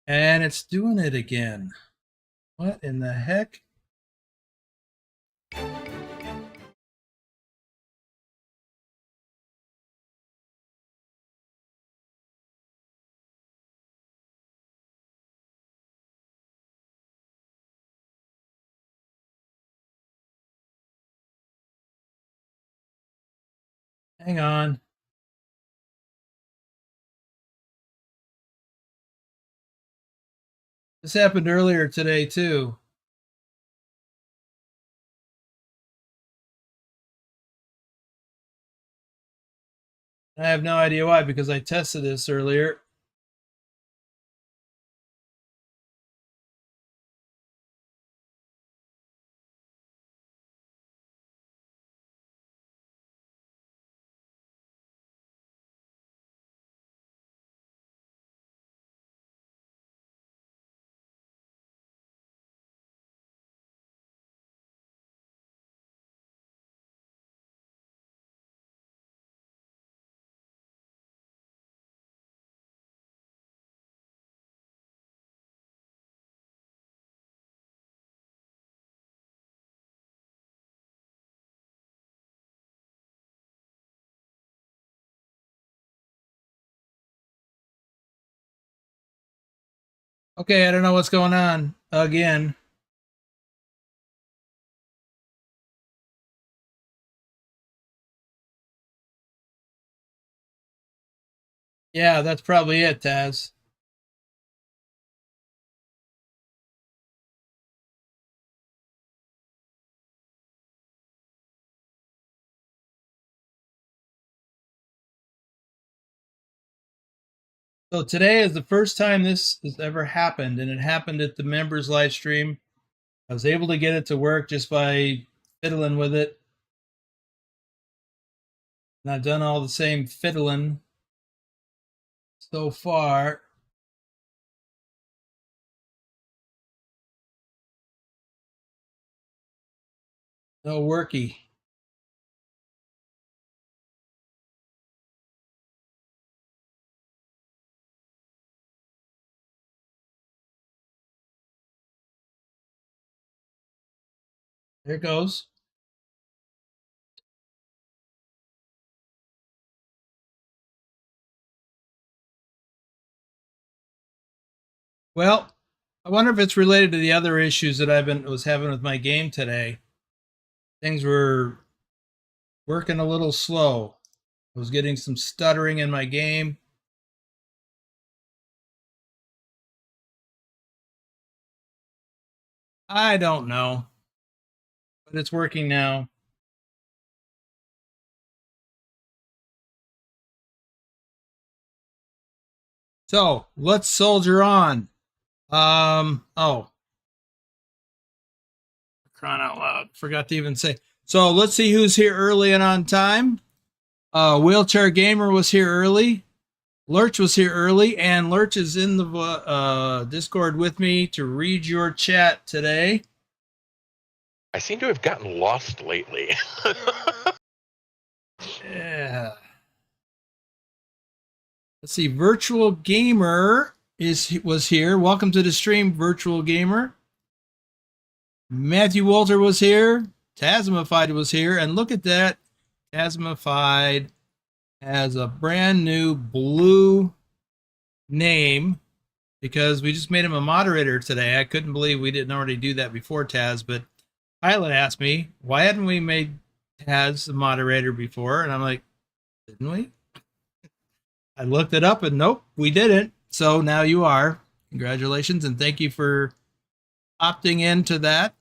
And it's doing it again. What in the heck? Hang on. This happened earlier today, too. I have no idea why, because I tested this earlier. Okay, I don't know what's going on again. Yeah, that's probably it, Taz. So today is the first time this has ever happened, and it happened at the members live stream. I was able to get it to work just by fiddling with it. And I've done all the same fiddling so far. No worky. There it goes. Well, I wonder if it's related to the other issues that was having with my game today. Things were working a little slow. I was getting some stuttering in my game. I don't know, but it's working now. So let's soldier on. Oh, crying out loud. Forgot to even say. So let's see who's here early and on time. Wheelchair Gamer was here early. Lurch was here early, and Lurch is in the Discord with me to read your chat today. I seem to have gotten lost lately. Yeah. Let's see. Virtual Gamer was here. Welcome to the stream, Virtual Gamer. Matthew Walter was here. Tasmified was here, and look at that. Tasmified has a brand new blue name because we just made him a moderator today. I couldn't believe we didn't already do that before, Taz, but Pilot asked me, why hadn't we made Taz the moderator before? And I'm like, didn't we? I looked it up and nope, we didn't. So now you are. Congratulations and thank you for opting into that.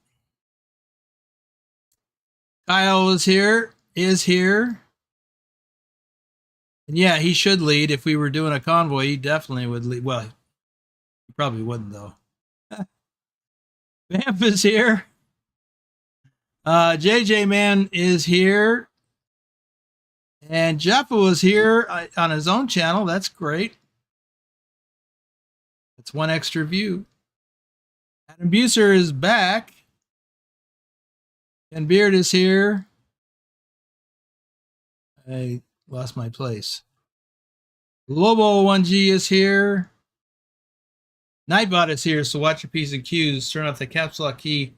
Kyle is here. And yeah, he should lead. If we were doing a convoy, he definitely would lead. Well, he probably wouldn't, though. Vamp is here. JJ Man is here. And Jaffa was here on his own channel. That's great. That's one extra view. Adam Buser is back. And Beard is here. I lost my place. Lobo 1G is here. Nightbot is here, so watch your P's and Q's. Turn off the caps lock key,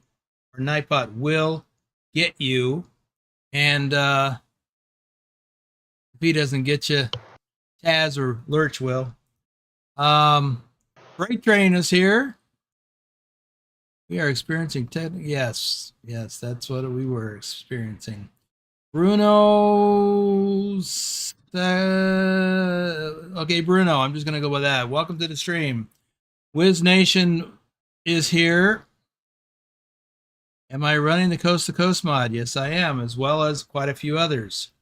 or Nightbot will get you. And if he doesn't get you, Taz or Lurch will. Freight Train is here. We are experiencing yes, that's what we were experiencing. Bruno's okay, Bruno, I'm just gonna go with that. Welcome to the stream. Wiz Nation is here. Am I running the Coast to Coast mod? Yes, I am, as well as quite a few others.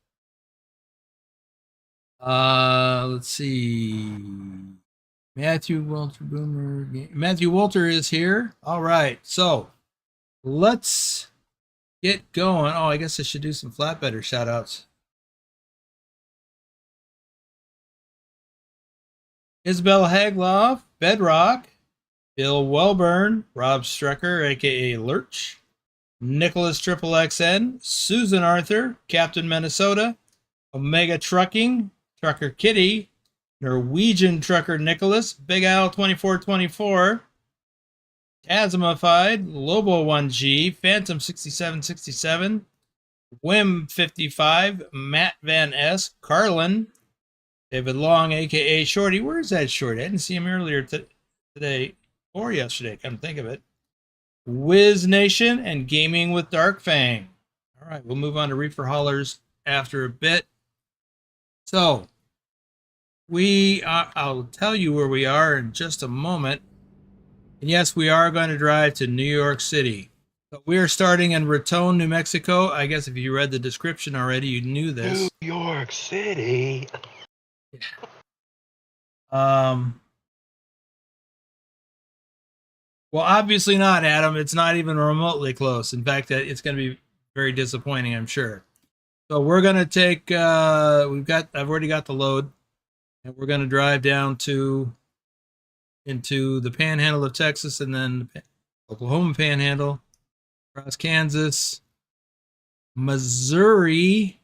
Let's see. Matthew Walter Boomer. Matthew Walter is here. All right, so let's get going. Oh, I guess I should do some flatbedder shout outs. Isabella Hagloff, Bedrock, Bill Welburn, Rob Strecker, aka Lurch, Nicholas Triple XN, Susan Arthur, Captain Minnesota, Omega Trucking, Trucker Kitty, Norwegian Trucker Nicholas, Big Al 2424, Tasmified, Lobo 1G, Phantom 6767, Wim 55, Matt Van S, Carlin, David Long, aka Shorty. Where is that Shorty? I didn't see him earlier today or yesterday, come think of it. Wiz Nation and Gaming with Dark Fang. All right, we'll move on to Reefer Haulers after a bit. So, I'll tell you where we are in just a moment. And yes, we are going to drive to New York City. But we are starting in Raton, New Mexico. I guess if you read the description already, you knew this. New York City. Well, obviously not, Adam. It's not even remotely close. In fact, it's going to be very disappointing, I'm sure. So we're going to take, I've already got the load, and we're going to drive down into the panhandle of Texas, and then Oklahoma panhandle, across Kansas, Missouri,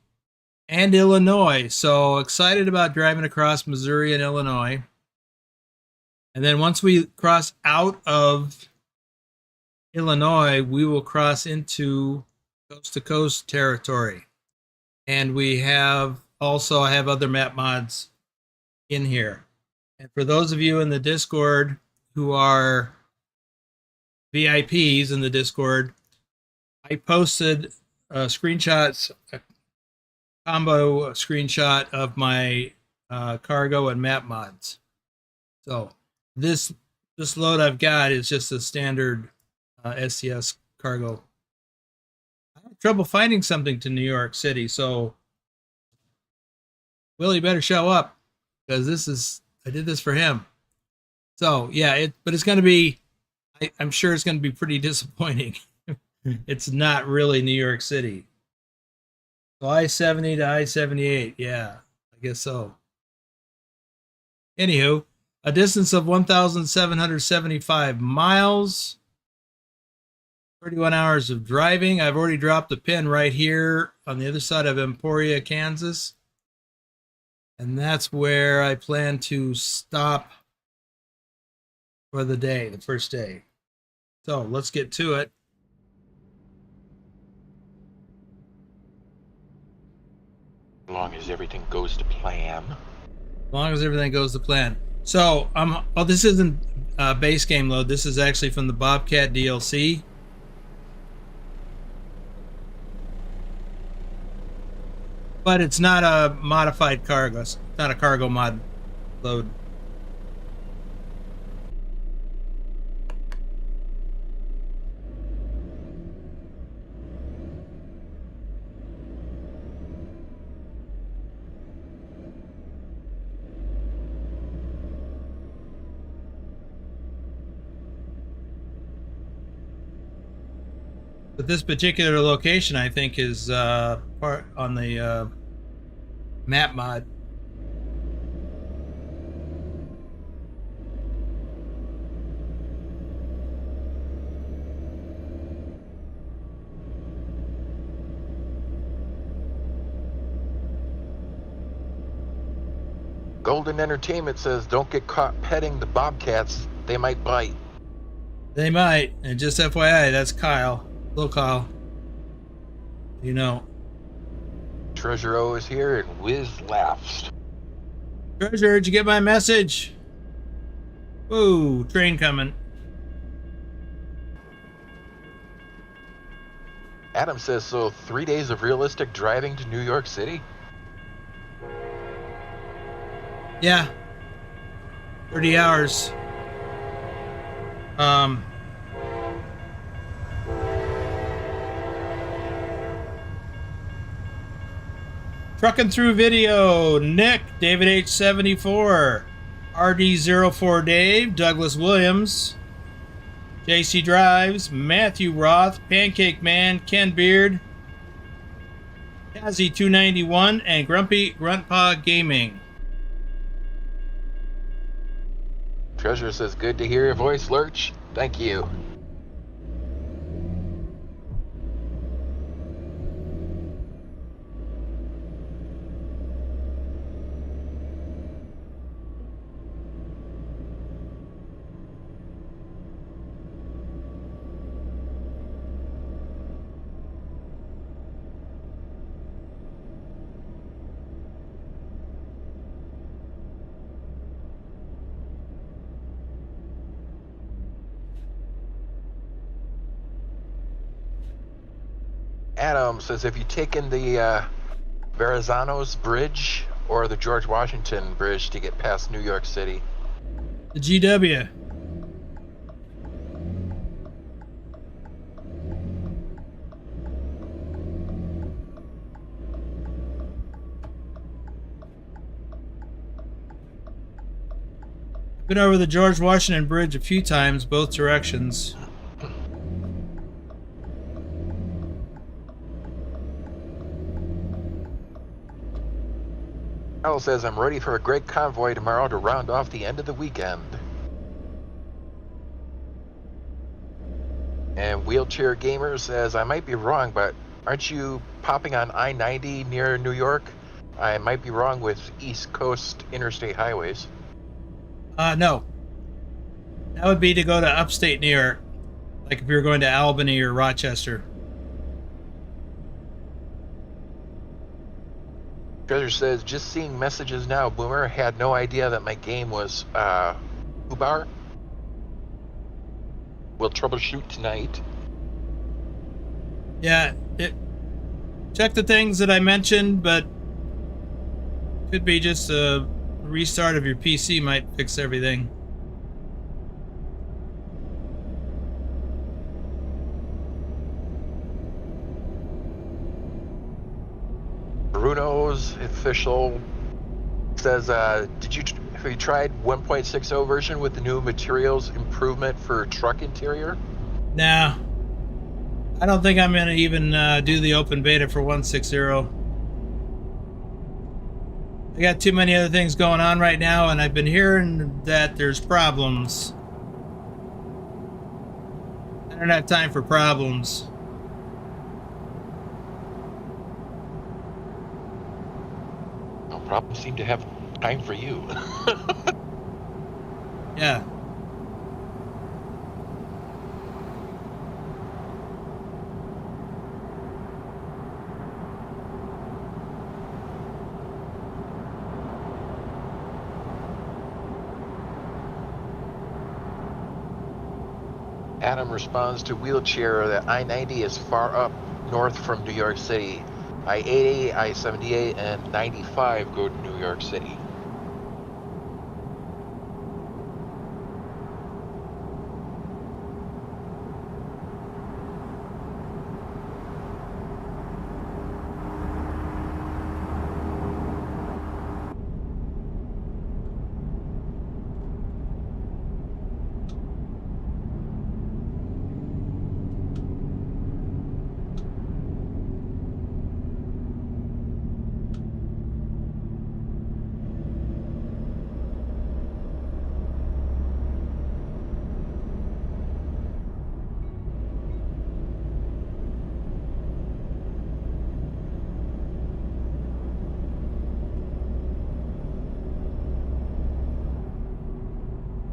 and Illinois. So excited about driving across Missouri and Illinois. And then once we cross out of Illinois, we will cross into coast to coast territory. And we have also, I have other map mods in here. And for those of you in the Discord who are VIPs in the Discord, I posted screenshots, a combo screenshot of my cargo and map mods. So this load I've got is just a standard STS cargo. I have trouble finding something to New York City, so Willie better show up, because I did this for him. So yeah, but it's going to be, I'm sure it's going to be pretty disappointing. It's not really New York City. So I-70 to I-78, yeah, I guess so. Anywho, a distance of 1,775 miles, 31 hours of driving. I've already dropped a pin right here on the other side of Emporia, Kansas. And that's where I plan to stop for the day, the first day. So let's get to it. As long as everything goes to plan. As long as everything goes to plan. So this isn't base game load. This is actually from the Bobcat DLC. But it's not a modified cargo. It's not a cargo mod load. But this particular location, I think, is part on the map mod. Golden Entertainment says, don't get caught petting the bobcats They might bite. They might. And just FYI, that's Kyle. Little Kyle. You know. Treasure O is here and Wiz laughs. Treasure, did you get my message? Whoa, train coming. Adam says, so 3 days of realistic driving to New York City? Yeah. 30 hours. Trucking through video. Nick, David H74, RD04 Dave, Douglas Williams, JC Drives, Matthew Roth, Pancake Man, Ken Beard, Kazzy 291, and Grumpy Gruntpaw Gaming. Treasure says, good to hear your voice, Lurch. Thank you. Adam says, have you taken the Verrazano's Bridge or the George Washington Bridge to get past New York City? The GW. Been over the George Washington Bridge a few times, both directions. Al says, I'm ready for a great convoy tomorrow to round off the end of the weekend. And Wheelchair Gamer says, I might be wrong, but aren't you popping on I-90 near New York? I might be wrong with East Coast interstate highways. No. That would be to go to upstate New York. Like if you were going to Albany or Rochester. Treasure says, just seeing messages now, Boomer. Had no idea that my game was Ubar. We'll troubleshoot tonight. Yeah, check the things that I mentioned, but could be just a restart of your PC might fix everything. Bruno's official says, have you tried 1.60 version with the new materials improvement for truck interior? Nah. I don't think I'm going to even do the open beta for 1.60. I got too many other things going on right now, and I've been hearing that there's problems. I don't have time for problems. No, problems seem to have time for you. Yeah. Adam responds to Wheelchair that I-90 is far up north from New York City. I-80, I-78, and 95 go to New York City.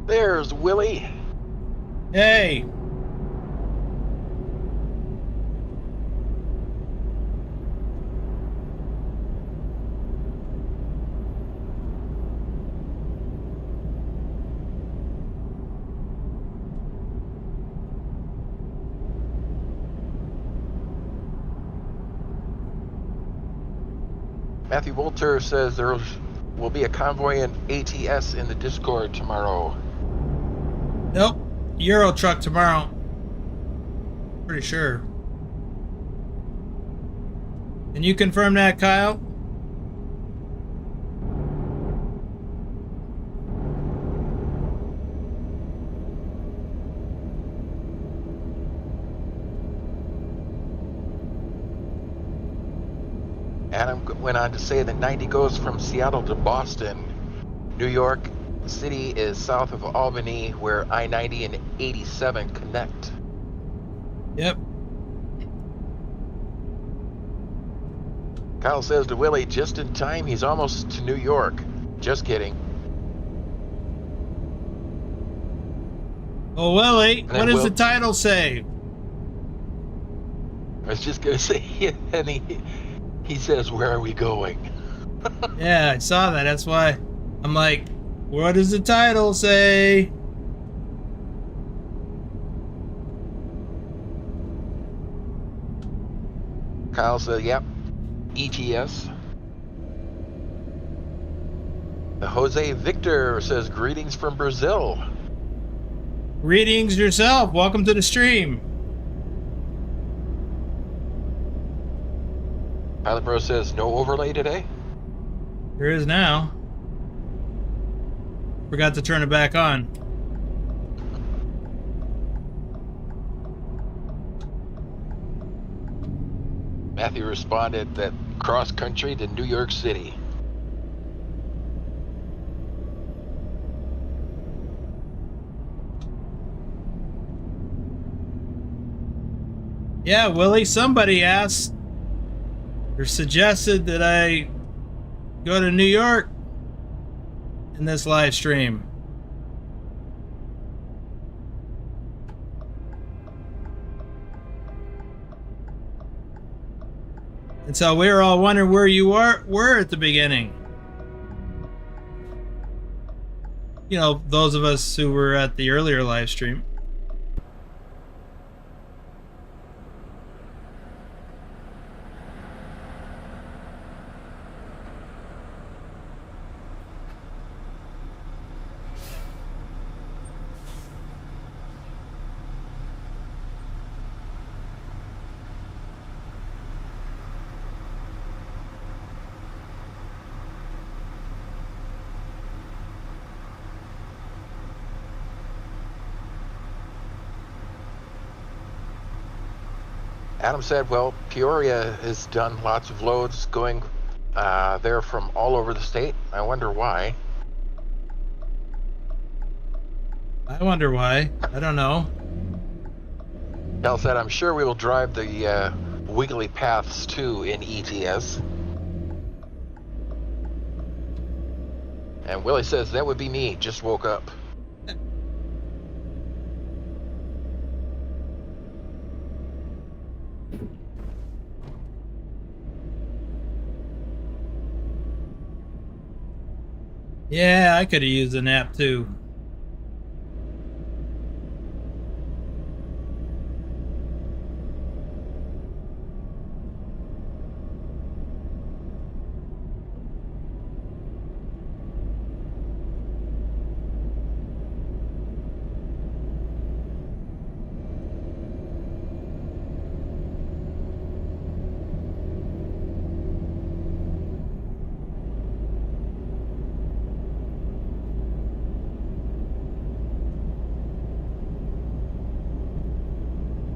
There's Willie. Hey. Matthew Wolter says there will be a convoy in ATS in the Discord tomorrow. Nope. Euro truck tomorrow. Pretty sure. Can you confirm that, Kyle? Adam went on to say that 90 goes from Seattle to Boston. New York City is south of Albany, where I-90 and 87 connect. Yep. Kyle says to Willie, just in time, he's almost to New York. Just kidding. Oh, Willie, what does the title say? I was just going to say, and he says, where are we going? Yeah, I saw that. That's why I'm like, what does the title say? Kyle said, yep, ETS. Jose Victor says, greetings from Brazil. Greetings yourself. Welcome to the stream. Pilot Bro says, no overlay today? There is now. Forgot to turn it back on. Matthew responded that cross country to New York City. Yeah, Willie, somebody asked or suggested that I go to New York in this live stream. And so we were all wondering where you were at the beginning. You know, those of us who were at the earlier live stream. Adam said, well, Peoria has done lots of loads going there from all over the state. I wonder why. I wonder why. I don't know. Cal said, I'm sure we will drive the wiggly paths too in ETS. And Willie says, that would be me, just woke up. Yeah, I could have used a nap too.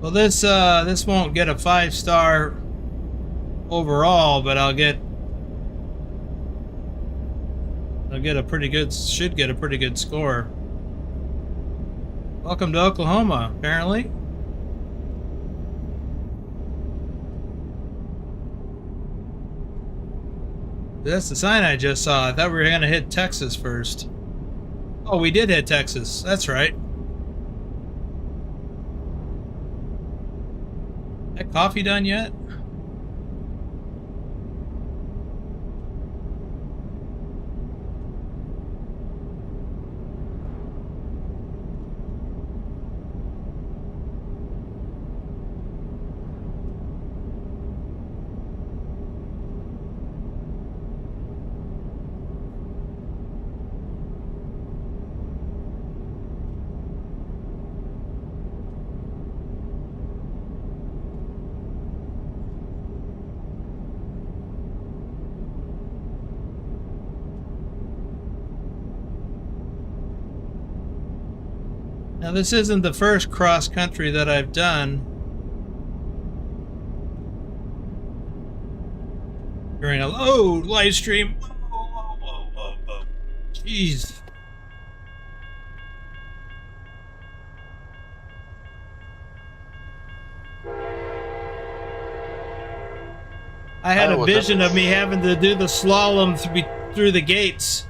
Well, this won't get a 5-star overall, but I'll get a pretty good, should get a pretty good score. Welcome to Oklahoma, apparently. That's the sign I just saw. I thought we were gonna hit Texas first. Oh, we did hit Texas. That's right. That coffee done yet? Now, this isn't the first cross country that I've done during a live stream. Whoa. Jeez. I had a was vision of me having to do the slalom through the gates.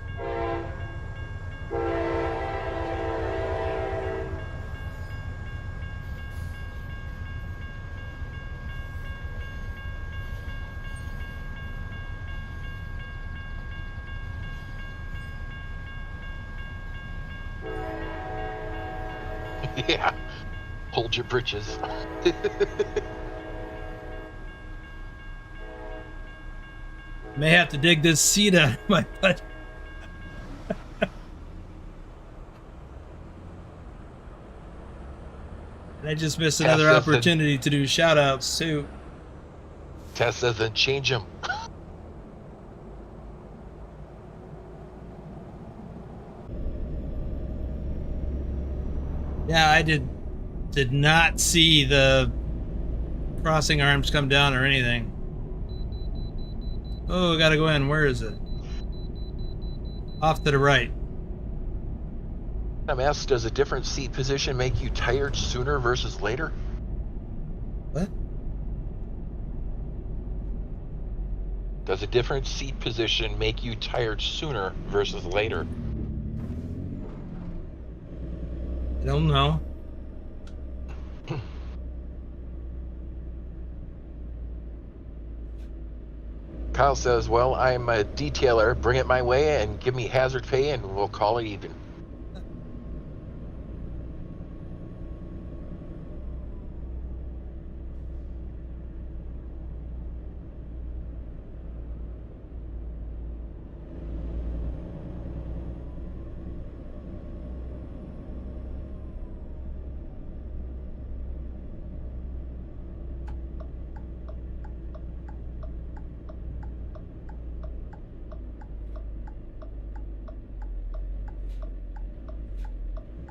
Yeah. Hold your britches. May have to dig this seat out of my butt. And I just missed another opportunity to do shout outs too. Tess doesn't change them. Yeah, I did not see the crossing arms come down or anything. Oh, gotta go in. Where is it? Off to the right. I'm asked, does a different seat position make you tired sooner versus later? What? Does a different seat position make you tired sooner versus later? I don't know. Kyle says, well, I'm a detailer. Bring it my way and give me hazard pay and we'll call it even.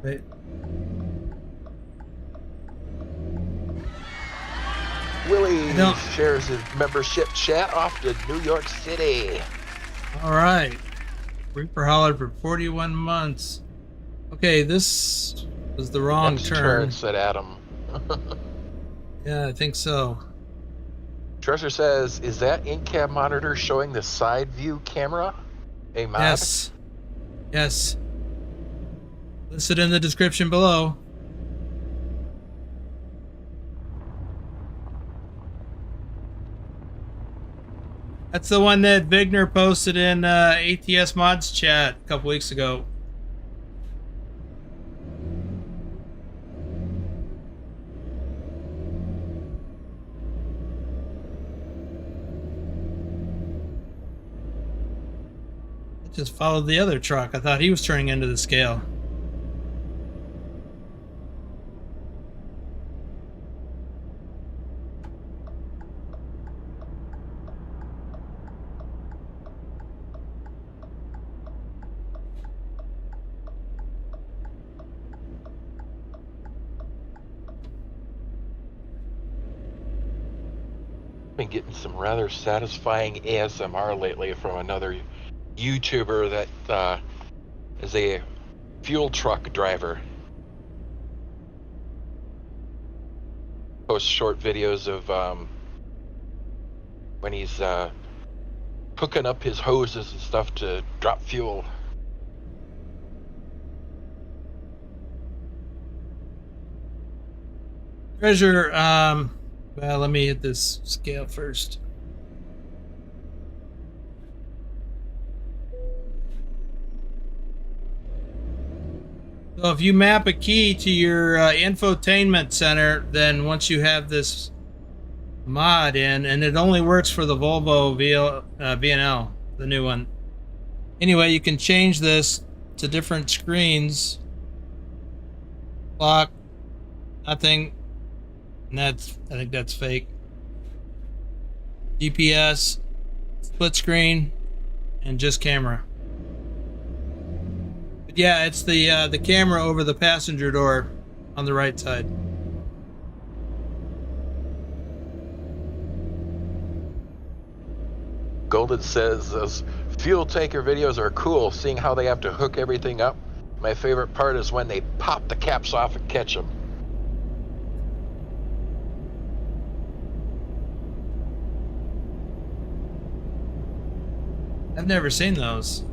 Wait. Willie shares his membership chat off to New York City. All right. Reaper hollered for 41 months. Okay, this was the wrong turn, said Adam. Yeah, I think so. Treasure says, is that in-cab monitor showing the side view camera? A mod? Yes. Yes. Listed in the description below. That's the one that Vigner posted in ATS Mods chat a couple weeks ago. I just followed the other truck. I thought he was turning into the scale. Been getting some rather satisfying ASMR lately from another YouTuber that is a fuel truck driver. Posts short videos of when he's hooking up his hoses and stuff to drop fuel. Treasure, well, let me hit this scale first. So if you map a key to your infotainment center, then once you have this mod in, and it only works for the Volvo VNL, the new one. Anyway, you can change this to different screens. Clock, nothing. And I think that's fake. GPS, split screen, and just camera. But yeah, it's the camera over the passenger door on the right side. Golden says those fuel tanker videos are cool, seeing how they have to hook everything up. My favorite part is when they pop the caps off and catch them. I've never seen those.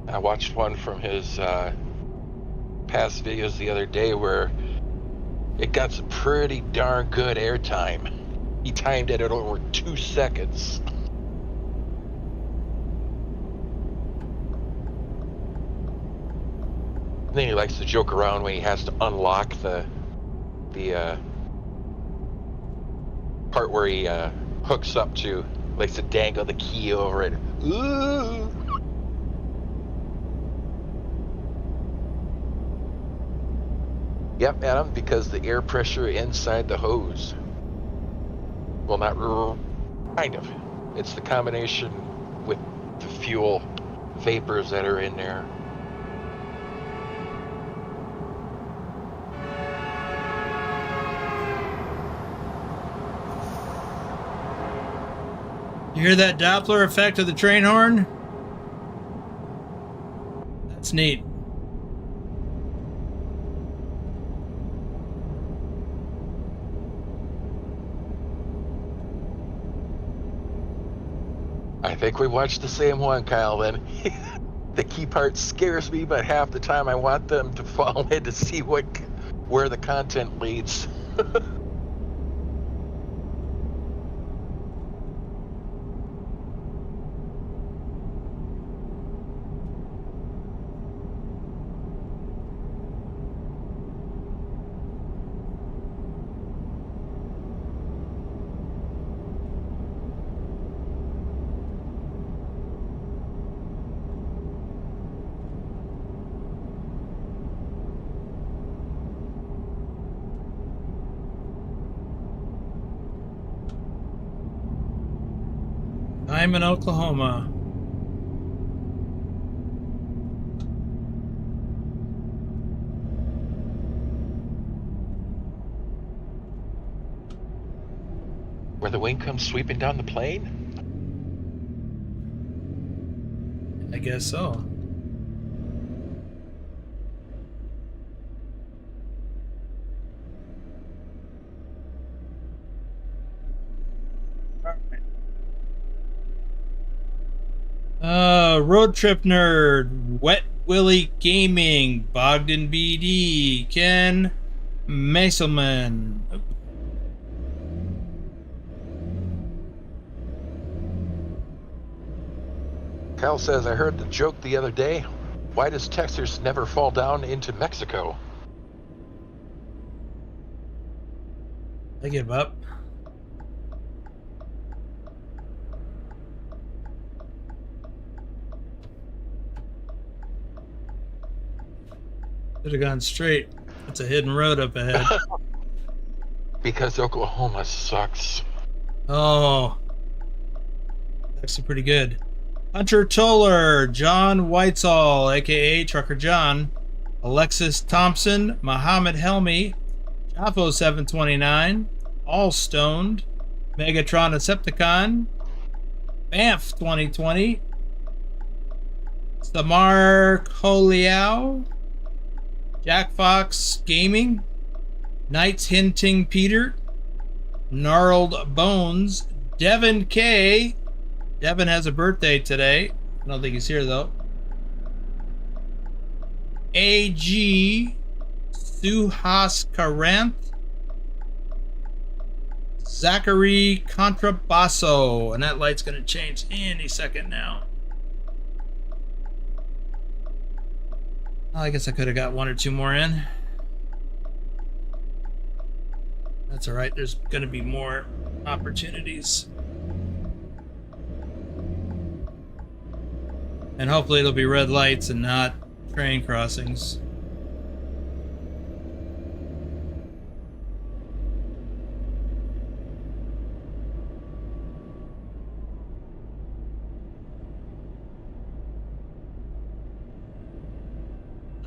I watched one from his past videos the other day where it got some pretty darn good airtime. He timed it at over 2 seconds. Then he likes to joke around when he has to unlock the part where he hooks up to, likes to dangle the key over it. Ooh. Yep, Adam, because the air pressure inside the hose. Well, not kind of. It's the combination with the fuel vapors that are in there. You hear that Doppler effect of the train horn? That's neat. I think we watched the same one, Kyle, then. The key part scares me, but half the time I want them to fall in to see where the content leads. I'm in Oklahoma. Where the wind comes sweeping down the plain? I guess so. Road Trip Nerd, Wet Willie Gaming, Bogdan BD, Ken Meselman. Kyle says, I heard the joke the other day. Why does Texas never fall down into Mexico? I give up. Should have gone straight. It's a hidden road up ahead. Because Oklahoma sucks. Oh. Actually pretty good. Hunter Toller, John Whitesall, aka Trucker John, Alexis Thompson, Muhammad Helmi, Jafo 729, All Stoned, Megatron Decepticon, Banff 2020, Samar Koliao, Jack Fox Gaming, Knights Hinting Peter, Gnarled Bones, Devin K, Devin has a birthday today. I don't think he's here though. A.G. Suhaskaranth. Zachary Contrabasso. And that light's going to change any second now. Well, I guess I could have got one or two more in. That's all right. There's going to be more opportunities. And hopefully it'll be red lights and not train crossings.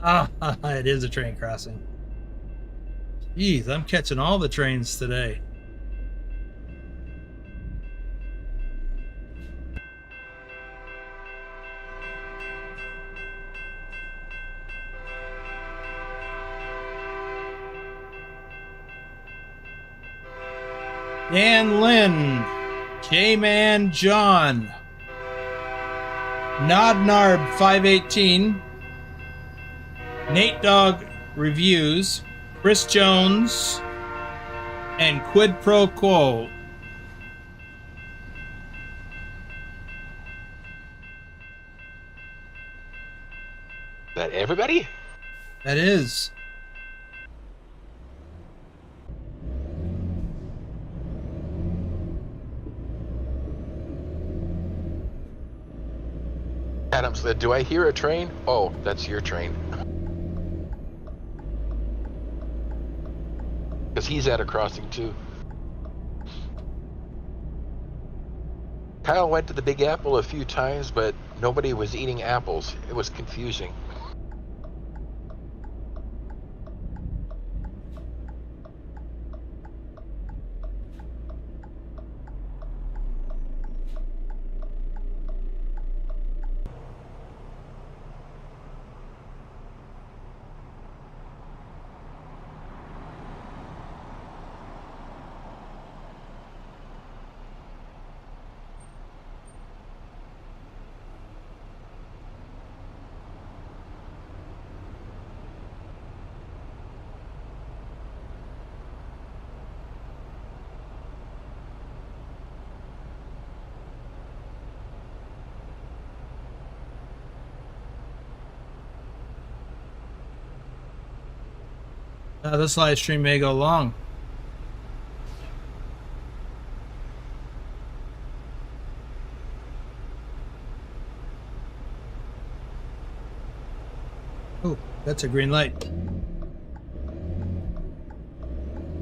Ah, it is a train crossing. Jeez, I'm catching all the trains today. Dan Lynn, J-Man John, Nodnarb 518, Nate Dog Reviews, Chris Jones, and Quid Pro Quo. Is that everybody? That is. Adam said, do I hear a train? Oh, that's your train. Because he's at a crossing too. Kyle went to the Big Apple a few times, but nobody was eating apples. It was confusing. This live stream may go long. Oh, that's a green light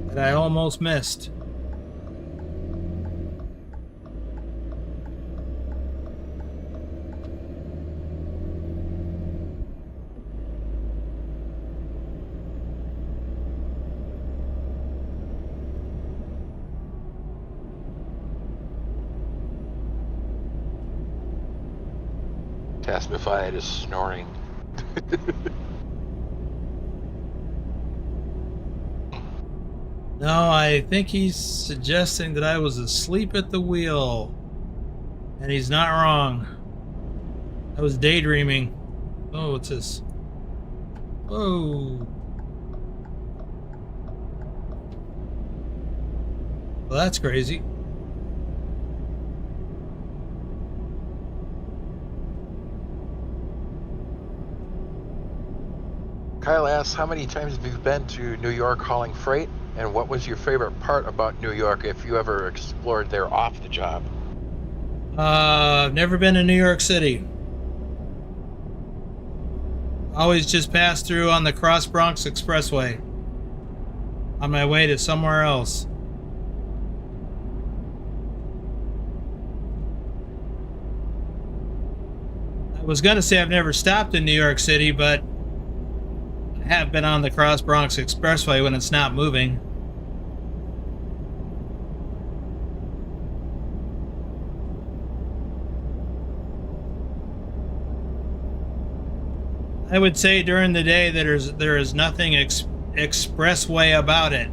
that I almost missed. Tasmified is snoring. No, I think he's suggesting that I was asleep at the wheel. And he's not wrong. I was daydreaming. Oh, what's this? Whoa. Well, that's crazy. Kyle asks, how many times have you been to New York hauling freight? And what was your favorite part about New York if you ever explored there off the job? I've never been to New York City. Always just passed through on the Cross Bronx Expressway on my way to somewhere else. I was going to say I've never stopped in New York City, but I have been on the Cross Bronx Expressway when it's not moving. I would say during the day that there is nothing expressway about it.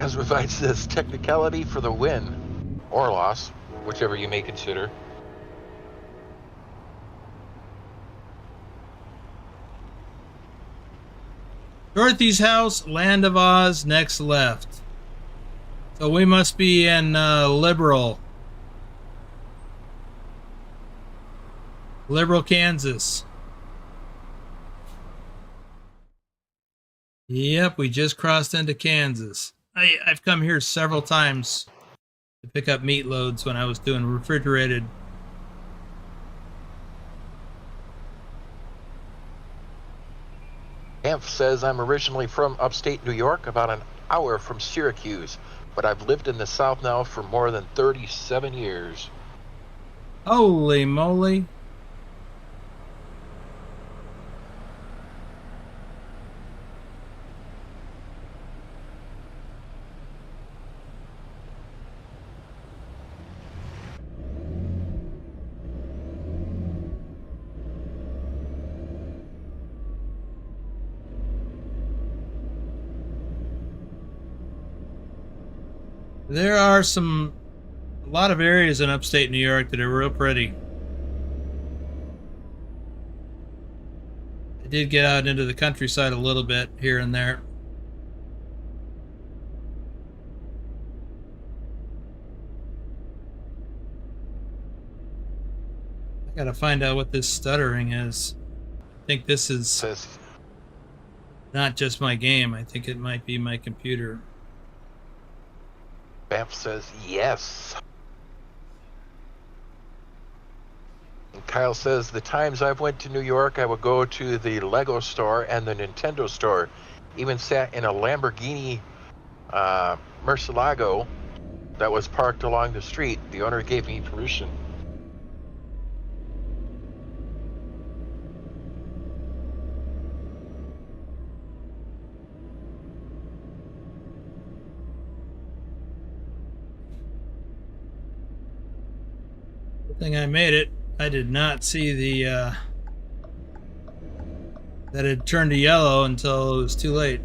Tasmify says technicality for the win, or loss, whichever you may consider. Dorothy's house, Land of Oz, next left. So we must be in Liberal, Kansas. Yep, we just crossed into Kansas. I've come here several times to pick up meat loads when I was doing refrigerated. Amph says, I'm originally from upstate New York, about an hour from Syracuse, but I've lived in the South now for more than 37 years. Holy moly. There are a lot of areas in upstate New York that are real pretty. I did get out into the countryside a little bit here and there. I gotta find out what this stuttering is. I think this is not just my game. I think it might be my computer. Bamf says yes. And Kyle says, the times I've went to New York, I would go to the Lego store and the Nintendo store. Even sat in a Lamborghini Murcielago that was parked along the street. The owner gave me permission. Thing I made it. I did not see the that it turned to yellow until it was too late.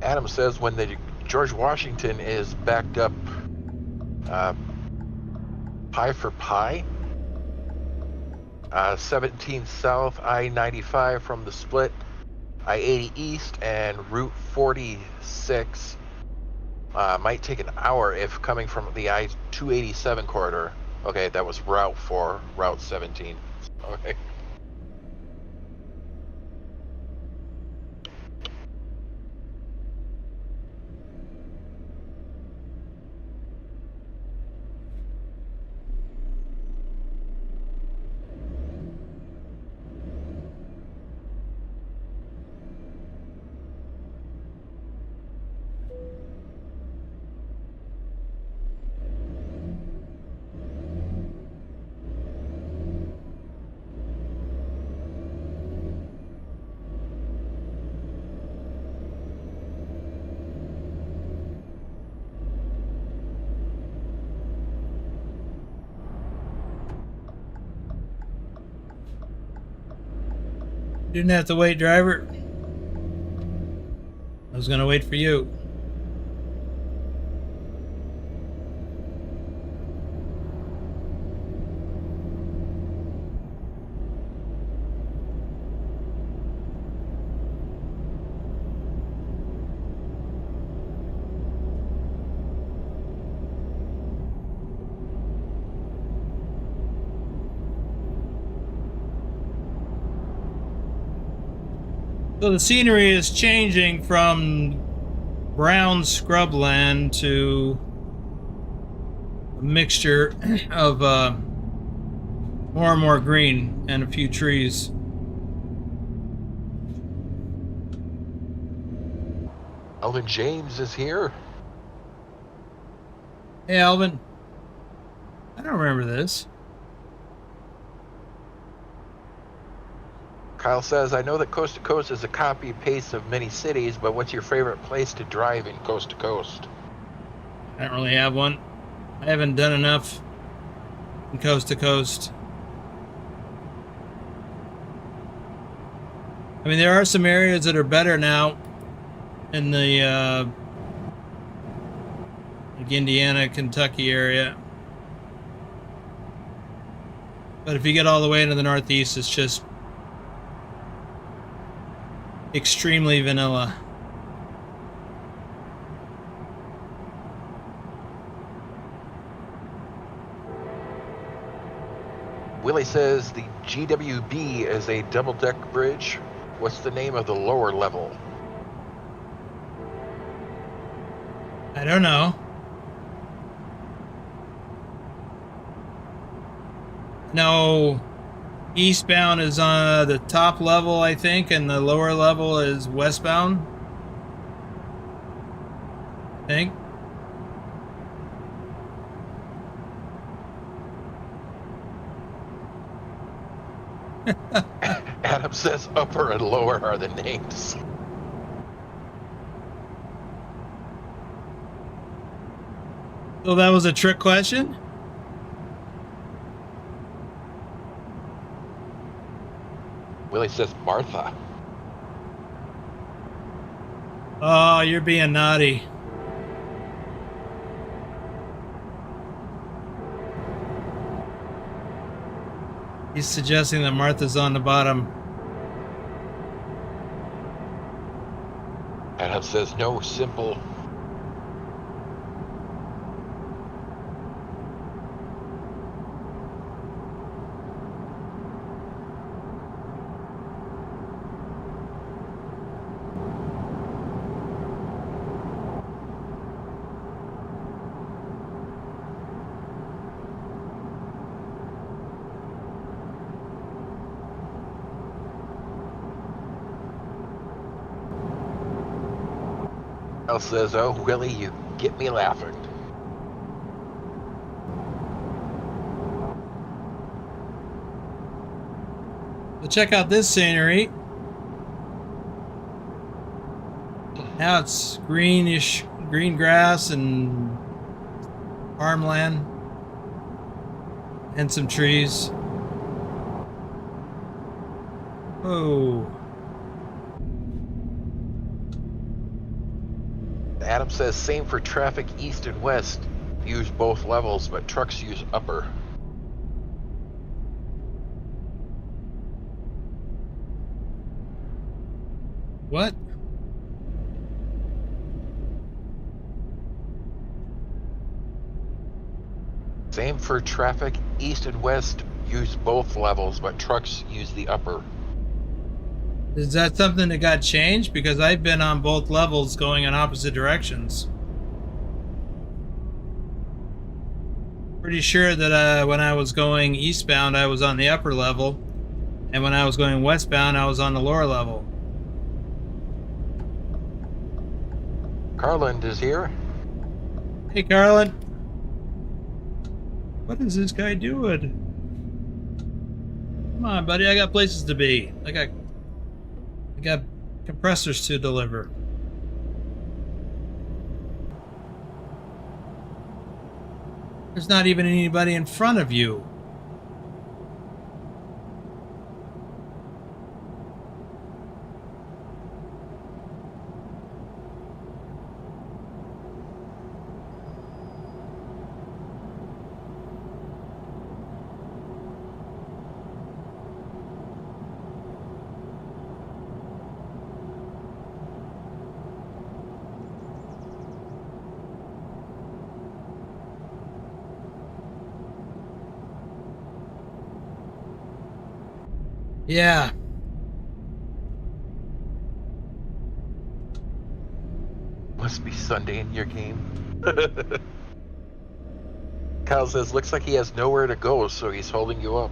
Adam says when the George Washington is backed up Pi for Pi, 17 South, I-95 from the split, I-80 East, and Route 46 might take an hour if coming from the I-287 corridor. Okay, that was Route 4, Route 17. Okay. Didn't have to wait, driver. I was gonna wait for you. So the scenery is changing from brown scrubland to a mixture of more and more green and a few trees. Alvin James is here. Hey, Alvin. I don't remember this. Kyle says, I know that Coast to Coast is a copy and paste of many cities, but what's your favorite place to drive in Coast to Coast? I don't really have one. I haven't done enough in Coast to Coast. I mean, there are some areas that are better now in the like Indiana, Kentucky area. But if you get all the way into the Northeast, it's just extremely vanilla. Willie says the GWB is a double-deck bridge. What's the name of the lower level? I don't know. No, eastbound is on the top level, I think, and the lower level is westbound. I think. Adam says upper and lower are the names. So that was a trick question? Willie says Martha. Oh, you're being naughty. He's suggesting that Martha's on the bottom. Adam says no, simple. Al says, oh, Willie, you get me laughing. So check out this scenery. Now it's greenish, green grass and farmland and some trees. Oh. Adam says same for traffic east and west. Use both levels, but trucks use upper. What? Same for traffic east and west. Use both levels, but trucks use the upper. Is that something that got changed? Because I've been on both levels going in opposite directions. Pretty sure that when I was going eastbound, I was on the upper level. And when I was going westbound, I was on the lower level. Carland is here. Hey, Carlin. What is this guy doing? Come on, buddy. I got places to be. I got compressors to deliver. There's not even anybody in front of you. Yeah. must be Sunday in your game. Kyle says, looks like he has nowhere to go, so he's holding you up.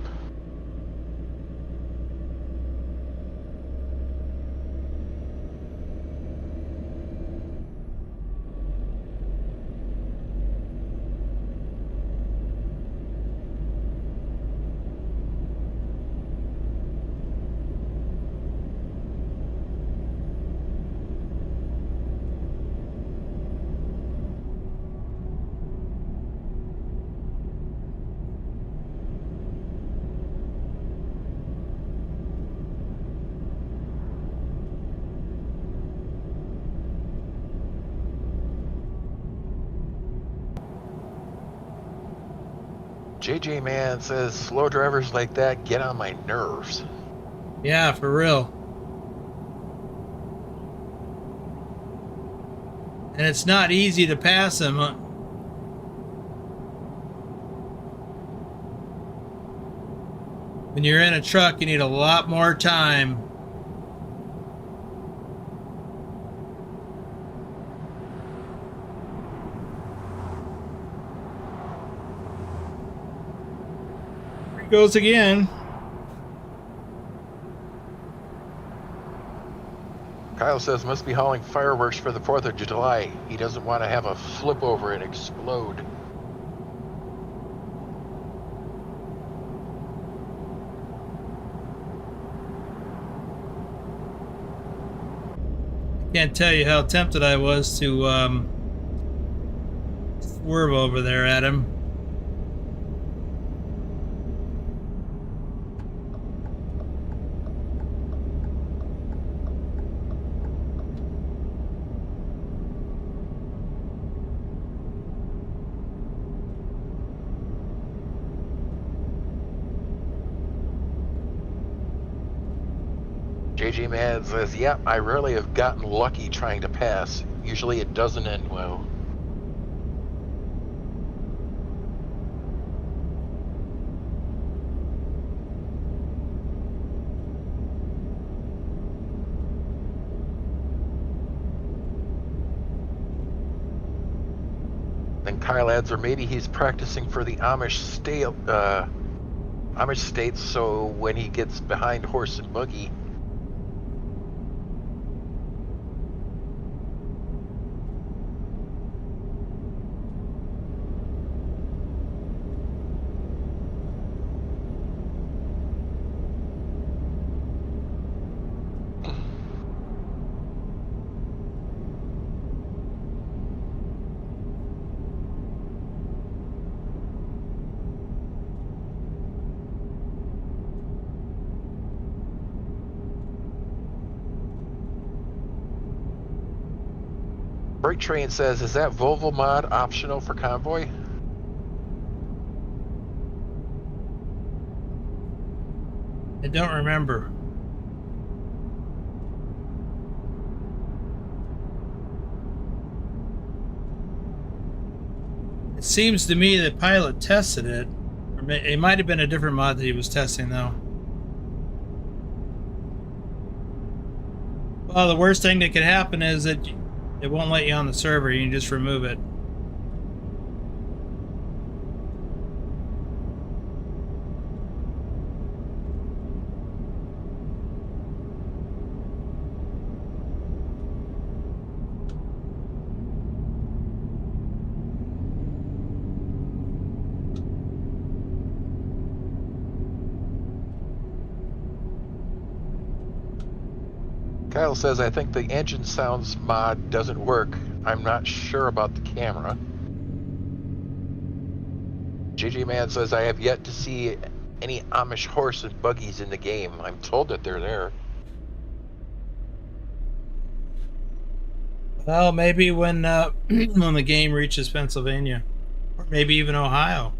JJ Man says, slow drivers like that get on my nerves. Yeah, for real. And it's not easy to pass them. When you're in a truck, you need a lot more time. Here it goes again. Kyle says, must be hauling fireworks for the 4th of July. He doesn't want to have a flip over and explode. Can't tell you how tempted I was to swerve over there at him. JJ Man says, yep, I rarely have gotten lucky trying to pass. Usually it doesn't end well. Then Kyle adds, or maybe he's practicing for the Amish states, so when he gets behind horse and buggy. Freight Train says, is that Volvo mod optional for Convoy? I don't remember. It seems to me that Pilot tested it. Or it might have been a different mod that he was testing, though. Well, the worst thing that could happen is that it won't let you on the server. You can just remove it. Kyle says, I think the engine sounds mod doesn't work. I'm not sure about the camera. JJ Man says, I have yet to see any Amish horse and buggies in the game. I'm told that they're there. Well, maybe when when the game reaches Pennsylvania, or maybe even Ohio.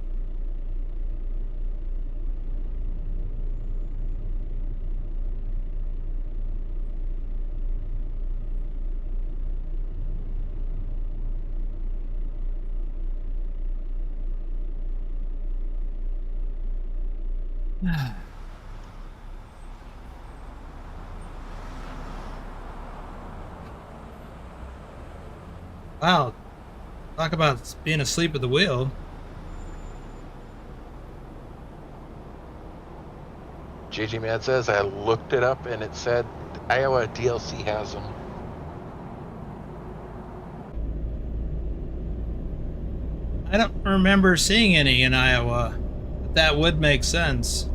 Wow, talk about being asleep at the wheel. JJ Man says, I looked it up and it said Iowa DLC has them. I don't remember seeing any in Iowa, but that would make sense.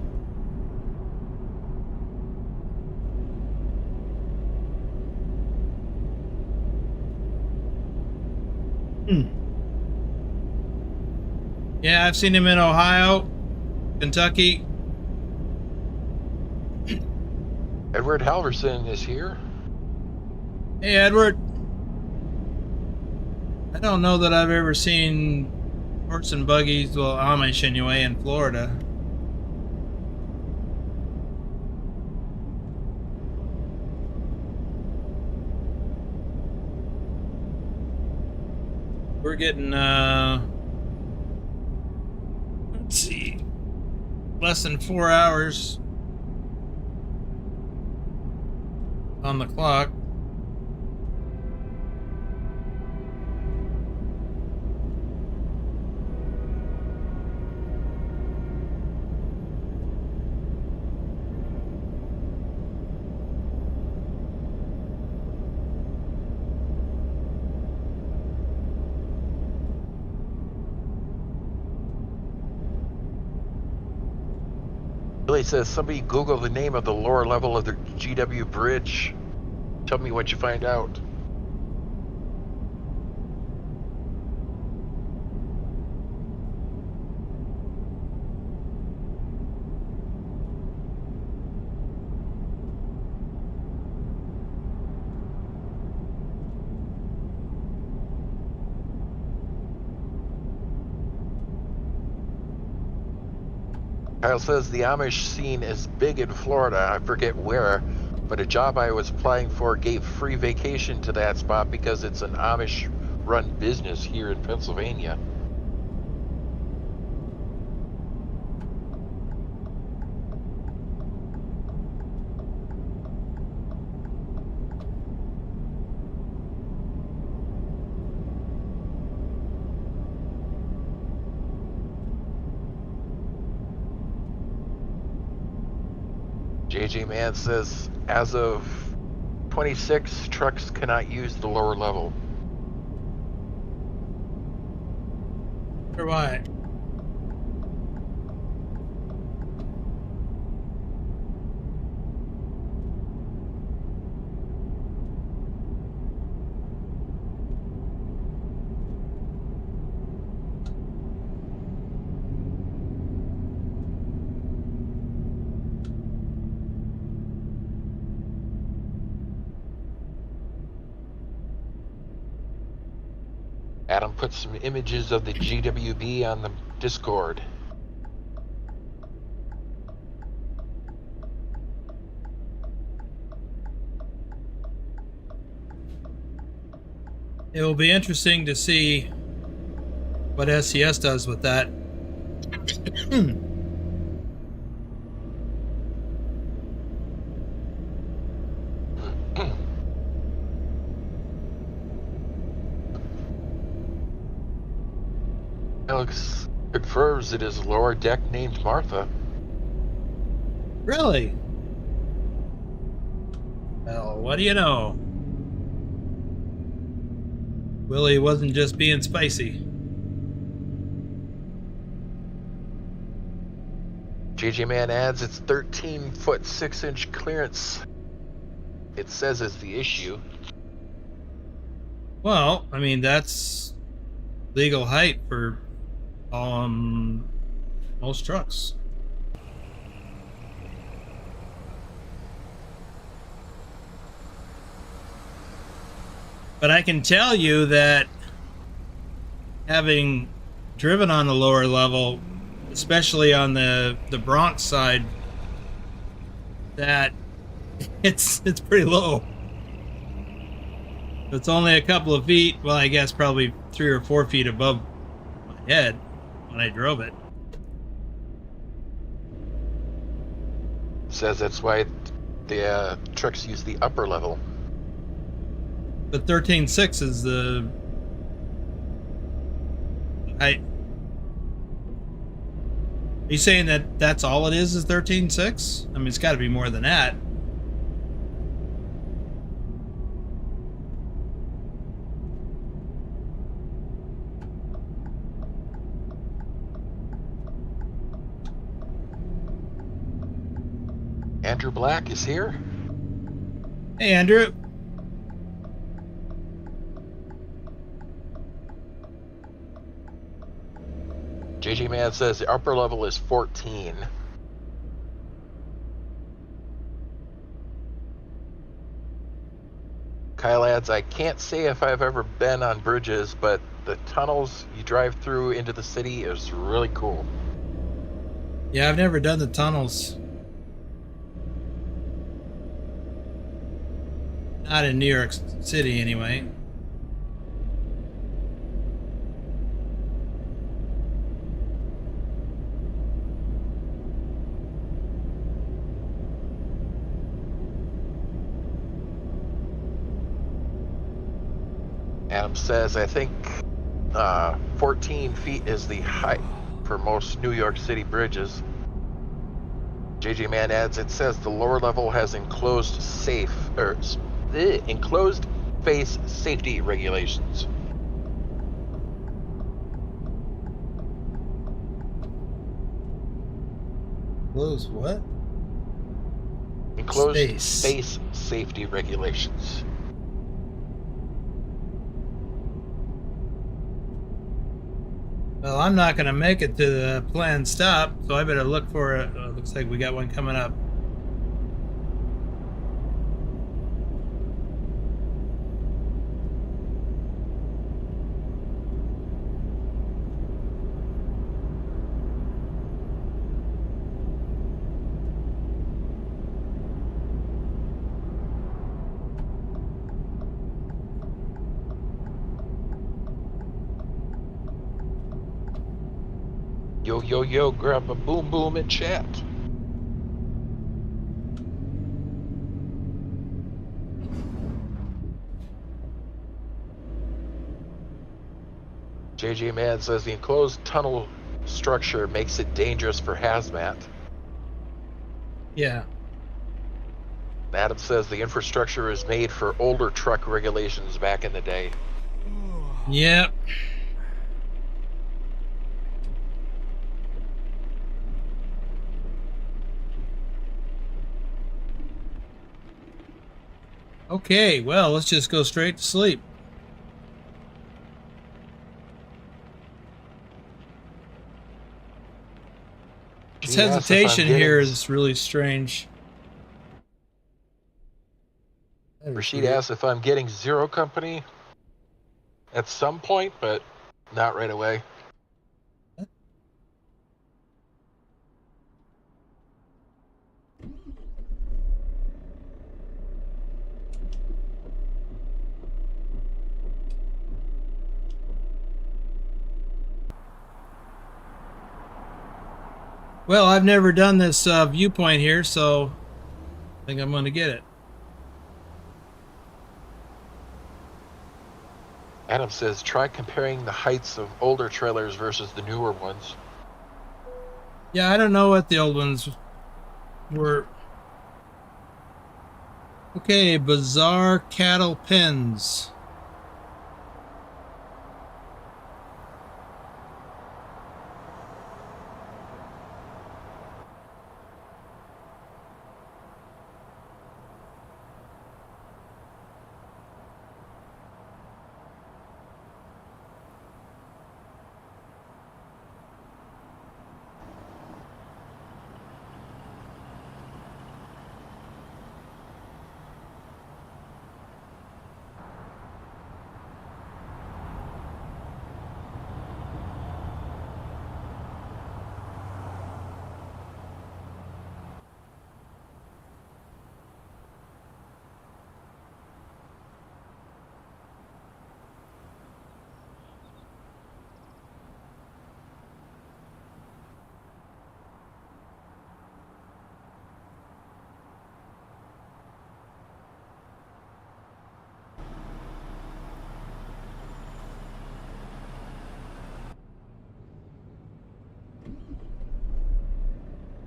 Yeah, I've seen him in Ohio, Kentucky. Edward Halverson is here. Hey, Edward. I don't know that I've ever seen horse and buggies, well, Amish anyway, in Florida. We're getting, let's see, less than 4 hours on the clock. Billy says, somebody Google the name of the lower level of the GW bridge. Tell me what you find out. Kyle says the Amish scene is big in Florida. I forget where, but a job I was applying for gave free vacation to that spot because it's an Amish-run business here in Pennsylvania. JJ Man says, as of 26, trucks cannot use the lower level. Why? Adam put some images of the GWB on the Discord. It will be interesting to see what SCS does with that. Alex confirms it is lower deck named Martha. Really? Well, what do you know? Willie wasn't just being spicy. JJ Man adds it's 13-foot 6-inch clearance. It says is the issue. Well, I mean, that's legal height for most trucks. But I can tell you that having driven on the lower level, especially on the Bronx side, that it's pretty low. It's only a couple of feet, well, I guess probably 3 or 4 feet above my head when I drove it. Says that's why the trucks use the upper level. But 13.6 is the Are you saying that that's all it is 13.6? I mean, it's got to be more than that. Andrew Black is here. Hey, Andrew. JJ Man says the upper level is 14. Kyle adds, I can't say if I've ever been on bridges, but the tunnels you drive through into the city is really cool. Yeah, I've never done the tunnels. Not in New York City, anyway. Adam says, I think 14 feet is the height for most New York City bridges. JJ Man adds, it says the lower level has enclosed face safety regulations. Close what? Enclosed Space. face safety regulations. Well, I'm not going to make it to the planned stop, so I better look for it. Looks like we got one coming up. Yo, yo, yo, grab a boom boom and chat. JJ Man says the enclosed tunnel structure makes it dangerous for hazmat. Yeah. Adam says the infrastructure is made for older truck regulations back in the day. Yep. Okay, well, let's just go straight to sleep. This hesitation here is really strange. Rashid asks if I'm getting zero company at some point, but not right away. Well, I've never done this viewpoint here, so I think I'm going to get it. Adam says, try comparing the heights of older trailers versus the newer ones. Yeah, I don't know what the old ones were. Okay, bizarre cattle pens.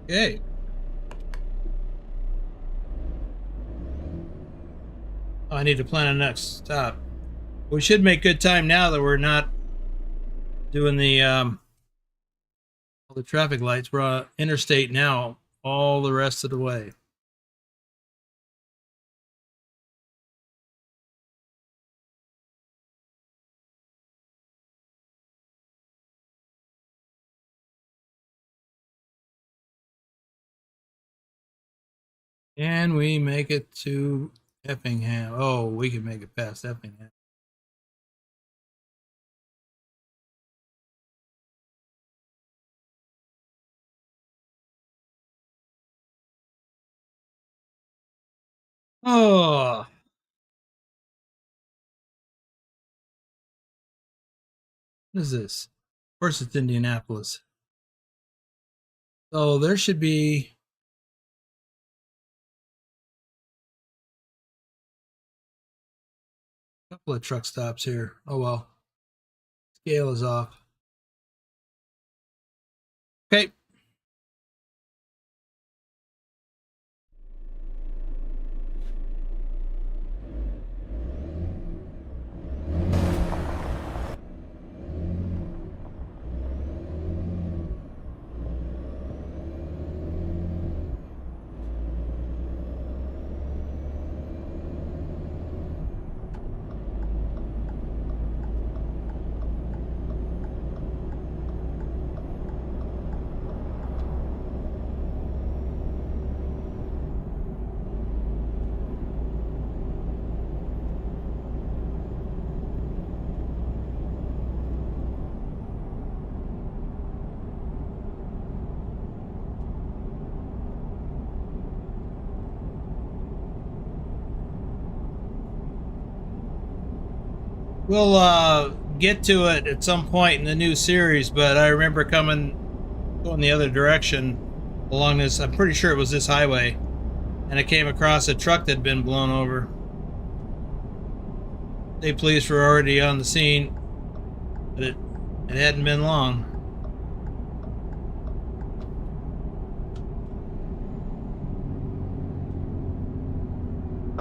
Okay. Oh, I need to plan a next stop. We should make good time now that we're not doing the all the traffic lights. We're on interstate now all the rest of the way. And we make it to Effingham. Oh, we can make it past Effingham. Oh, what is this? Of course, it's Indianapolis. So there should be a couple of truck stops here. Oh well, scale is off. Okay. We'll get to it at some point in the new series, but I remember going the other direction along this. I'm pretty sure it was this highway, and I came across a truck that had been blown over. Say police were already on the scene, but it hadn't been long.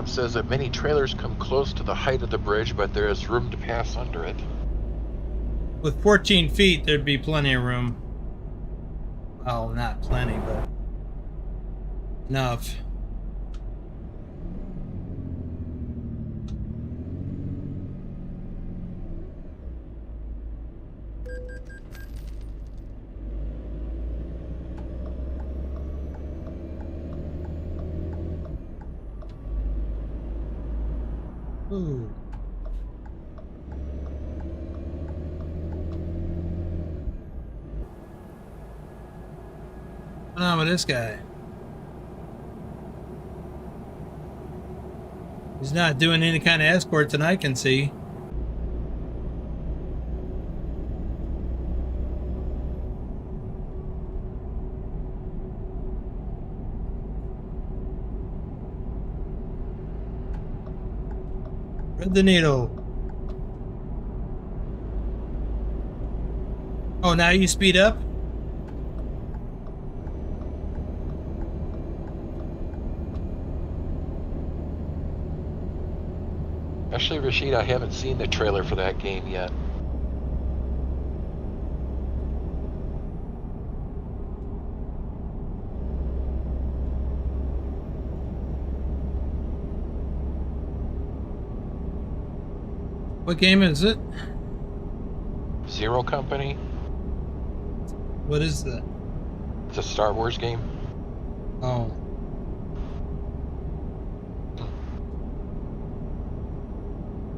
Says that many trailers come close to the height of the bridge, but there is room to pass under it. With 14 feet, there'd be plenty of room. Well, not plenty, but enough. Ooh. What's going on with this guy? He's not doing any kind of escort that I can see. Thread the needle. Oh, now you speed up? Actually, Rashid, I haven't seen the trailer for that game yet. What game is it? Zero Company. What is that? It's a Star Wars game. Oh.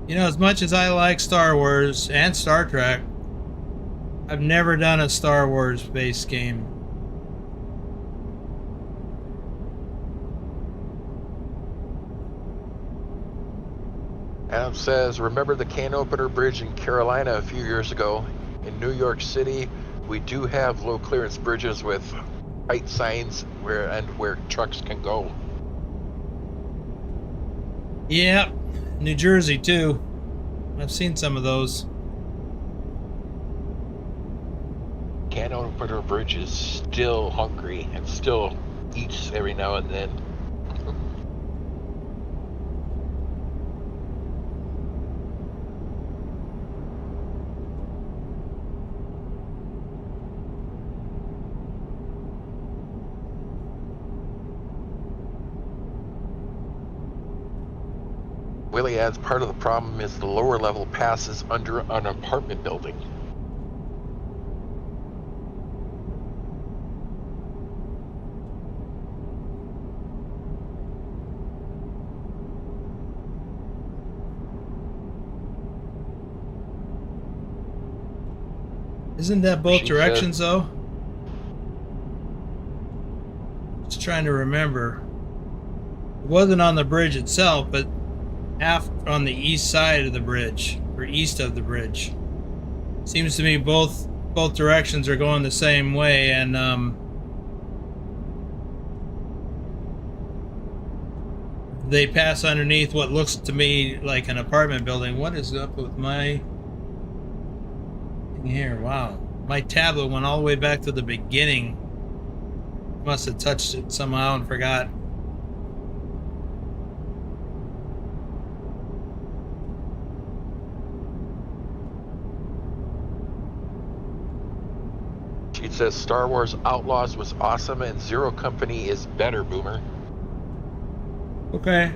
You know, as much as I like Star Wars and Star Trek, I've never done a Star Wars based game. Adam says, remember the can opener bridge in Carolina a few years ago? In New York City, we do have low clearance bridges with height signs where trucks can go. Yep, New Jersey too. I've seen some of those. can't open her bridge is still hungry and still eats every now and then. Willie adds part of the problem is the lower level passes under an apartment building. Isn't that both She directions said, though? Just trying to remember. It wasn't on the bridge itself, but on the east side of the bridge, or east of the bridge. Seems to me both directions are going the same way, and they pass underneath what looks to me like an apartment building. What is up with my thing here? Wow, my tablet went all the way back to the beginning. Must have touched it somehow and forgot. she says Star Wars Outlaws was awesome and Zero Company is better, Boomer. Okay.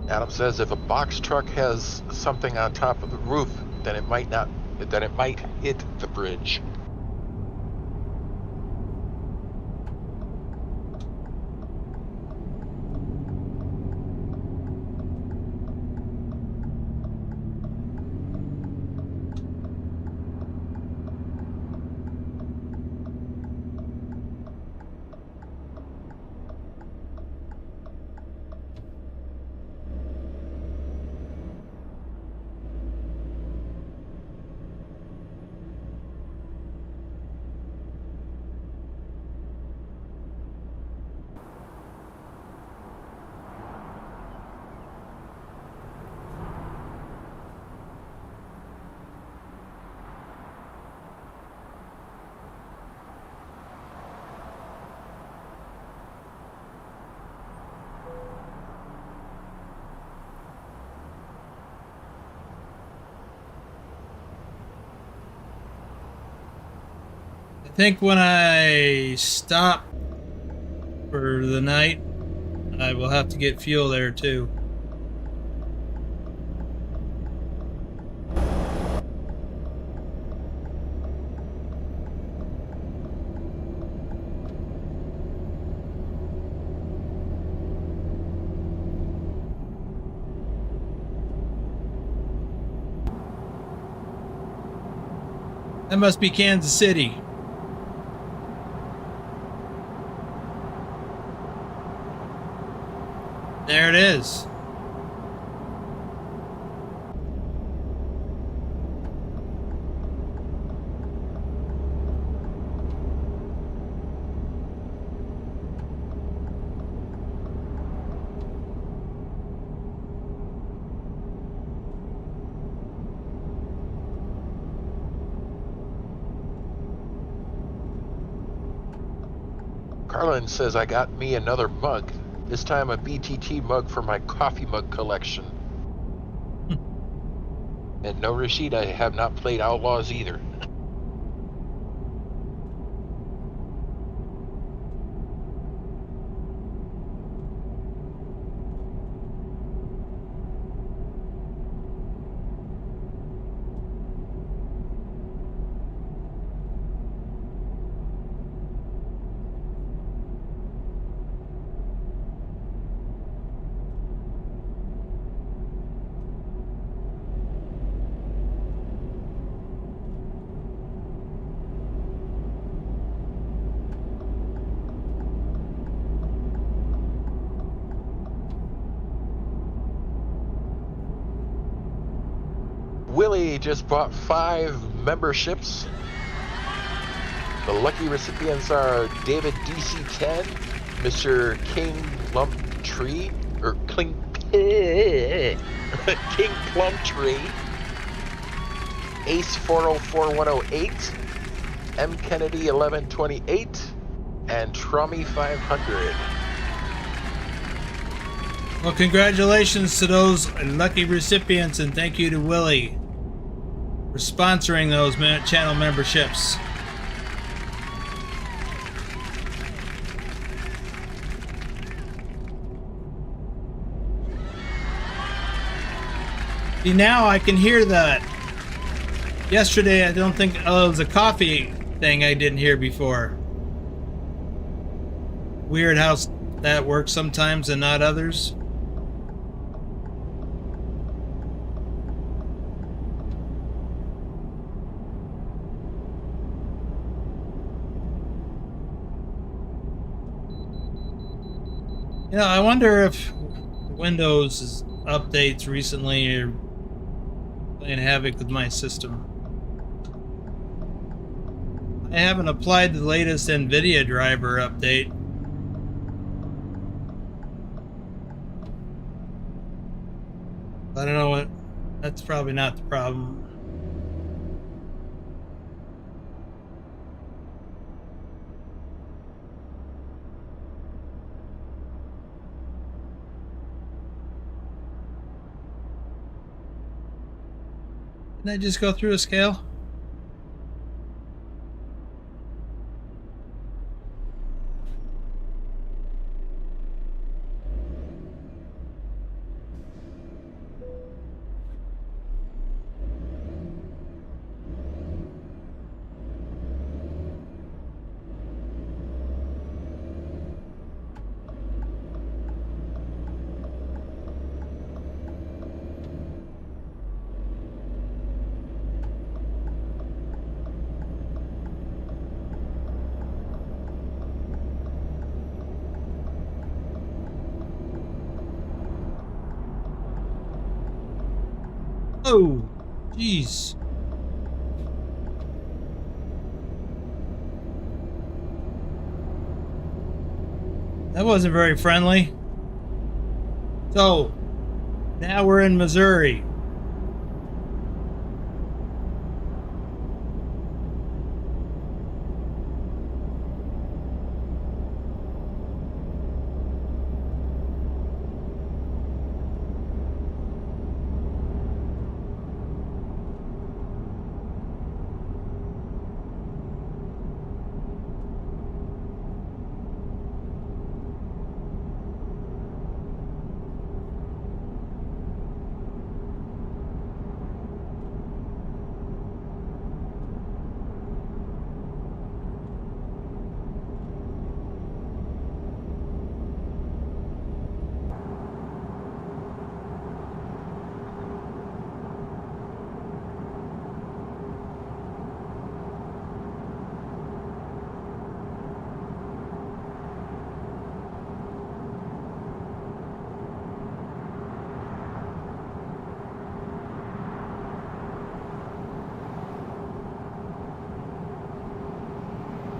Adam says if a box truck has something on top of the roof, then it might hit the bridge. I think when I stop for the night, I will have to get fuel there too. That must be Kansas City. There it is. Carlin says I got me another mug. This time a BTT mug for my coffee mug collection. And no, Rashid, I have not played Outlaws either. Willie just bought 5 memberships. The lucky recipients are David DC10, Mr. King Plumtree, or King Plumtree, Ace 404108, M Kennedy 1128, and Trummy 500. Well, congratulations to those lucky recipients, and thank you to Willie for sponsoring those channel memberships. See, now I can hear that. Yesterday, I don't think it was a coffee thing I didn't hear before. Weird how that works sometimes and not others. You know, I wonder if Windows updates recently are playing havoc with my system. I haven't applied the latest NVIDIA driver update. I don't know what, that's probably not the problem. Didn't I just go through a scale? Oh, jeez. That wasn't very friendly. So, now we're in Missouri.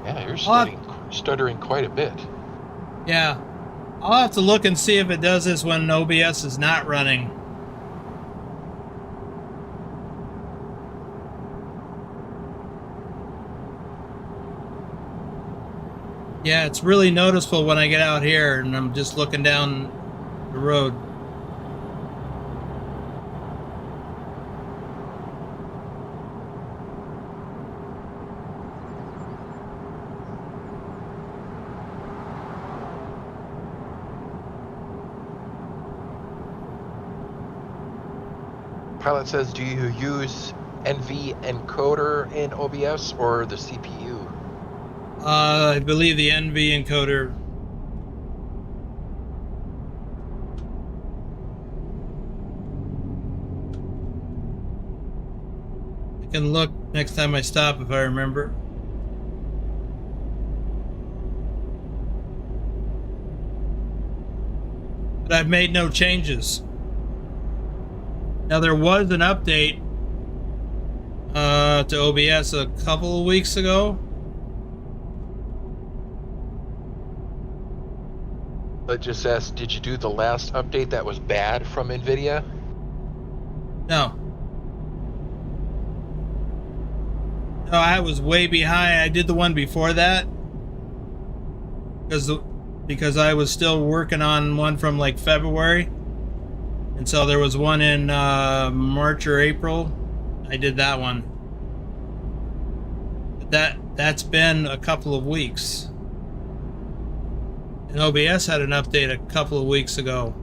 Yeah, you're stuttering quite a bit. Yeah. I'll have to look and see if it does this when OBS is not running. Yeah, it's really noticeable when I get out here and I'm just looking down the road. Pilot says, do you use NV encoder in OBS or the CPU? I believe the NV encoder. I can look next time I stop if I remember. But I've made no changes. Now there was an update to OBS a couple of weeks ago. I just asked, did you do the last update that was bad from NVIDIA? No. No, I was way behind. I did the one before that because I was still working on one from like February, and so there was one in March or April. I did that one. But that's been a couple of weeks. And OBS had an update a couple of weeks ago.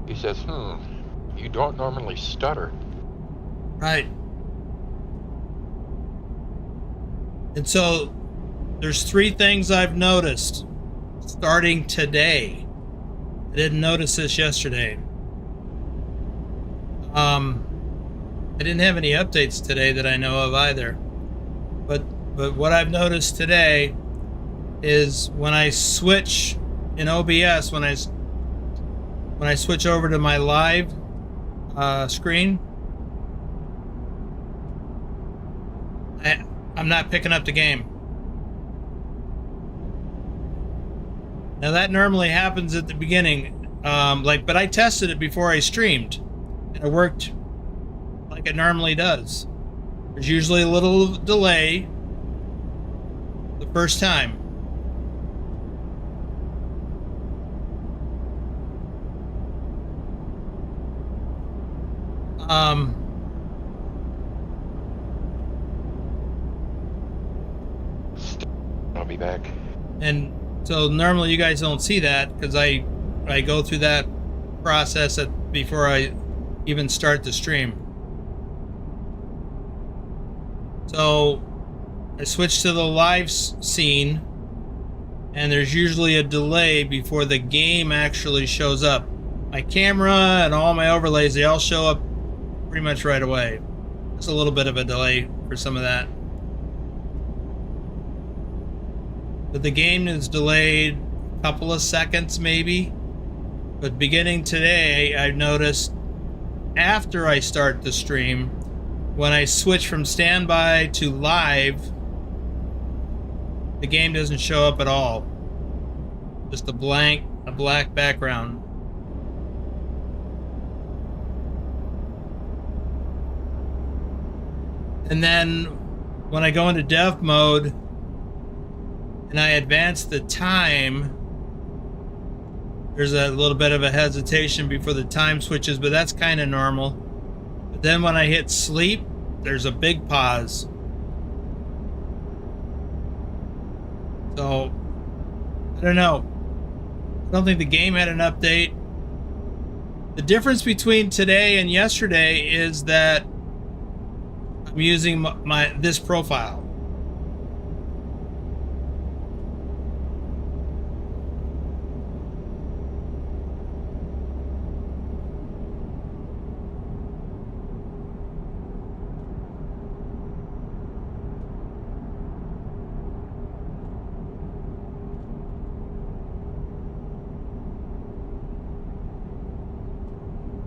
He says, you don't normally stutter. Right. And so there's 3 things I've noticed starting today. I didn't notice this yesterday. I didn't have any updates today that I know of either. But what I've noticed today is when I switch in OBS, when I switch over to my live screen, I'm not picking up the game. Now that normally happens at the beginning, but I tested it before I streamed, and it worked like it normally does. There's usually a little delay the first time. I'll be back. And so normally you guys don't see that because I go through that process before I even start the stream. So I switch to the live scene, and there's usually a delay before the game actually shows up. My camera and all my overlays, they all show up pretty much right away. Just a little bit of a delay for some of that. But the game is delayed a couple of seconds maybe. But beginning today, I've noticed after I start the stream, when I switch from standby to live, the game doesn't show up at all. Just a black background. And then when I go into dev mode and I advance the time, there's a little bit of a hesitation before the time switches, but that's kind of normal. But then when I hit sleep, there's a big pause. So, I don't know. I don't think the game had an update. The difference between today and yesterday is that I'm using this profile.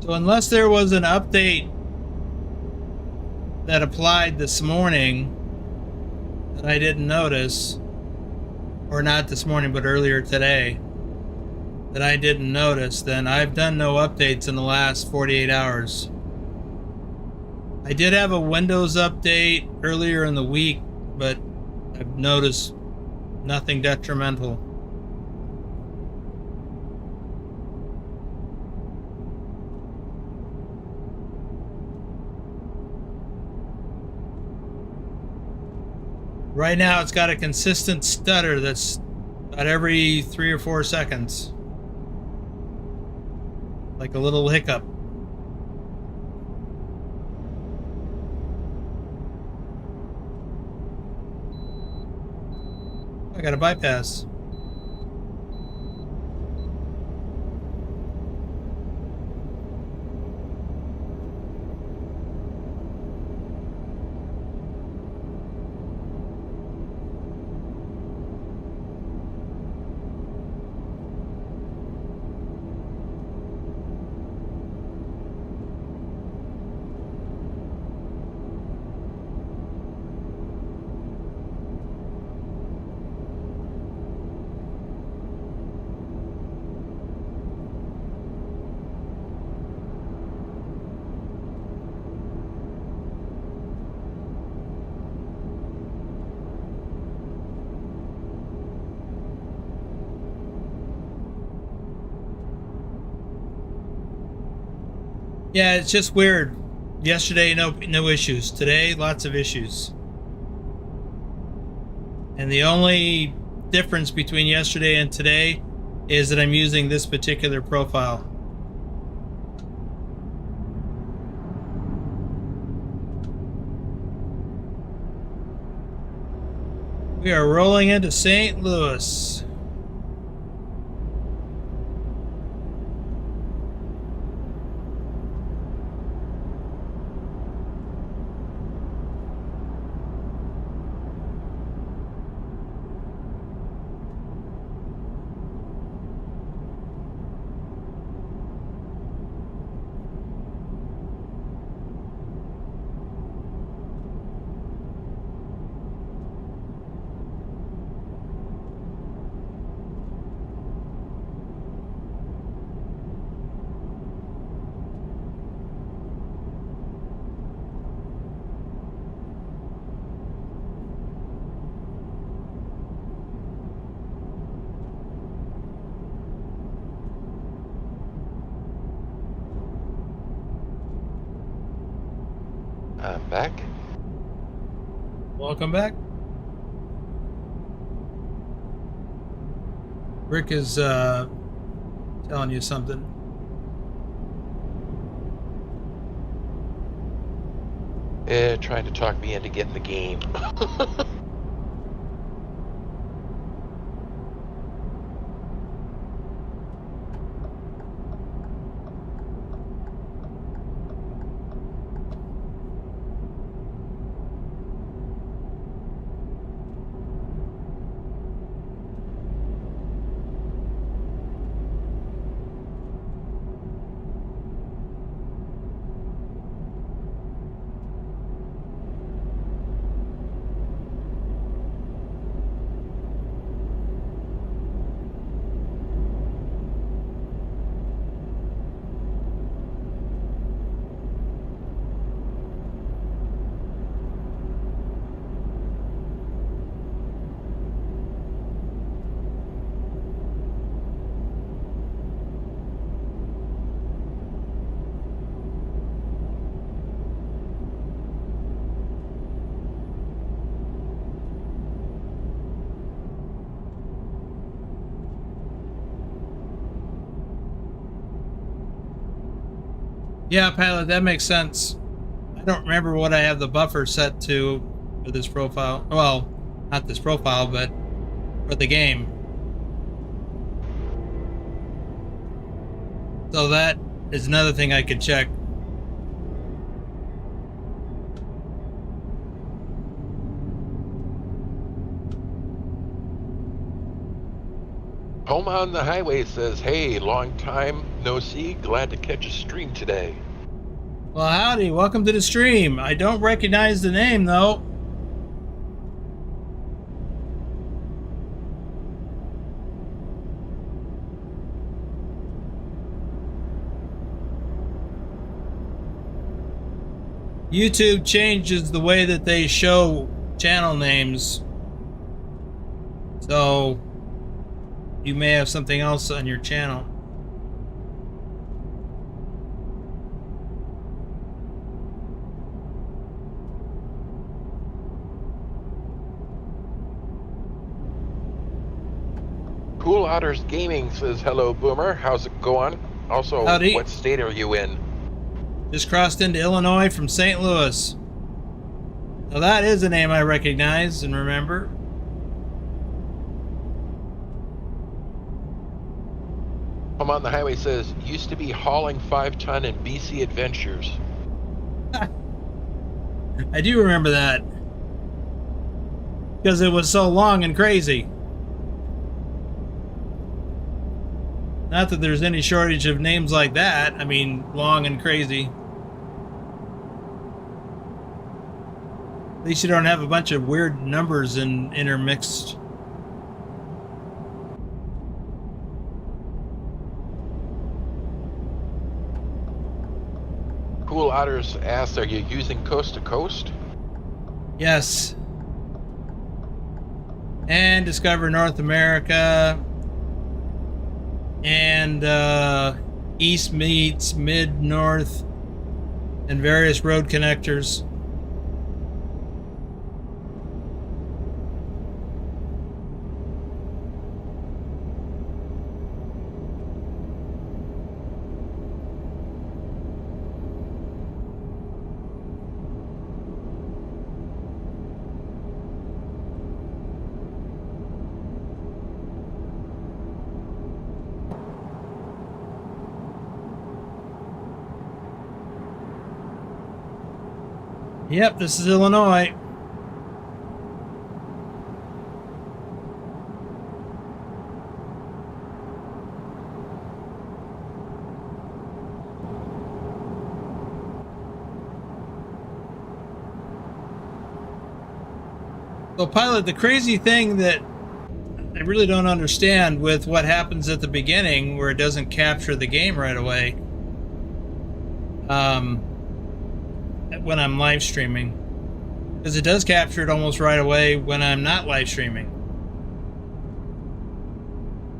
So unless there was an update that applied this morning that I didn't notice, or not this morning, but earlier today, that I didn't notice, then I've done no updates in the last 48 hours. I did have a Windows update earlier in the week, but I've noticed nothing detrimental. Right now, it's got a consistent stutter that's about every 3 or 4 seconds. Like a little hiccup. I got a bypass. Yeah, it's just weird. Yesterday, no issues. Today, lots of issues. And the only difference between yesterday and today is that I'm using this particular profile. We are rolling into St. Louis. I'm back. Welcome back. Rick is telling you something. Trying to talk me into getting the game. Yeah, Pilot, that makes sense. I don't remember what I have the buffer set to for this profile. Well, not this profile, but for the game. So that is another thing I could check. Home on the Highway says, hey, long time no see, glad to catch a stream today. Well, howdy, welcome to the stream. I don't recognize the name, though. YouTube changes the way that they show channel names. So you may have something else on your channel. Cool Otters Gaming says, hello, Boomer. How's it going? Also, howdy. What state are you in? Just crossed into Illinois from St. Louis. Now that is a name I recognize and remember. Home on the Highway says, used to be hauling 5-ton in BC Adventures. I do remember that. Because it was so long and crazy. Not that there's any shortage of names like that. I mean, long and crazy. At least you don't have a bunch of weird numbers intermixed. Cool Otters asks, are you using Coast to Coast? Yes. And Discover North America. And East meets Mid North. and various road connectors. Yep, this is Illinois. So, Pilot, the crazy thing that I really don't understand with what happens at the beginning where it doesn't capture the game right away when I'm live streaming, because it does capture it almost right away when I'm not live streaming.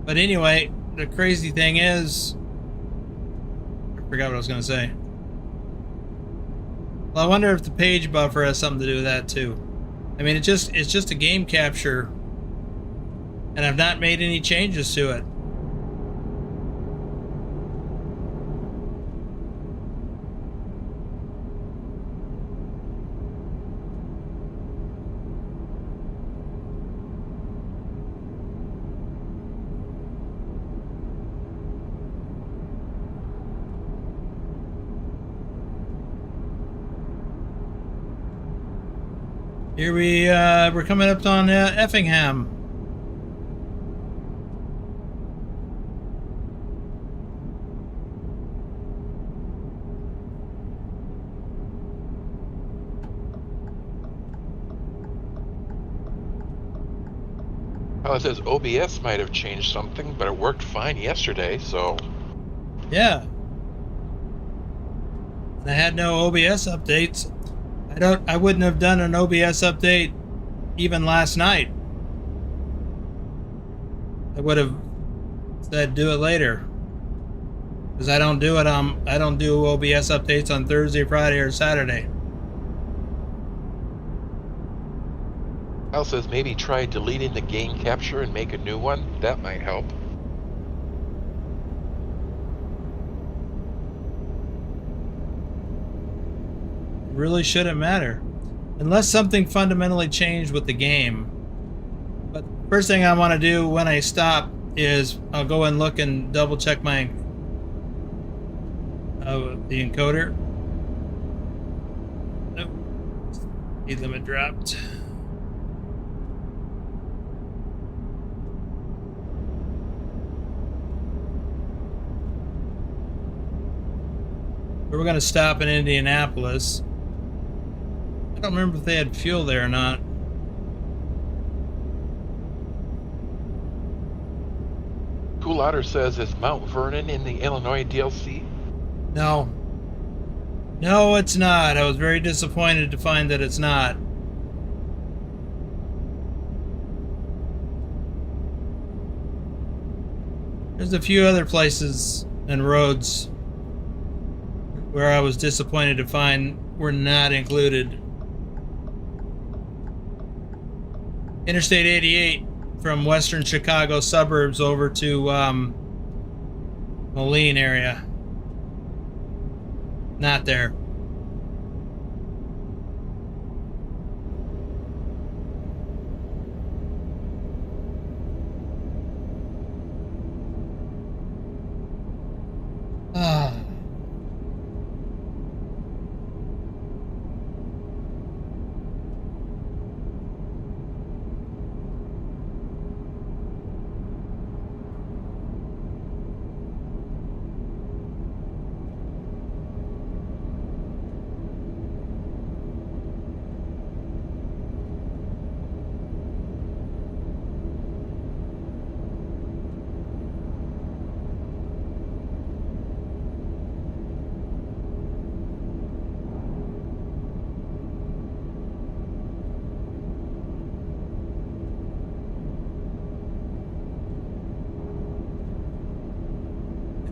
But anyway, the crazy thing is, I forgot what I was going to say. Well, I wonder if the page buffer has something to do with that too. I mean, it's just a game capture, and I've not made any changes to it. Here we're coming up on Effingham. Well, it says OBS might have changed something, but it worked fine yesterday, so... Yeah. I had no OBS updates. I wouldn't have done an OBS update even last night. I would have said do it later, because I don't do OBS updates on Thursday, Friday, or Saturday. Al says maybe try deleting the game capture and make a new one. That might help. Really shouldn't matter unless something fundamentally changed with the game. But first thing I want to do when I stop is I'll go and look and double check my the encoder. Nope. Speed limit dropped. We're going to stop in Indianapolis. I don't remember if they had fuel there or not. Cool Otter says, is Mount Vernon in the Illinois DLC? No. No, it's not. I was very disappointed to find that it's not. There's a few other places and roads where I was disappointed to find were not included. Interstate 88 from western Chicago suburbs over to Moline area. Not there. Ah.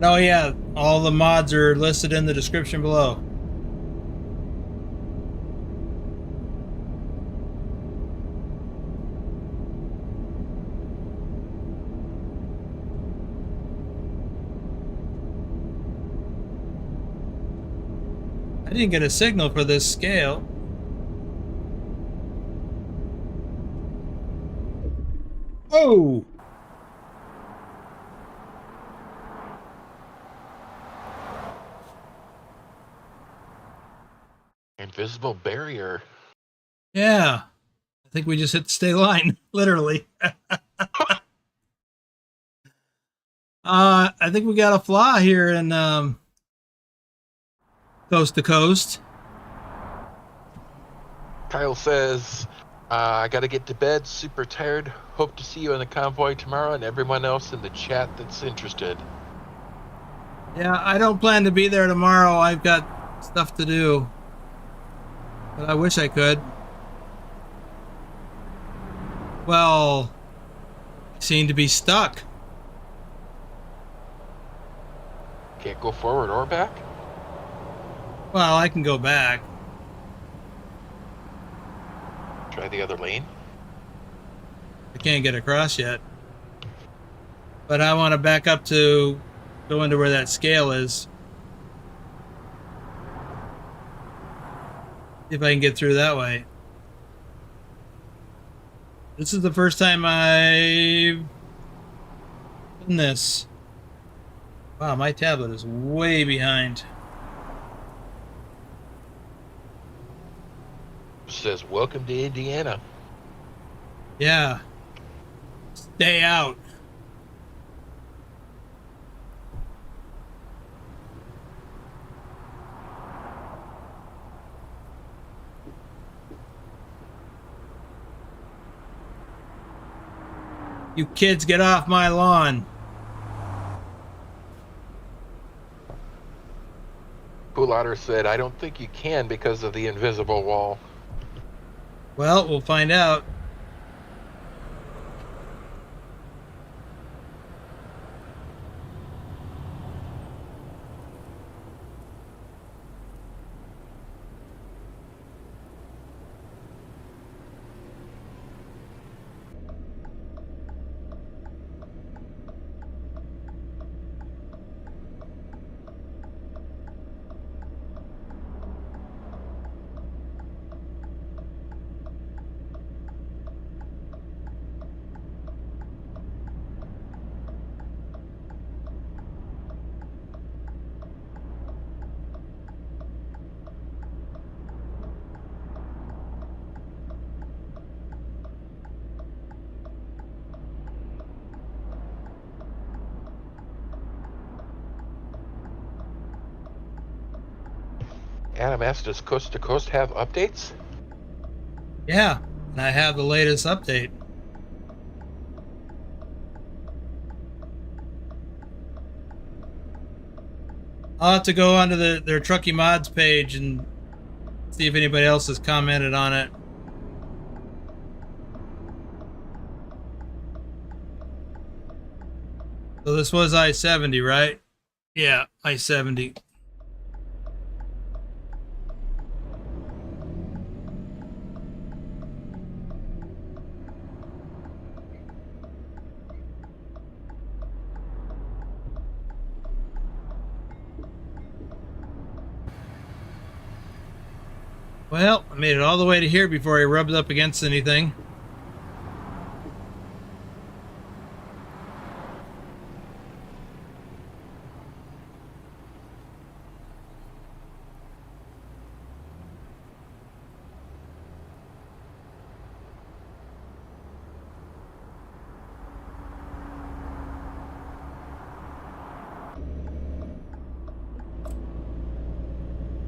Oh yeah, all the mods are listed in the description below. I didn't get a signal for this scale. Oh! Invisible barrier. Yeah. I think we just hit the state line, literally. I think we got a flaw here in Coast to Coast. Kyle says, I got to get to bed. Super tired. Hope to see you in the convoy tomorrow and everyone else in the chat that's interested. Yeah, I don't plan to be there tomorrow. I've got stuff to do. But I wish I could. Well, I seem to be stuck. Can't go forward or back? Well, I can go back. Try the other lane. I can't get across yet. But I want to back up to go into where that scale is. See if I can get through that way. This is the first time I've done this. Wow, my tablet is way behind. Says, welcome to Indiana. Yeah. Stay out. You kids, get off my lawn. Pool Otter said, I don't think you can because of the invisible wall. Well, we'll find out. Adam asked, does Coast to Coast have updates? Yeah, and I have the latest update. I'll have to go onto their Truckee Mods page and see if anybody else has commented on it. So this was I-70, right? Yeah, I-70. Well, I made it all the way to here before I rubbed up against anything.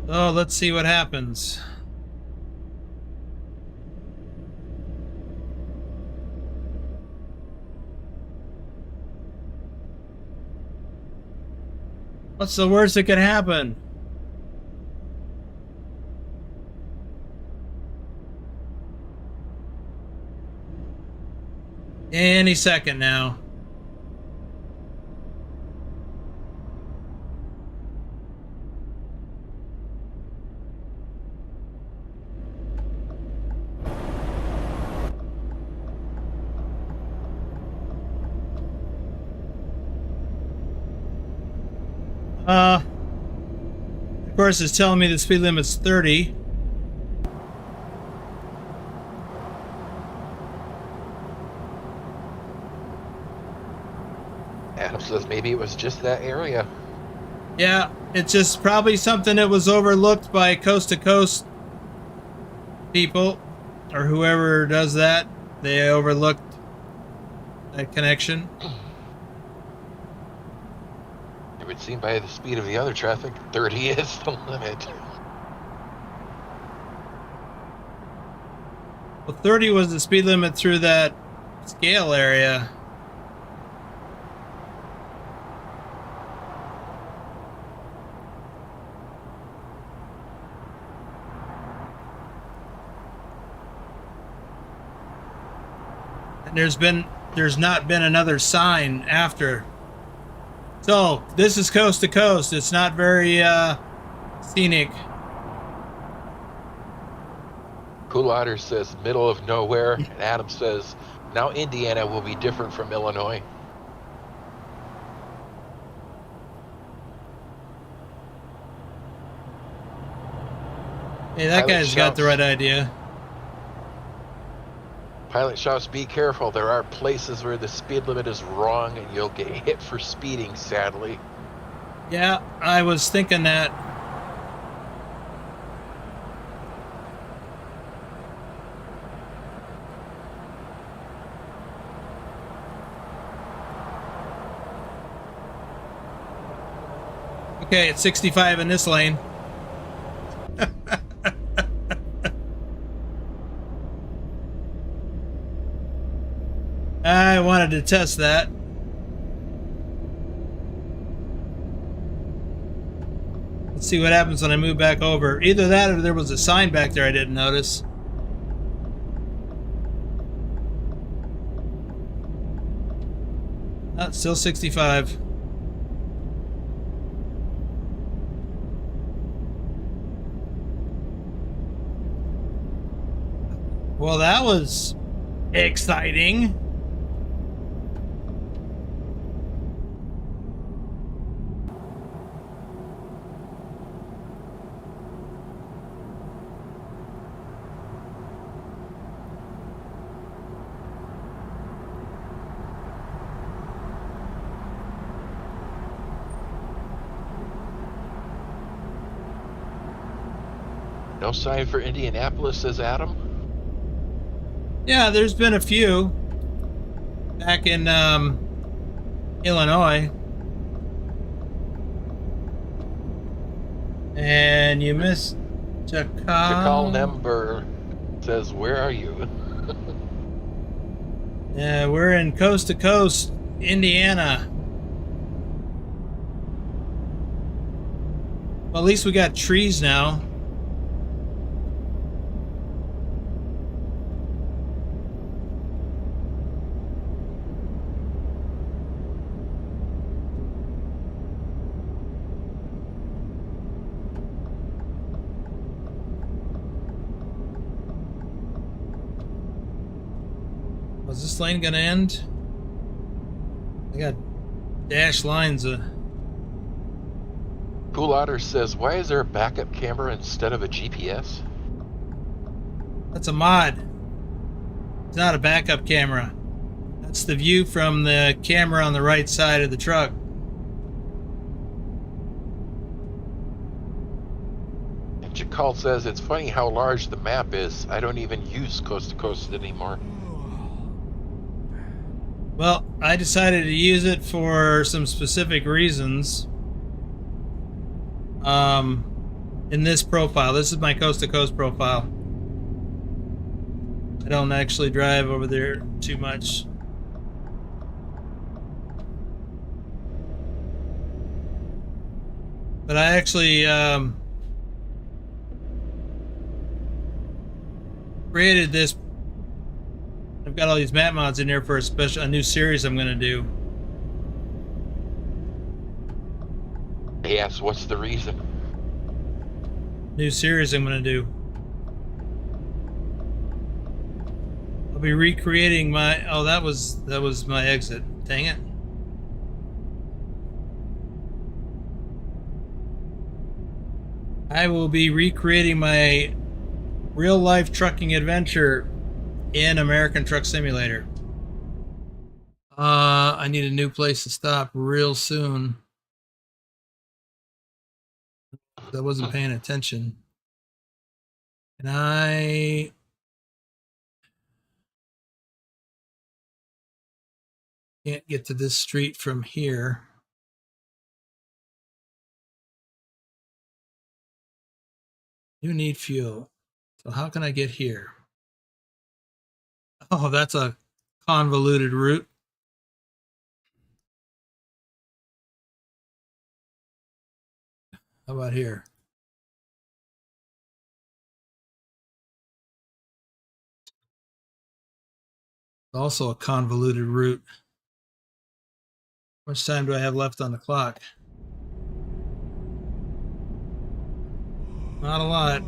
So let's see what happens. What's the worst that could happen? Any second now. Of course, it's telling me the speed limit's 30. Adam says maybe it was just that area. Yeah, it's just probably something that was overlooked by coast to coast people or whoever does that. They overlooked that connection. It would seem by the speed of the other traffic, 30 is the limit. Well, 30 was the speed limit through that scale area. And there's not been another sign after. So this is coast to coast. It's not very scenic. Cool Otter says middle of nowhere, and Adam says now Indiana will be different from Illinois. Hey, that Pilot guy's got the shouts. right idea. Pilot shouts, be careful, there are places where the speed limit is wrong and you'll get hit for speeding, sadly. Yeah, I was thinking that. Okay, it's 65 in this lane. I wanted to test that. Let's see what happens when I move back over. Either that or there was a sign back there I didn't notice. Oh, still 65. Well, that was exciting. No sign for Indianapolis, says Adam. Yeah, there's been a few back in Illinois. And you missed Chakal Nember says, where are you? Yeah, we're in coast to coast, Indiana. Well, at least we got trees now. Was this lane gonna end? I got dashed lines. Cool Otter says, why is there a backup camera instead of a GPS? That's a mod. It's not a backup camera. That's the view from the camera on the right side of the truck. And Chakal says, it's funny how large the map is. I don't even use coast to coast anymore. Well, I decided to use it for some specific reasons. In this profile, this is my coast to coast profile. I don't actually drive over there too much. But I actually created this. I've got all these map mods in there for a new series I'm going to do. He asks, what's the reason? New series I'm going to do. I'll be recreating my... Oh, that was my exit. Dang it. I will be recreating my real life trucking adventure in American Truck Simulator. I need a new place to stop real soon. I wasn't paying attention. And I can't get to this street from here. You need fuel. So how can I get here? Oh, that's a convoluted route. How about here? Also a convoluted route. How much time do I have left on the clock? Not a lot.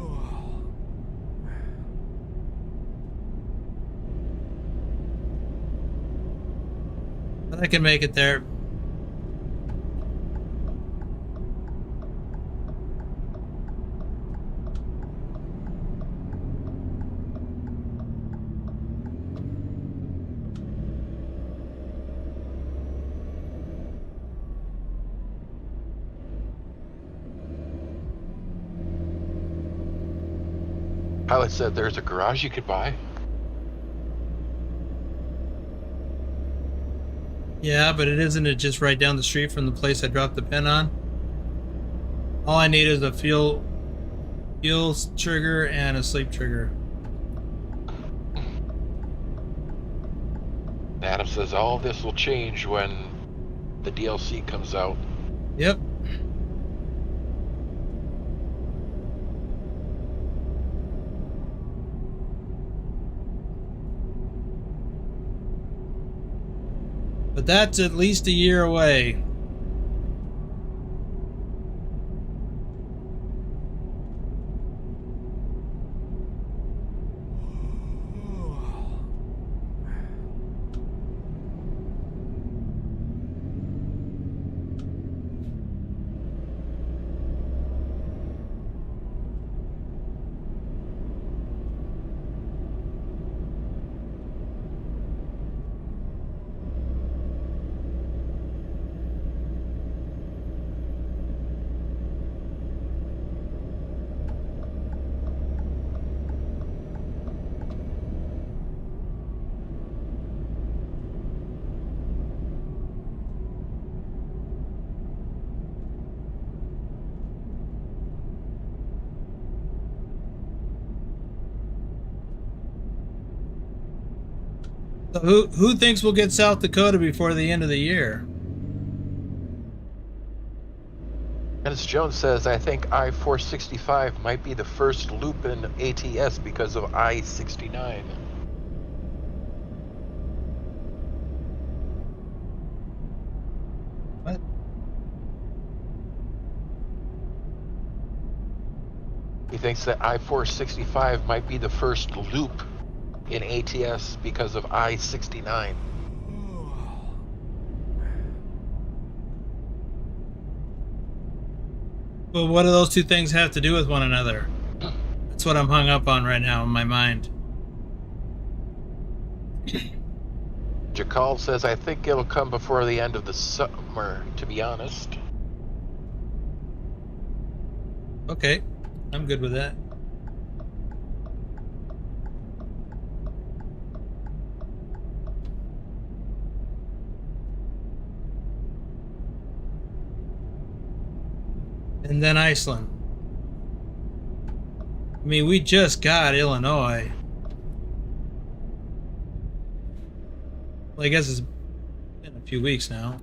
But I can make it there. Pilot said there's a garage you could buy. Yeah, but isn't it just right down the street from the place I dropped the pin on? All I need is a fuel trigger and a sleep trigger. Adam says all this will change when the DLC comes out. Yep. But that's at least a year away. So who thinks we'll get South Dakota before the end of the year? Dennis Jones says, I think I-465 might be the first loop in ATS because of I-69. What? He thinks that I-465 might be the first loop in ATS because of I-69. Well, what do those two things have to do with one another? That's what I'm hung up on right now in my mind. Jakal says, I think it'll come before the end of the summer, to be honest. Okay, I'm good with that. And then Iceland. I mean, we just got Illinois. Well, I guess it's been a few weeks now.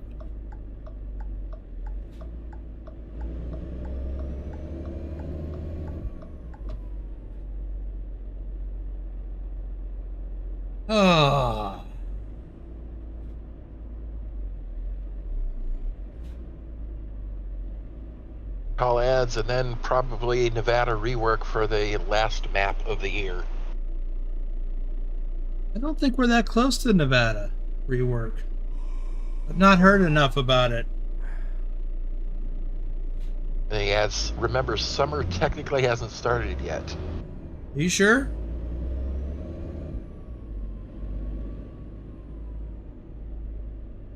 Oh. Call ads, and then probably Nevada rework for the last map of the year. I don't think we're that close to Nevada rework. I've not heard enough about it. And he adds, remember, summer technically hasn't started yet. Are you sure?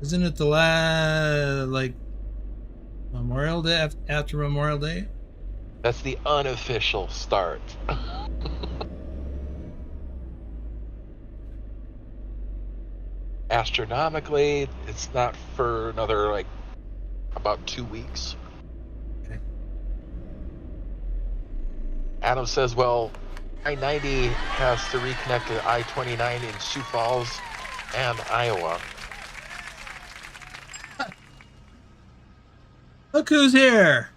Isn't it the like Memorial Day, after Memorial Day? That's the unofficial start. Astronomically, it's not for another, like, about 2 weeks. Okay. Adam says, well, I-90 has to reconnect to I-29 in Sioux Falls and Iowa. Look who's here.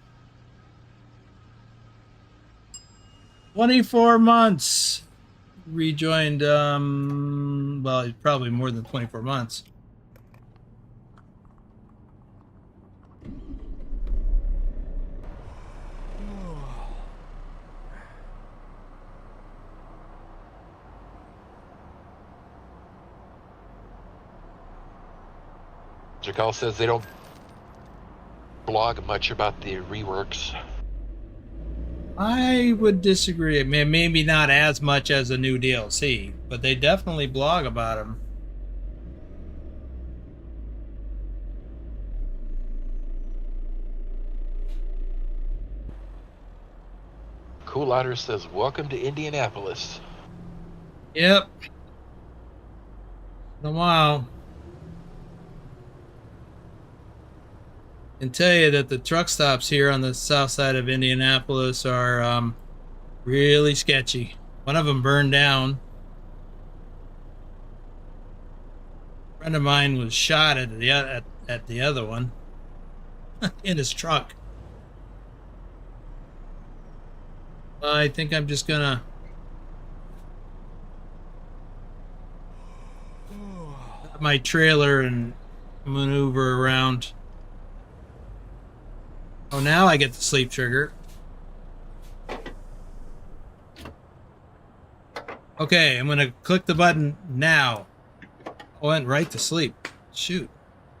24 months. Rejoined, well, probably more than 24 months. Jakal says they don't blog much about the reworks. I would disagree. I mean, maybe not as much as a new DLC, but they definitely blog about them. Cool Otter says, welcome to Indianapolis. Yep. In a while. I can tell you that the truck stops here on the south side of Indianapolis are really sketchy. One of them burned down. A friend of mine was shot at the other one in his truck. I think I'm just gonna grab my trailer and maneuver around. Oh, now I get the sleep trigger. Okay, I'm gonna click the button now. I went right to sleep. Shoot.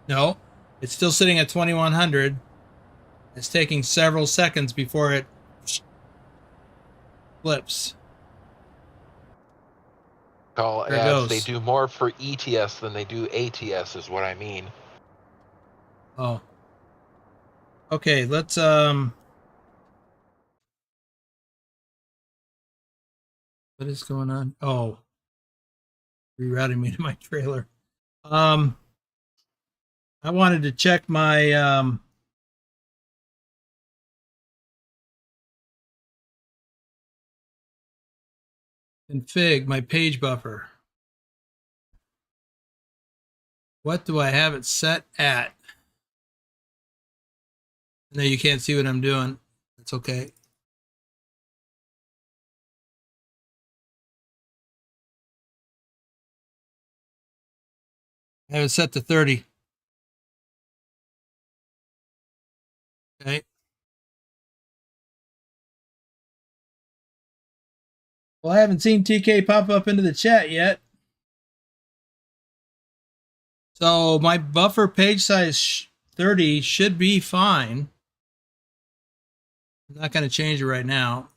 No, it's still sitting at 2100. It's taking several seconds before it flips. Call There it adds, goes. they do more for ETS than they do ATS, is what I mean. Oh. Okay, let's what is going on? Oh. Rerouting me to my trailer. I wanted to check my config, my page buffer. What do I have it set at? No, you can't see what I'm doing. That's okay. I have it set to 30. Okay. Well, I haven't seen TK pop up into the chat yet. So my buffer page size 30 should be fine. I'm not going to change it right now.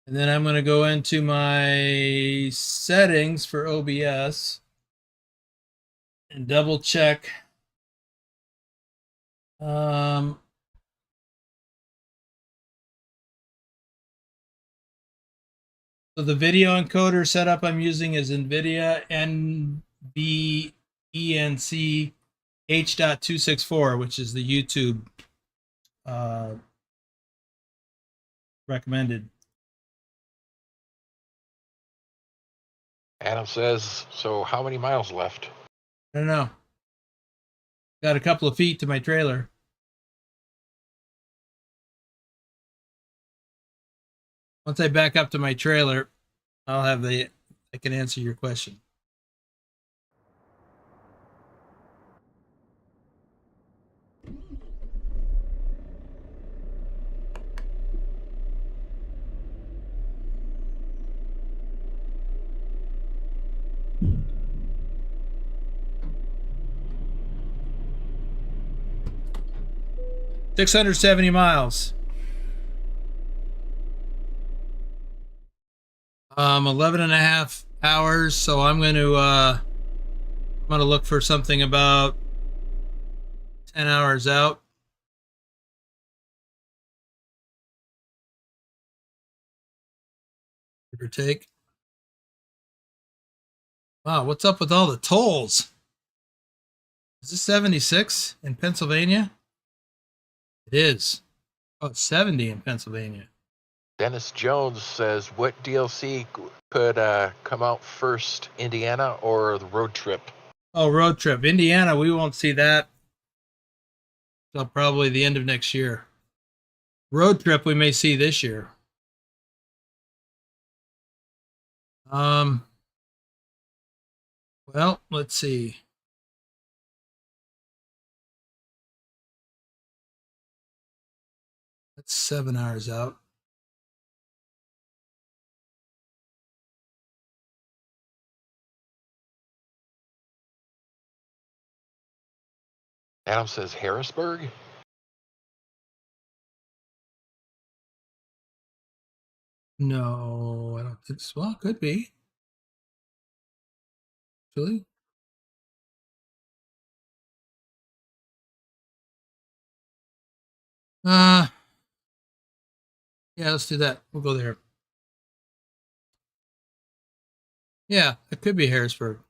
And then I'm going to go into my settings for OBS and double check. So the video encoder setup I'm using is NVIDIA NVENC H.264, which is the YouTube recommended. Adam says, so how many miles left? I don't know. Got a couple of feet to my trailer. Once I back up to my trailer, I can answer your question. 670 miles. 11 and a half hours. So I'm going to look for something about 10 hours out. Give or take. Wow, what's up with all the tolls? Is this 76 in Pennsylvania? It is. Oh, it's 70 in Pennsylvania. Dennis Jones says, what DLC could come out first, Indiana or the Road Trip? Oh, Road Trip. Indiana, we won't see that until probably the end of next year. Road Trip we may see this year. Well, let's see. That's 7 hours out. Adam says Harrisburg. No, I don't think so. Well, it could be. Actually. Yeah, let's do that. We'll go there. Yeah, it could be Harrisburg.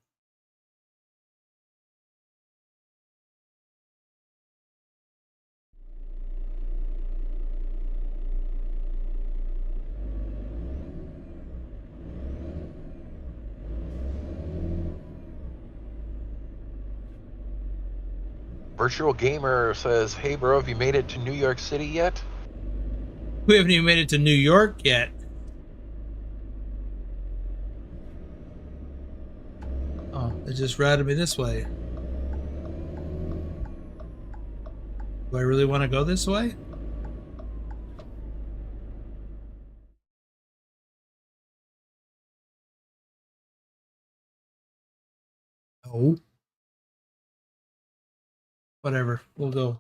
Virtual Gamer says, hey bro, have you made it to New York City yet? We haven't even made it to New York yet. Oh, it just routed me this way. Do I really want to go this way? No. Whatever, we'll go.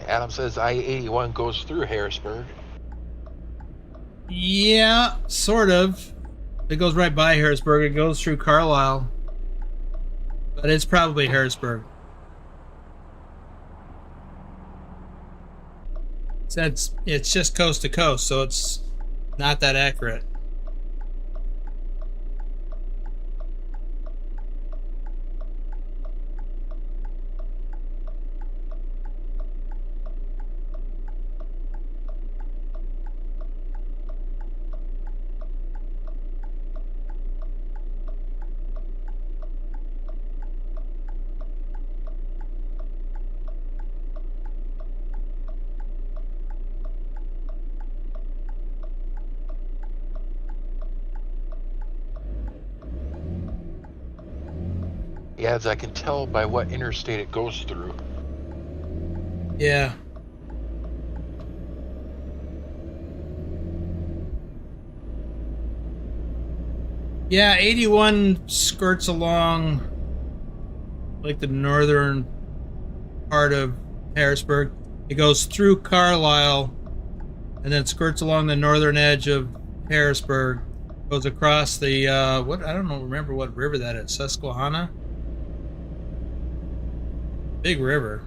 Adam says I-81 goes through Harrisburg. Yeah, sort of. It goes right by Harrisburg. It goes through Carlisle. But it's probably Harrisburg. It's just coast to coast, so it's not that accurate. He adds, I can tell by what interstate it goes through. Yeah. Yeah, 81 skirts along like the northern part of Harrisburg. It goes through Carlisle and then skirts along the northern edge of Harrisburg. Goes across the what I don't know, remember what river that is. Susquehanna? Big river.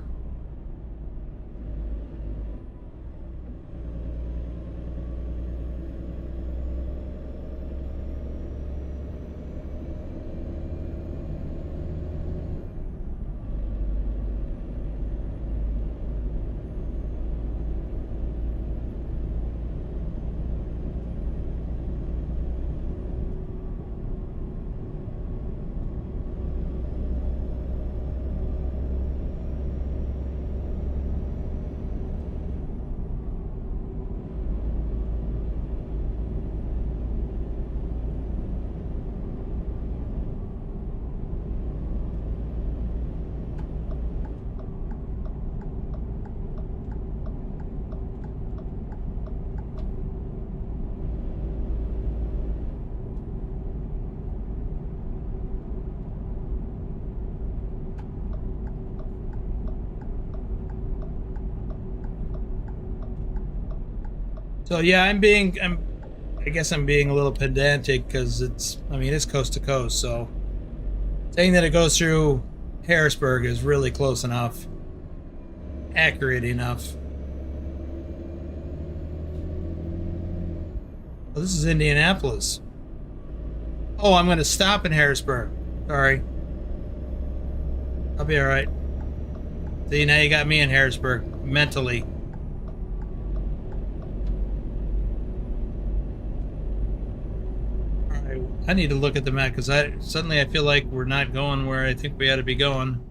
So yeah, I guess I'm being a little pedantic because it's coast to coast. So saying that it goes through Harrisburg is really close enough, accurate enough. Oh, this is Indianapolis. Oh, I'm going to stop in Harrisburg. Sorry. I'll be all right. See, now you got me in Harrisburg mentally. All right, I need to look at the map because I feel like we're not going where I think we ought to be going.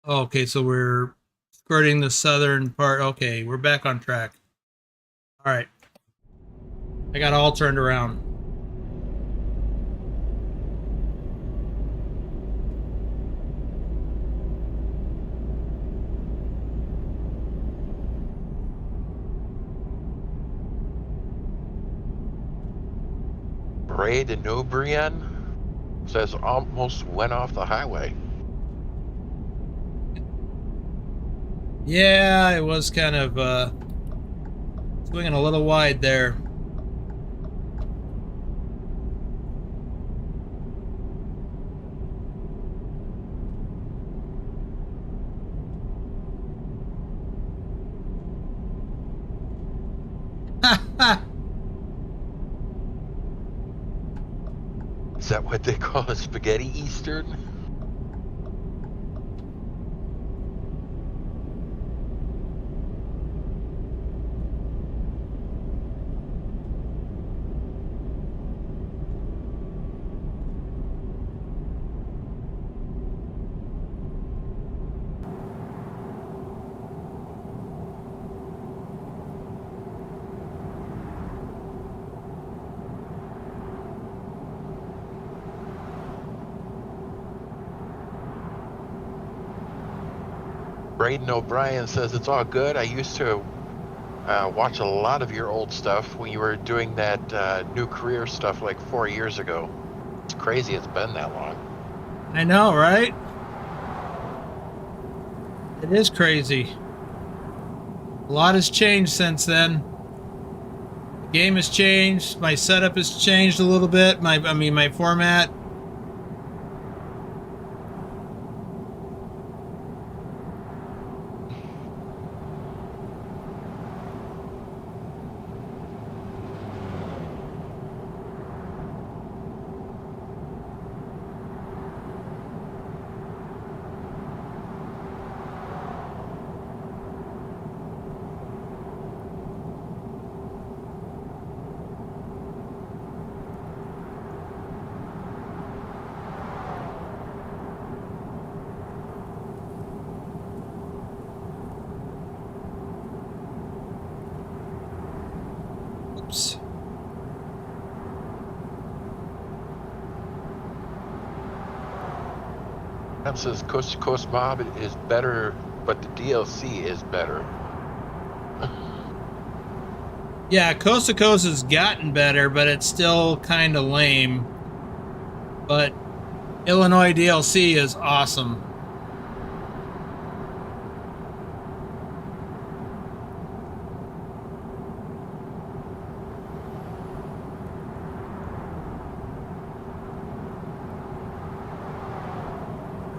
Oh, okay, so we're skirting the southern part. Okay, we're back on track. All right. I got all turned around. Ray de Nobrian says almost went off the highway. Yeah, it was kind of swinging a little wide there. Is that what they call a spaghetti Eastern? Braden O'Brien says it's all good. I used to watch a lot of your old stuff when you were doing that new career stuff like 4 years ago. It's crazy it's been that long. I know, right? It is crazy. A lot has changed since then. The game has changed. My setup has changed a little bit. My format. Oops. That says Coast to Coast Mob is better, but the DLC is better. Yeah, Coast to Coast has gotten better, but it's still kind of lame. But Illinois DLC is awesome.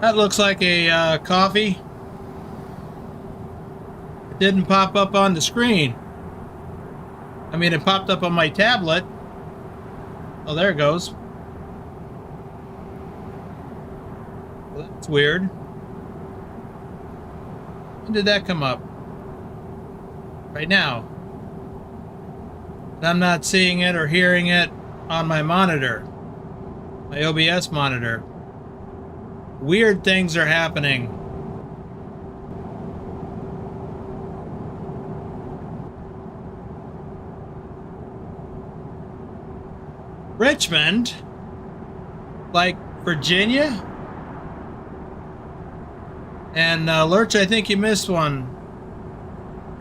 That looks like a coffee. It didn't pop up on the screen. I mean, it popped up on my tablet. Oh, there it goes. Well, that's weird. When did that come up? Right now. And I'm not seeing it or hearing it on my monitor. My OBS monitor. Weird things are happening. Richmond? Like Virginia? And Lurch, I think you missed one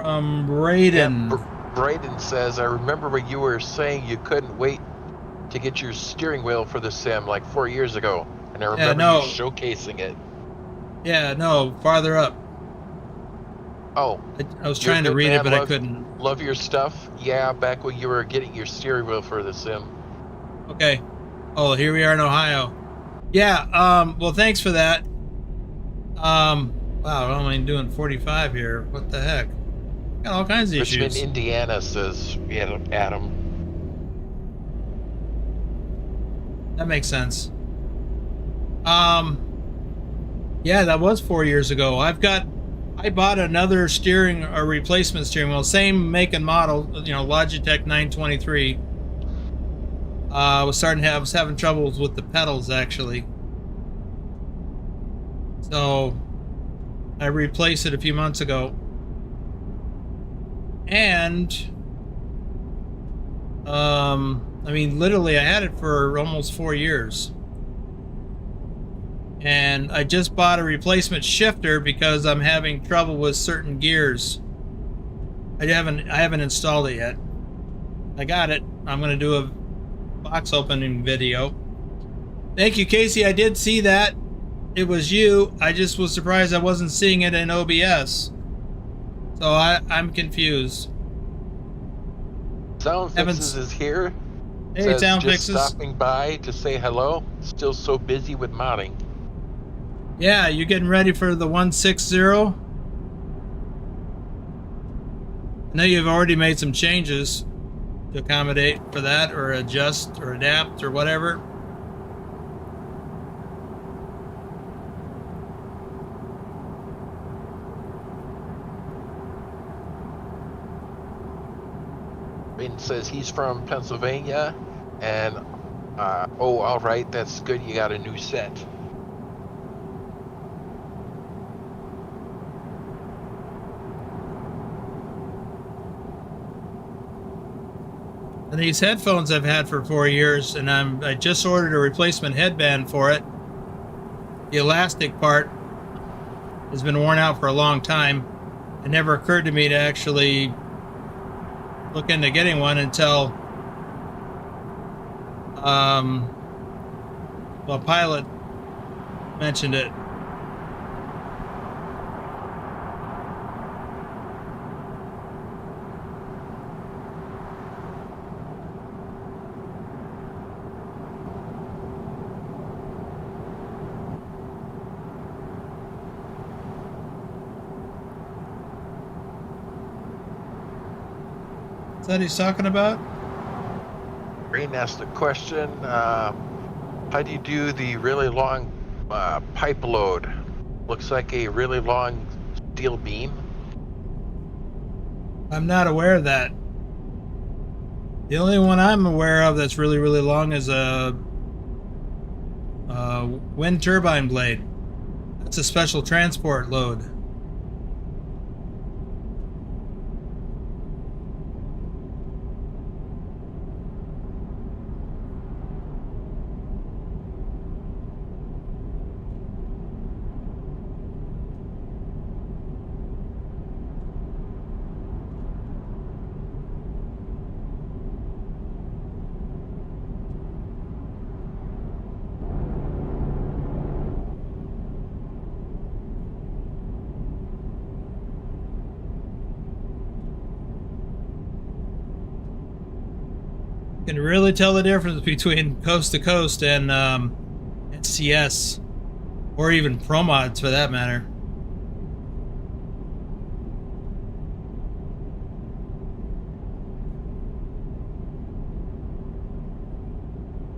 from Raton. Yeah, Braden says, I remember when you were saying you couldn't wait to get your steering wheel for the sim like 4 years ago. And I remember you showcasing it. Yeah, no, farther up. Oh, I was you're trying to good, read it, man. but I couldn't. Love your stuff. Yeah, back when you were getting your steering wheel for the sim. Okay. Oh, here we are in Ohio. Yeah. Well, thanks for that. Wow, I'm only doing 45 here. What the heck? Got all kinds of Richmond, issues. Indiana, says Adam. That makes sense. Yeah, that was 4 years ago. I bought another a replacement steering wheel, same make and model, you know, Logitech 923. I was having troubles with the pedals actually. So I replaced it a few months ago. And I mean, literally I had it for almost 4 years. And I just bought a replacement shifter because I'm having trouble with certain gears. I haven't installed it yet. I got it. I'm going to do a box opening video. Thank you, Casey. I did see that. It was you. I just was surprised I wasn't seeing it in OBS. So I'm confused. Sound Fixes is here. Hey, Says, Sound just Fixes. stopping by to say hello. Still so busy with modding. Yeah, you getting ready for the 160? I know you've already made some changes to accommodate for that, or adjust, or adapt, or whatever. It says he's from Pennsylvania, and oh, all right, that's good. You got a new set. And these headphones I've had for 4 years, and I just ordered a replacement headband for it. The elastic part has been worn out for a long time. It never occurred to me to actually look into getting one until well, Pilot mentioned it. Is that he's talking about? Green asked a question. How do you do the really long pipe load? Looks like a really long steel beam. I'm not aware of that. The only one I'm aware of that's really, really long is a wind turbine blade. That's a special transport load. Can really tell the difference between coast to coast and CS, or even Pro Mods for that matter.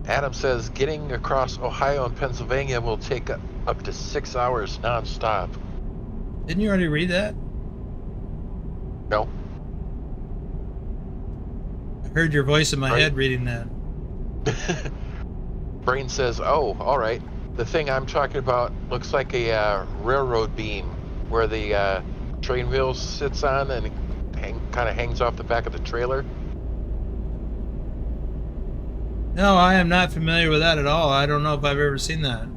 Adam says getting across Ohio and Pennsylvania will take up to 6 hours non-stop. Didn't you already read that? No. I heard your voice in my head reading that. Brain says, oh, all right. The thing I'm talking about looks like a railroad beam where the train wheel sits on and kind of hangs off the back of the trailer. No, I am not familiar with that at all. I don't know if I've ever seen that.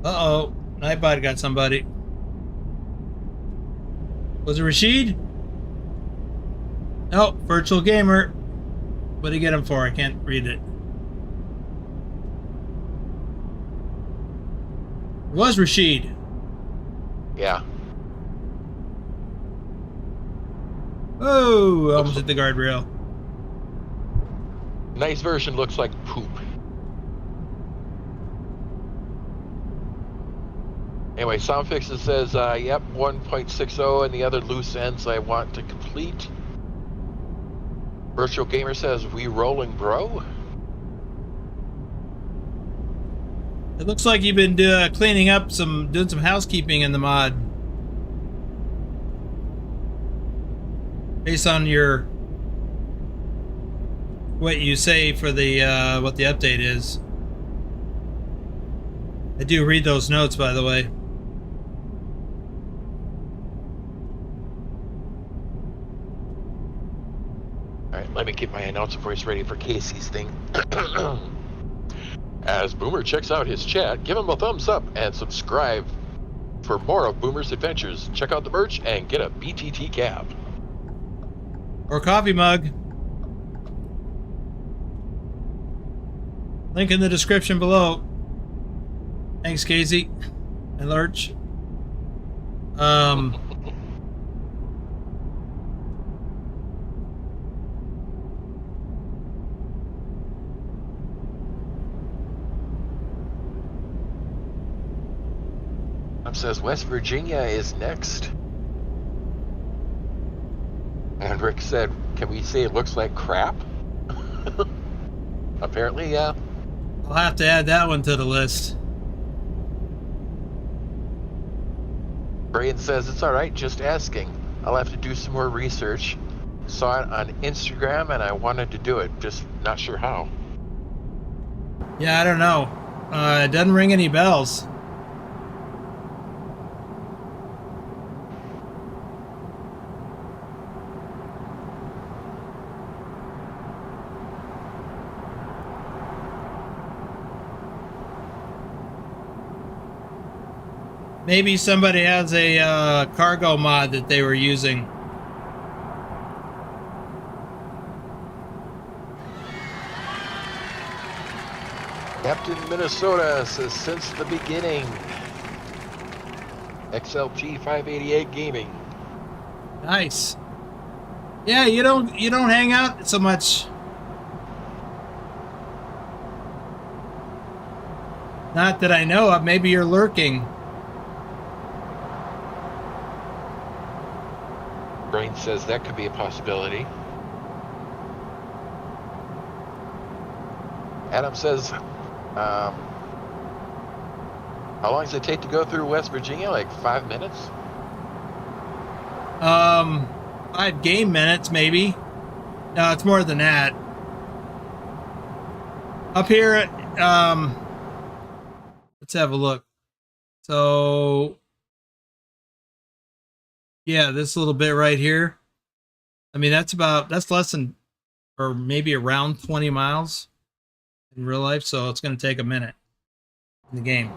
Uh-oh. Nightbot got somebody. Was it Rashid? No, virtual gamer. What did he get him for? I can't read it. Was Rashid? Yeah. Oh, almost hit the guardrail. Nice version looks like poop. Anyway, Soundfixes says, yep, 1.60 and the other loose ends I want to complete. Virtual Gamer says, we rolling, bro? It looks like you've been cleaning up doing some housekeeping in the mod. Based on what you say for the what the update is. I do read those notes, by the way. All right, let me get my announcer voice ready for Casey's thing. As Boomer checks out his chat, give him a thumbs up and subscribe for more of Boomer's adventures. Check out the merch and get a BTT cap. Or coffee mug. Link in the description below. Thanks, Casey and Lurch. Says West Virginia is next. And Rick said, can we say it looks like crap? Apparently, yeah. I'll have to add that one to the list. Brian says, it's alright, just asking. I'll have to do some more research. Saw it on Instagram and I wanted to do it, just not sure how. Yeah, I don't know. It doesn't ring any bells. Maybe somebody has a cargo mod that they were using. Captain Minnesota says, since the beginning. XLT 588 Gaming. Nice. Yeah, you don't hang out so much. Not that I know of. Maybe you're lurking. Brain says that could be a possibility. Adam says, how long does it take to go through West Virginia? Like 5 minutes? 5 game minutes, maybe. No, it's more than that. Up here at, let's have a look. So, yeah, this little bit right here. I mean, that's less than, or maybe around 20 miles in real life. So it's going to take a minute in the game.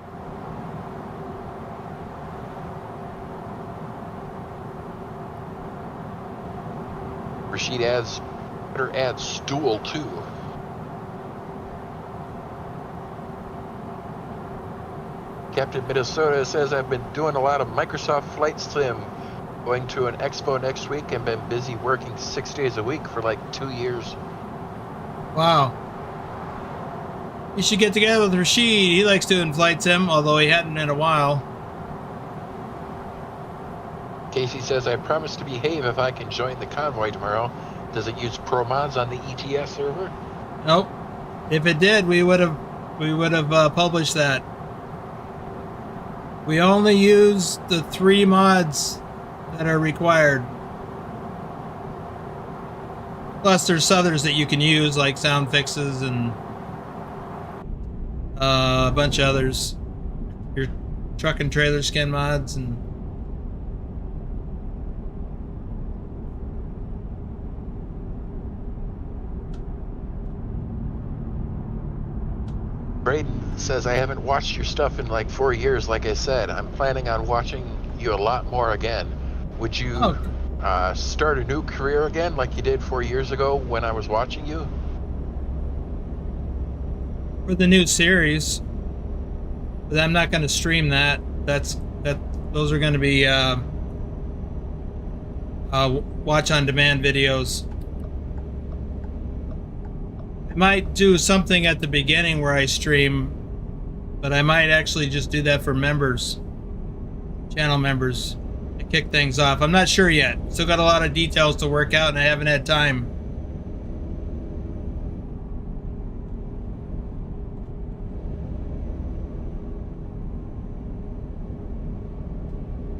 Rashid adds, better add stool too. Captain Minnesota says, I've been doing a lot of Microsoft Flight Sim, going to an expo next week and been busy working 6 days a week for like 2 years. Wow. You should get together with Rashid. He likes doing flight sim, although he hadn't in a while. Casey says, I promise to behave if I can join the convoy tomorrow. Does it use pro mods on the ETS server? Nope. If it did, we would have published that. We only use the 3 mods that are required. Plus, there's others that you can use, like sound fixes and a bunch of others. Your truck and trailer skin mods and. Braden says, I haven't watched your stuff in like 4 years. Like I said, I'm planning on watching you a lot more again. Would you start a new career again like you did 4 years ago when I was watching you? For the new series. but I'm not going to stream that. Those are going to be watch on demand videos. I might do something at the beginning where I stream, but I might actually just do that for members, channel members, to kick things off. I'm not sure yet. Still got a lot of details to work out, and I haven't had time.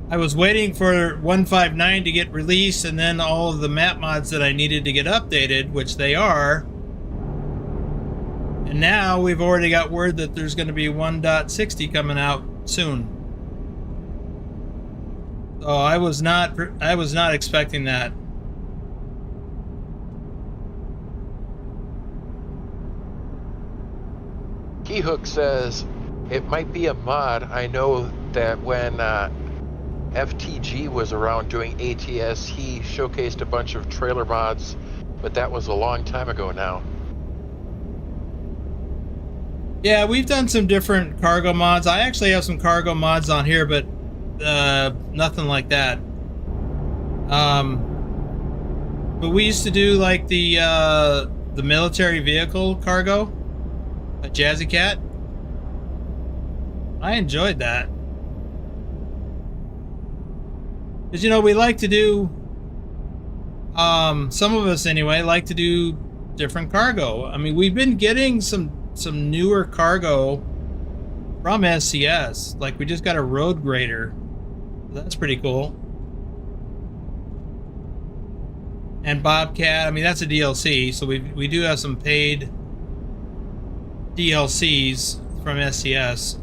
I was waiting for 159 to get released, and then all of the map mods that I needed to get updated, which they are. And now we've already got word that there's going to be 1.60 coming out soon. So I was not expecting that. Keyhook says it might be a mod. I know that when FTG was around doing ATS, he showcased a bunch of trailer mods, but that was a long time ago now. Yeah, we've done some different cargo mods. I actually have some cargo mods on here, but nothing like that. But we used to do like the military vehicle cargo, a Jazzy Cat. I enjoyed that. Because, you know, we like to do, some of us anyway, like to do different cargo. I mean, we've been getting some newer cargo from SCS. Like, we just got a road grader. That's pretty cool. And Bobcat, I mean, that's a DLC, so we do have some paid DLCs from SCS.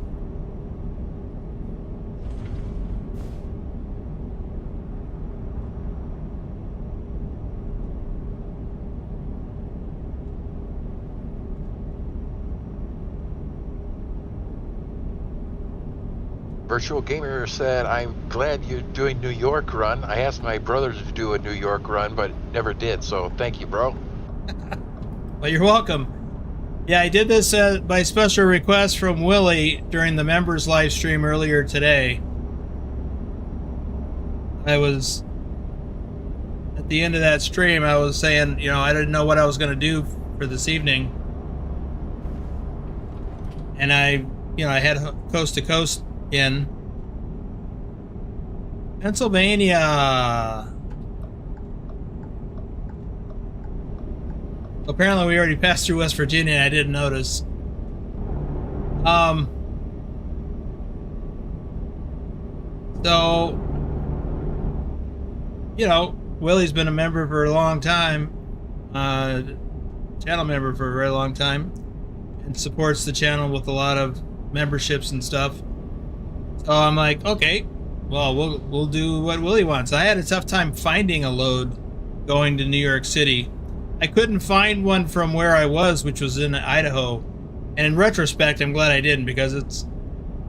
Virtual Gamer said, I'm glad you're doing New York run. I asked my brother to do a New York run, but never did, so thank you, bro. Well, you're welcome. Yeah, I did this by special request from Willie during the members live stream earlier today. I was, at the end of that stream, I was saying, you know, I didn't know what I was going to do for this evening. And I had Coast to Coast in Pennsylvania. Apparently we already passed through West Virginia and I didn't notice. So, you know, Willie's been a member for a long time, channel member for a very long time, and supports the channel with a lot of memberships and stuff. So I'm like, okay, well, we'll do what Willie wants. I had a tough time finding a load going to New York City. I couldn't find one from where I was, which was in Idaho. And in retrospect, I'm glad I didn't, because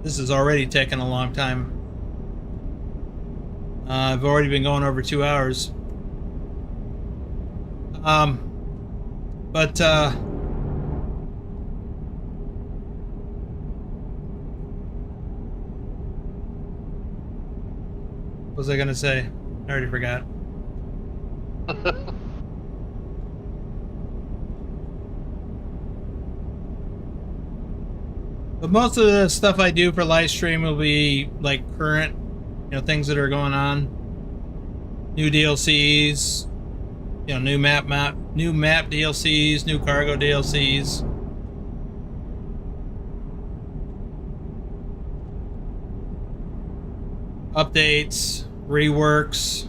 this has already taken a long time. I've already been going over 2 hours. What was I gonna say? I already forgot. But most of the stuff I do for live stream will be like current, you know, things that are going on. New DLCs, you know, new map DLCs, new cargo DLCs. Updates, reworks.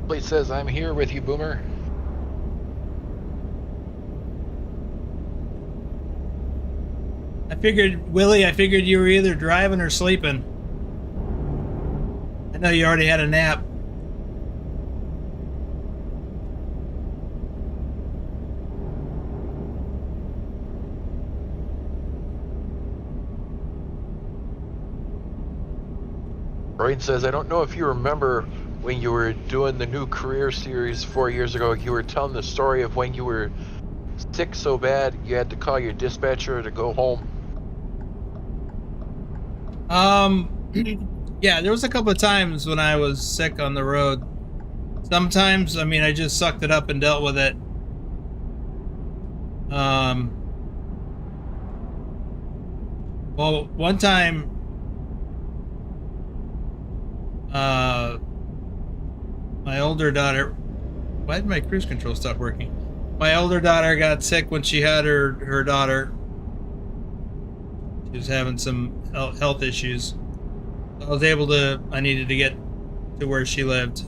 Plate says, I'm here with you, Boomer. Willie, I figured you were either driving or sleeping. I know you already had a nap. Raton says, I don't know if you remember when you were doing the new career series 4 years ago, you were telling the story of when you were sick so bad you had to call your dispatcher to go home. Yeah, there was a couple of times when I was sick on the road. Sometimes, I mean, I just sucked it up and dealt with it. Well, one time, my older daughter, why did my cruise control stop working? My older daughter got sick when she had her daughter. She was having some health issues. I needed to get to where she lived.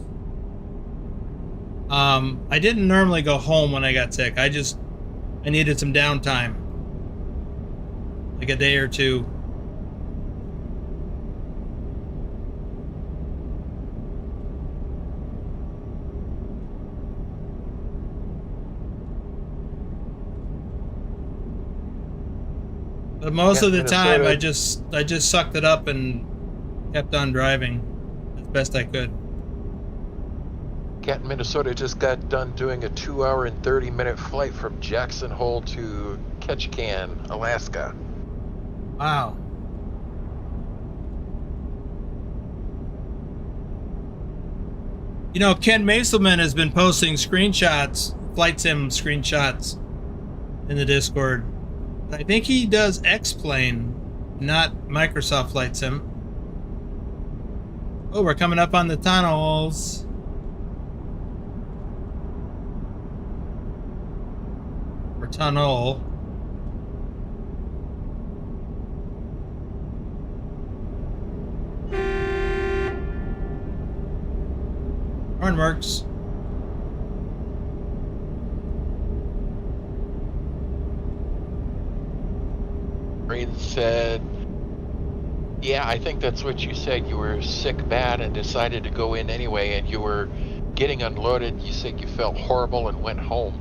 I didn't normally go home when I got sick. I needed some downtime. Like a day or two. But most of the time, I just sucked it up and kept on driving as best I could. Cat in Minnesota just got done doing a 2-hour and 30-minute flight from Jackson Hole to Ketchikan, Alaska. Wow. You know, Ken Maselman has been posting screenshots, flight sim screenshots in the Discord. I think he does X-Plane, not Microsoft Flight Sim. Oh, we're coming up on the tunnels. Or tunnel. Horn works. Rain said, yeah, I think that's what you said. You were sick bad and decided to go in anyway, and you were getting unloaded. You said you felt horrible and went home.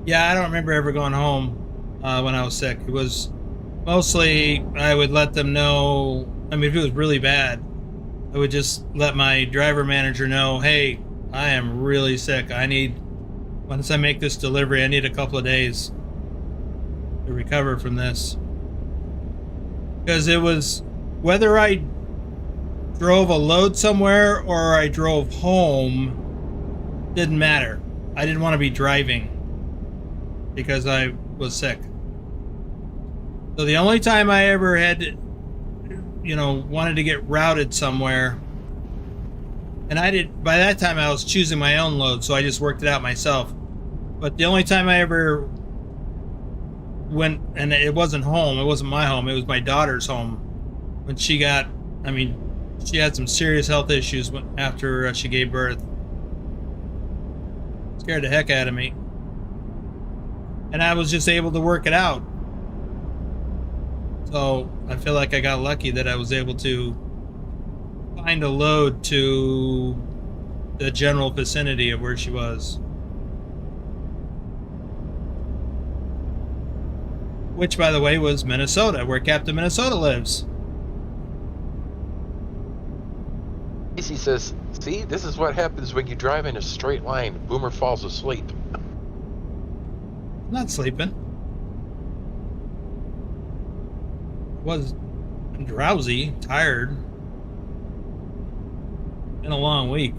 Yeah, I don't remember ever going home when I was sick. It was mostly I would let them know. I mean, if it was really bad, I would just let my driver manager know, hey, I am really sick. Once I make this delivery, I need a couple of days to recover from this. Because it was, whether I drove a load somewhere or I drove home, didn't matter. I didn't want to be driving because I was sick. So the only time I ever had, wanted to get routed somewhere, and by that time I was choosing my own load, so I just worked it out myself. But the only time I ever went, and it wasn't home, it wasn't my home, it was my daughter's home, when she had some serious health issues after she gave birth. Scared the heck out of me. And I was just able to work it out. So I feel like I got lucky that I was able to find a load to the general vicinity of where she was. Which, by the way, was Minnesota, where Captain Minnesota lives. Casey says, see, this is what happens when you drive in a straight line. Boomer falls asleep. I'm not sleeping. I'm drowsy, tired. Been a long week.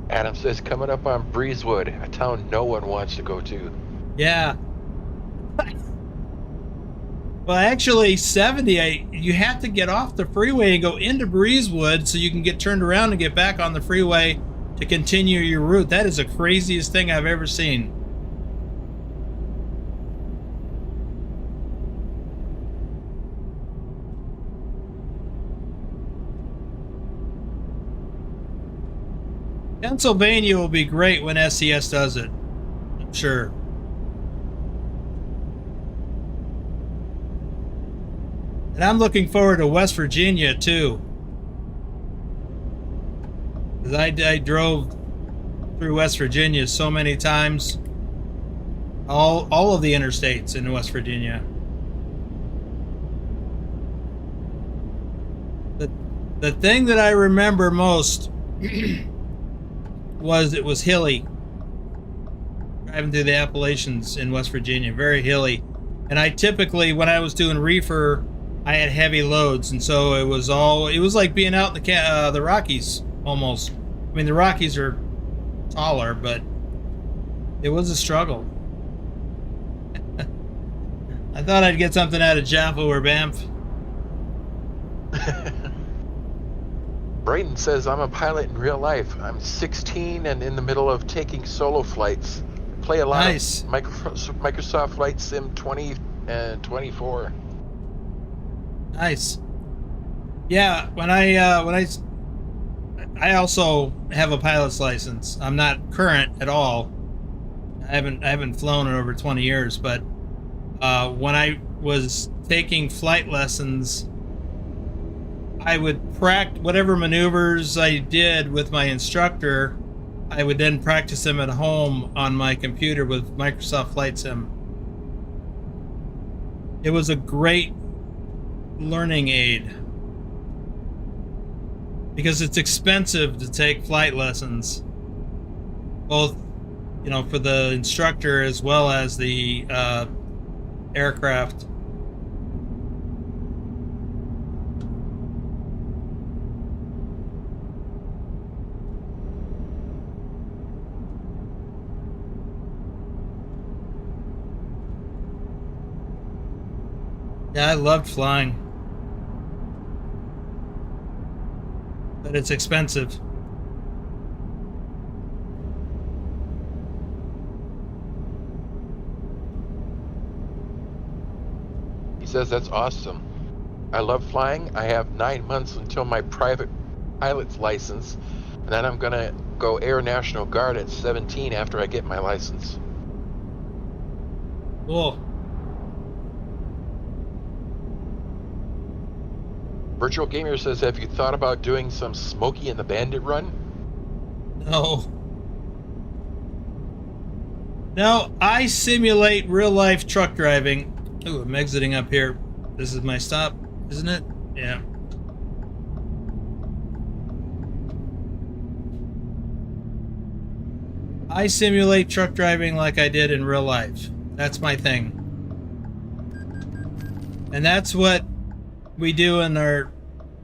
Adam says, coming up on Breezewood, a town no one wants to go to. Yeah. Well, actually, 70, you have to get off the freeway and go into Breezewood so you can get turned around and get back on the freeway to continue your route. That is the craziest thing I've ever seen. Pennsylvania will be great when SCS does it, I'm sure. And I'm looking forward to West Virginia too. Because I drove through West Virginia so many times. All of the interstates in West Virginia. The thing that I remember most was it was hilly. Driving through the Appalachians in West Virginia, very hilly. And I typically, when I was doing reefer, I had heavy loads, and so it was like being out in the Rockies almost. I mean, the Rockies are taller, but it was a struggle. I thought I'd get something out of Jaffa or Banff. Brighton says, I'm a pilot in real life. I'm 16 and in the middle of taking solo flights. Play a lot Nice. of Microsoft Flight Sim 20 and 24. Nice. Yeah, when I also have a pilot's license. I'm not current at all. I haven't flown in over 20 years, but when I was taking flight lessons, I would practice whatever maneuvers I did with my instructor. I would then practice them at home on my computer with Microsoft Flight Sim. It was a great learning aid because it's expensive to take flight lessons, both, you know, for the instructor as well as the aircraft. Yeah, I loved flying. But it's expensive. He says, that's awesome. I love flying. I have 9 months until my private pilot's license, and then I'm going to go Air National Guard at 17 after I get my license. Cool. Virtual Gamer says, have you thought about doing some Smokey and the Bandit run? No, I simulate real life truck driving. Ooh, I'm exiting up here. This is my stop, isn't it? Yeah. I simulate truck driving like I did in real life. That's my thing. And that's what we do in our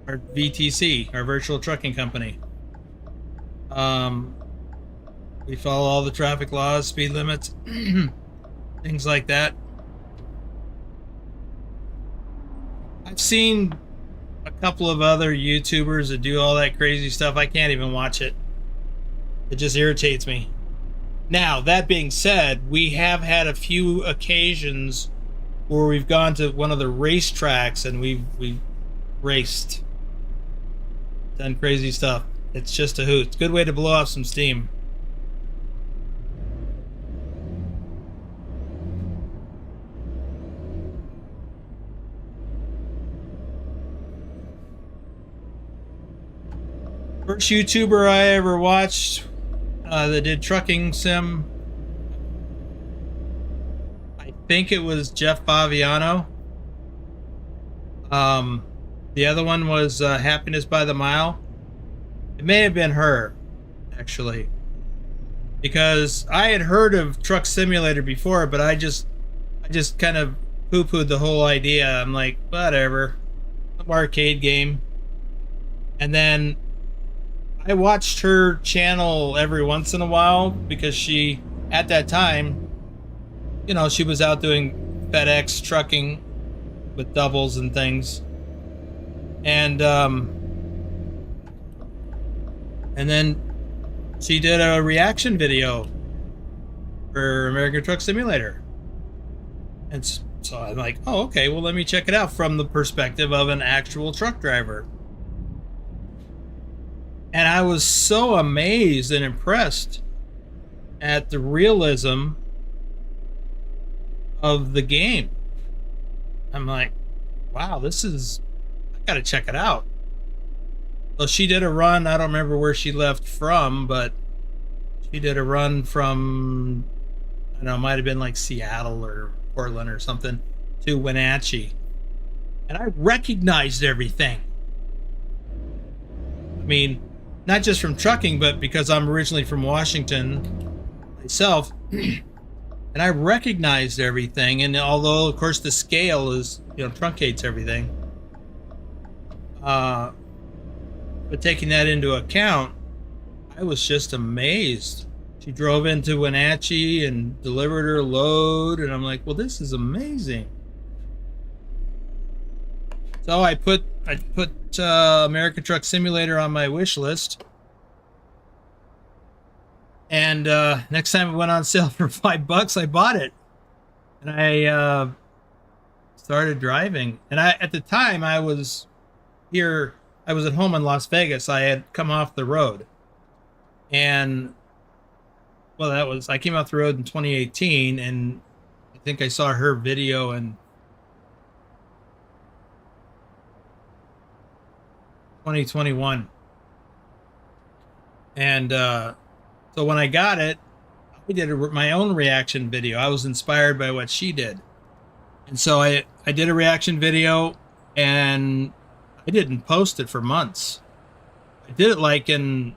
VTC, our virtual trucking company. We follow all the traffic laws, speed limits, things like that. I've seen a couple of other YouTubers that do all that crazy stuff. I can't even watch it. It just irritates me. Now, that being said, we have had a few occasions where we've gone to one of the racetracks and we've raced, done crazy stuff. It's just a hoot. It's a good way to blow off some steam. First YouTuber I ever watched that did trucking sim, I think it was Jeff Faviano. The other one was Happiness by the Mile. It may have been her, actually, because I had heard of Truck Simulator before, but I just kind of poo-pooed the whole idea. I'm like, whatever, some arcade game. And then I watched her channel every once in a while because she, at that time, you know, she was out doing FedEx trucking with doubles and things. And then she did a reaction video for American Truck Simulator. And so I'm like, oh, okay, well, let me check it out from the perspective of an actual truck driver. And I was so amazed and impressed at the realism of the game. I'm like, wow, I gotta check it out. Well, she did a run, I don't remember where she left from, but she did a run from, I don't know, it might have been like Seattle or Portland or something, to Wenatchee. And I recognized everything. mean, not just from trucking, but because I'm originally from Washington myself, and I recognized everything. And although, of course, the scale is, truncates everything, but taking that into account, I was just amazed. She drove into Wenatchee and delivered her load, and I'm like, well, this is amazing. So I put American Truck Simulator on my wish list, and next time it went on sale for $5, I bought it, and I started driving. And at the time I was here, I was at home in Las Vegas. I had come off the road, and well, I came off the road in 2018, and I think I saw her video in 2021. And so when I got it, I did my own reaction video. I was inspired by what she did. And so I did a reaction video, and I didn't post it for months. I did it like I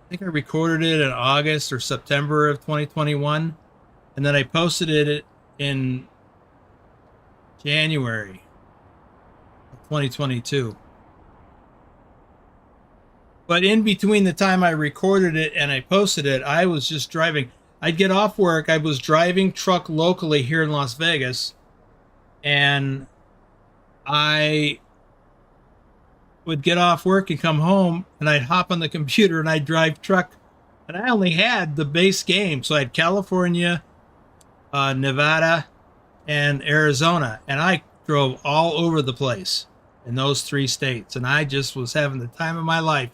think I recorded it in August or September of 2021. And then I posted it in January of 2022. But in between the time I recorded it and I posted it, I was just driving. I'd get off work. I was driving truck locally here in Las Vegas, and I would get off work and come home, and I'd hop on the computer and I'd drive truck. And I only had the base game. So I had California, Nevada, and Arizona. And I drove all over the place in those 3 states. And I just was having the time of my life,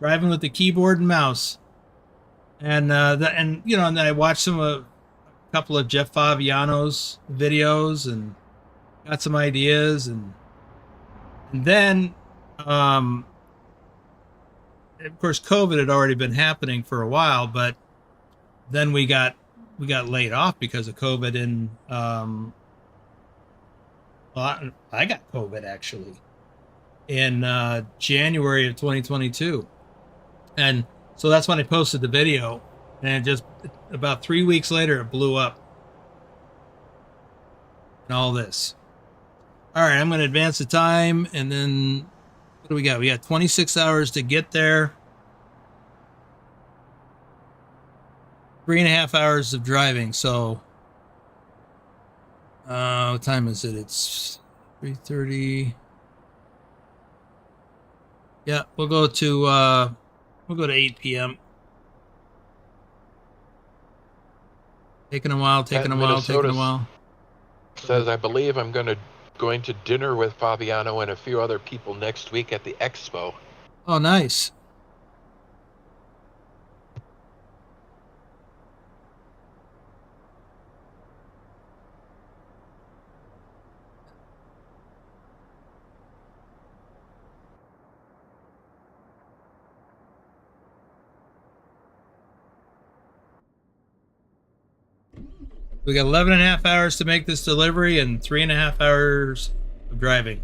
driving with the keyboard and mouse. And and then I watched a couple of Jeff Favignano's videos and got some ideas, and then of course COVID had already been happening for a while, but then we got laid off because of COVID. And well, I got COVID actually in January of 2022. And so that's when I posted the video, and just about 3 weeks later, it blew up. And all this. All right, I'm going to advance the time, and then what do we got? We got 26 hours to get there. 3.5 hours of driving. So, what time is it? It's 3:30. Yeah, we'll go to 8 p.m. Taking a while. Says, I believe I'm going to dinner with Fabiano and a few other people next week at the expo. Oh, nice. We got 11.5 hours to make this delivery and 3.5 hours of driving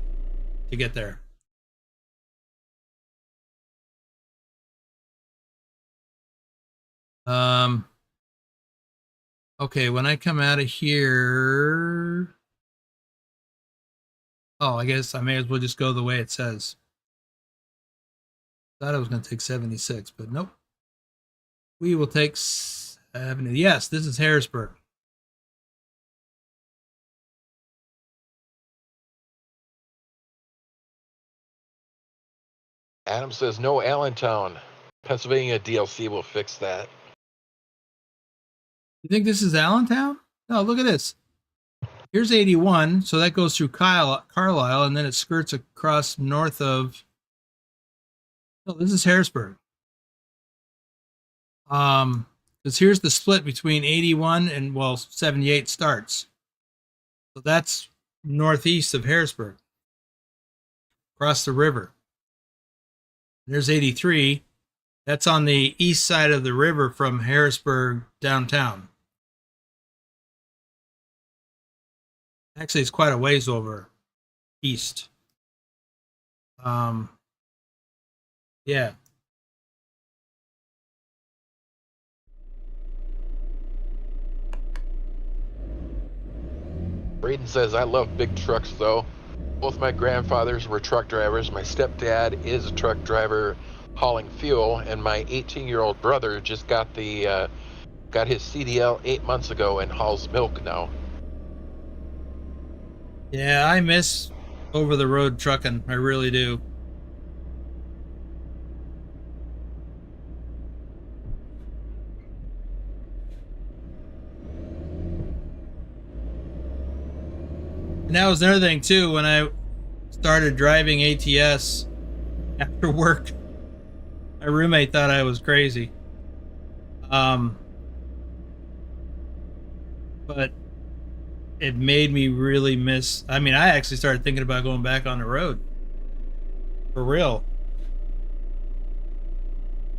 to get there. Okay, when I come out of here, I guess I may as well just go the way it says. Thought I was going to take 76, but nope. We will take 70. Yes, this is Harrisburg. Adam says, no Allentown. Pennsylvania DLC will fix that. You think this is Allentown? No, look at this. Here's 81, so that goes through Carlisle, and then it skirts across north of... Oh, this is Harrisburg. Because here's the split between 81 and, 78 starts. So that's northeast of Harrisburg, across the river. There's 83. That's on the east side of the river from Harrisburg downtown. Actually, it's quite a ways over east. Yeah. Raton says, I love big trucks though. Both my grandfathers were truck drivers. My stepdad is a truck driver hauling fuel, and my 18-year-old brother just got got his CDL 8 months ago and hauls milk now. Yeah, I miss over the road trucking. I really do. And that was another thing too. When I started driving ATS after work, my roommate thought I was crazy. But it made me really miss. I mean, I actually started thinking about going back on the road for real.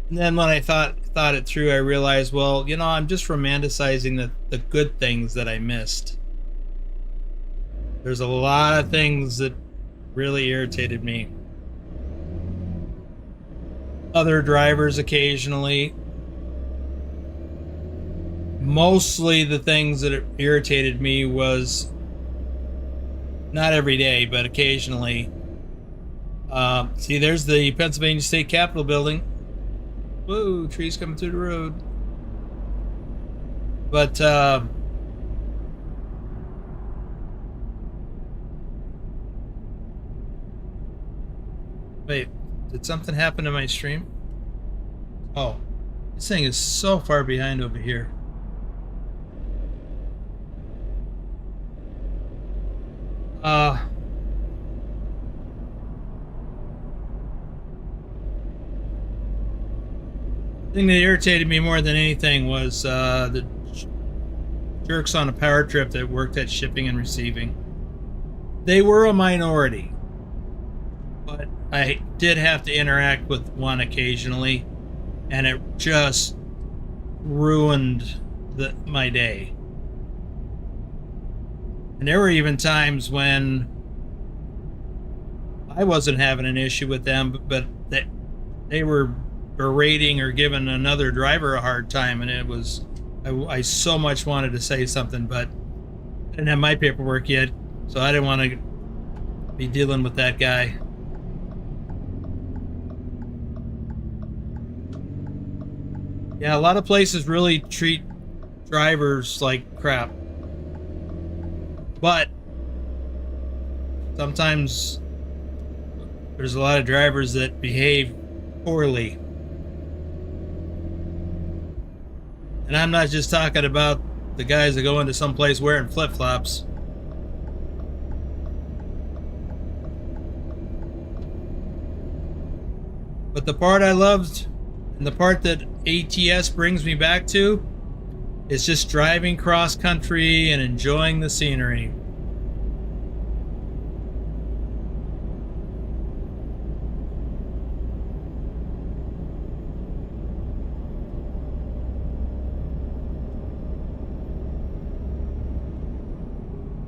And then when I thought it through, I realized, well, you know, I'm just romanticizing the good things that I missed. There's a lot of things that really irritated me. Other drivers occasionally. Mostly the things that irritated me was not every day, but occasionally. See, there's the Pennsylvania State Capitol building. Whoa, trees coming through the road. But wait, did something happen to my stream? Oh, this thing is so far behind over here. The thing that irritated me more than anything was the jerks on a power trip that worked at shipping and receiving. They were a minority, but I did have to interact with one occasionally, and it just ruined my day. And there were even times when I wasn't having an issue with them, but they were berating or giving another driver a hard time, and it was I so much wanted to say something, but I didn't have my paperwork yet, so I didn't want to be dealing with that guy. Yeah, a lot of places really treat drivers like crap. But sometimes there's a lot of drivers that behave poorly. And I'm not just talking about the guys that go into some place wearing flip-flops. But the part I loved, and the part that ATS brings me back to, is just driving cross country and enjoying the scenery.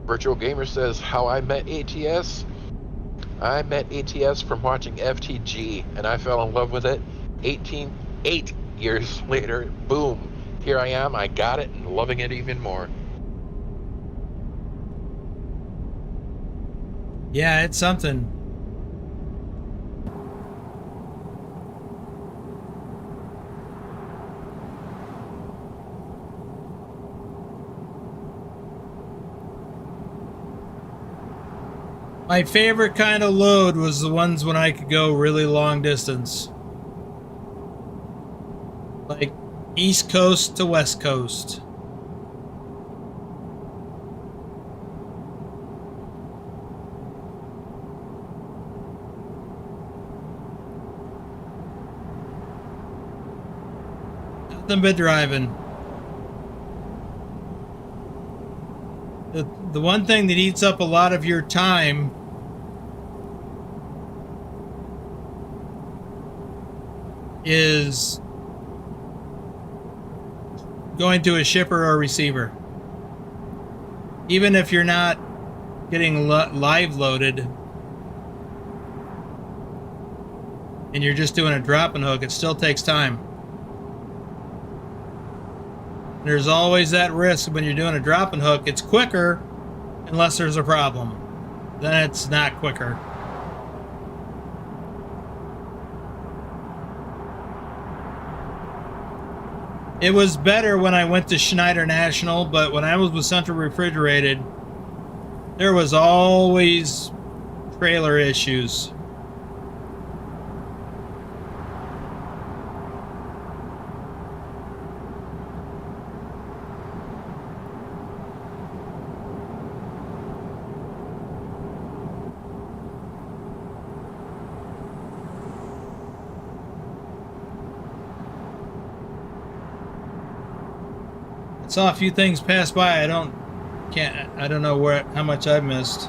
Virtual Gamer says, how I met ATS? I met ATS from watching FTG, and I fell in love with it. 8 years later, boom, here I am. I got it and loving it even more. Yeah, it's something. My favorite kind of load was the ones when I could go really long distance. Like East Coast to West Coast. Nothing but driving. The one thing that eats up a lot of your time is going to a shipper or receiver. Even if you're not getting live loaded, and you're just doing a drop and hook, it still takes time. There's always that risk when you're doing a drop and hook. It's quicker unless there's a problem. Then it's not quicker. It was better when I went to Schneider National, but when I was with Central Refrigerated, there was always trailer issues. I saw a few things pass by. I don't know how much I've missed.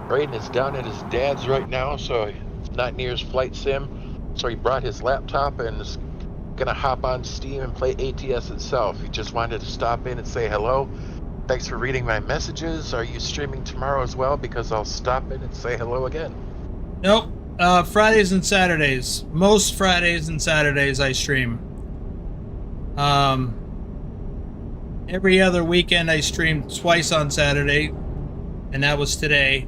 Raton is down at his dad's right now, so it's not near his flight sim. So he brought his laptop and is gonna hop on Steam and play ATS itself. He just wanted to stop in and say hello. Thanks for reading my messages. Are you streaming tomorrow as well? Because I'll stop in and say hello again. Nope. Fridays and Saturdays. Most Fridays and Saturdays I stream. Every other weekend I stream twice on Saturday, and that was today.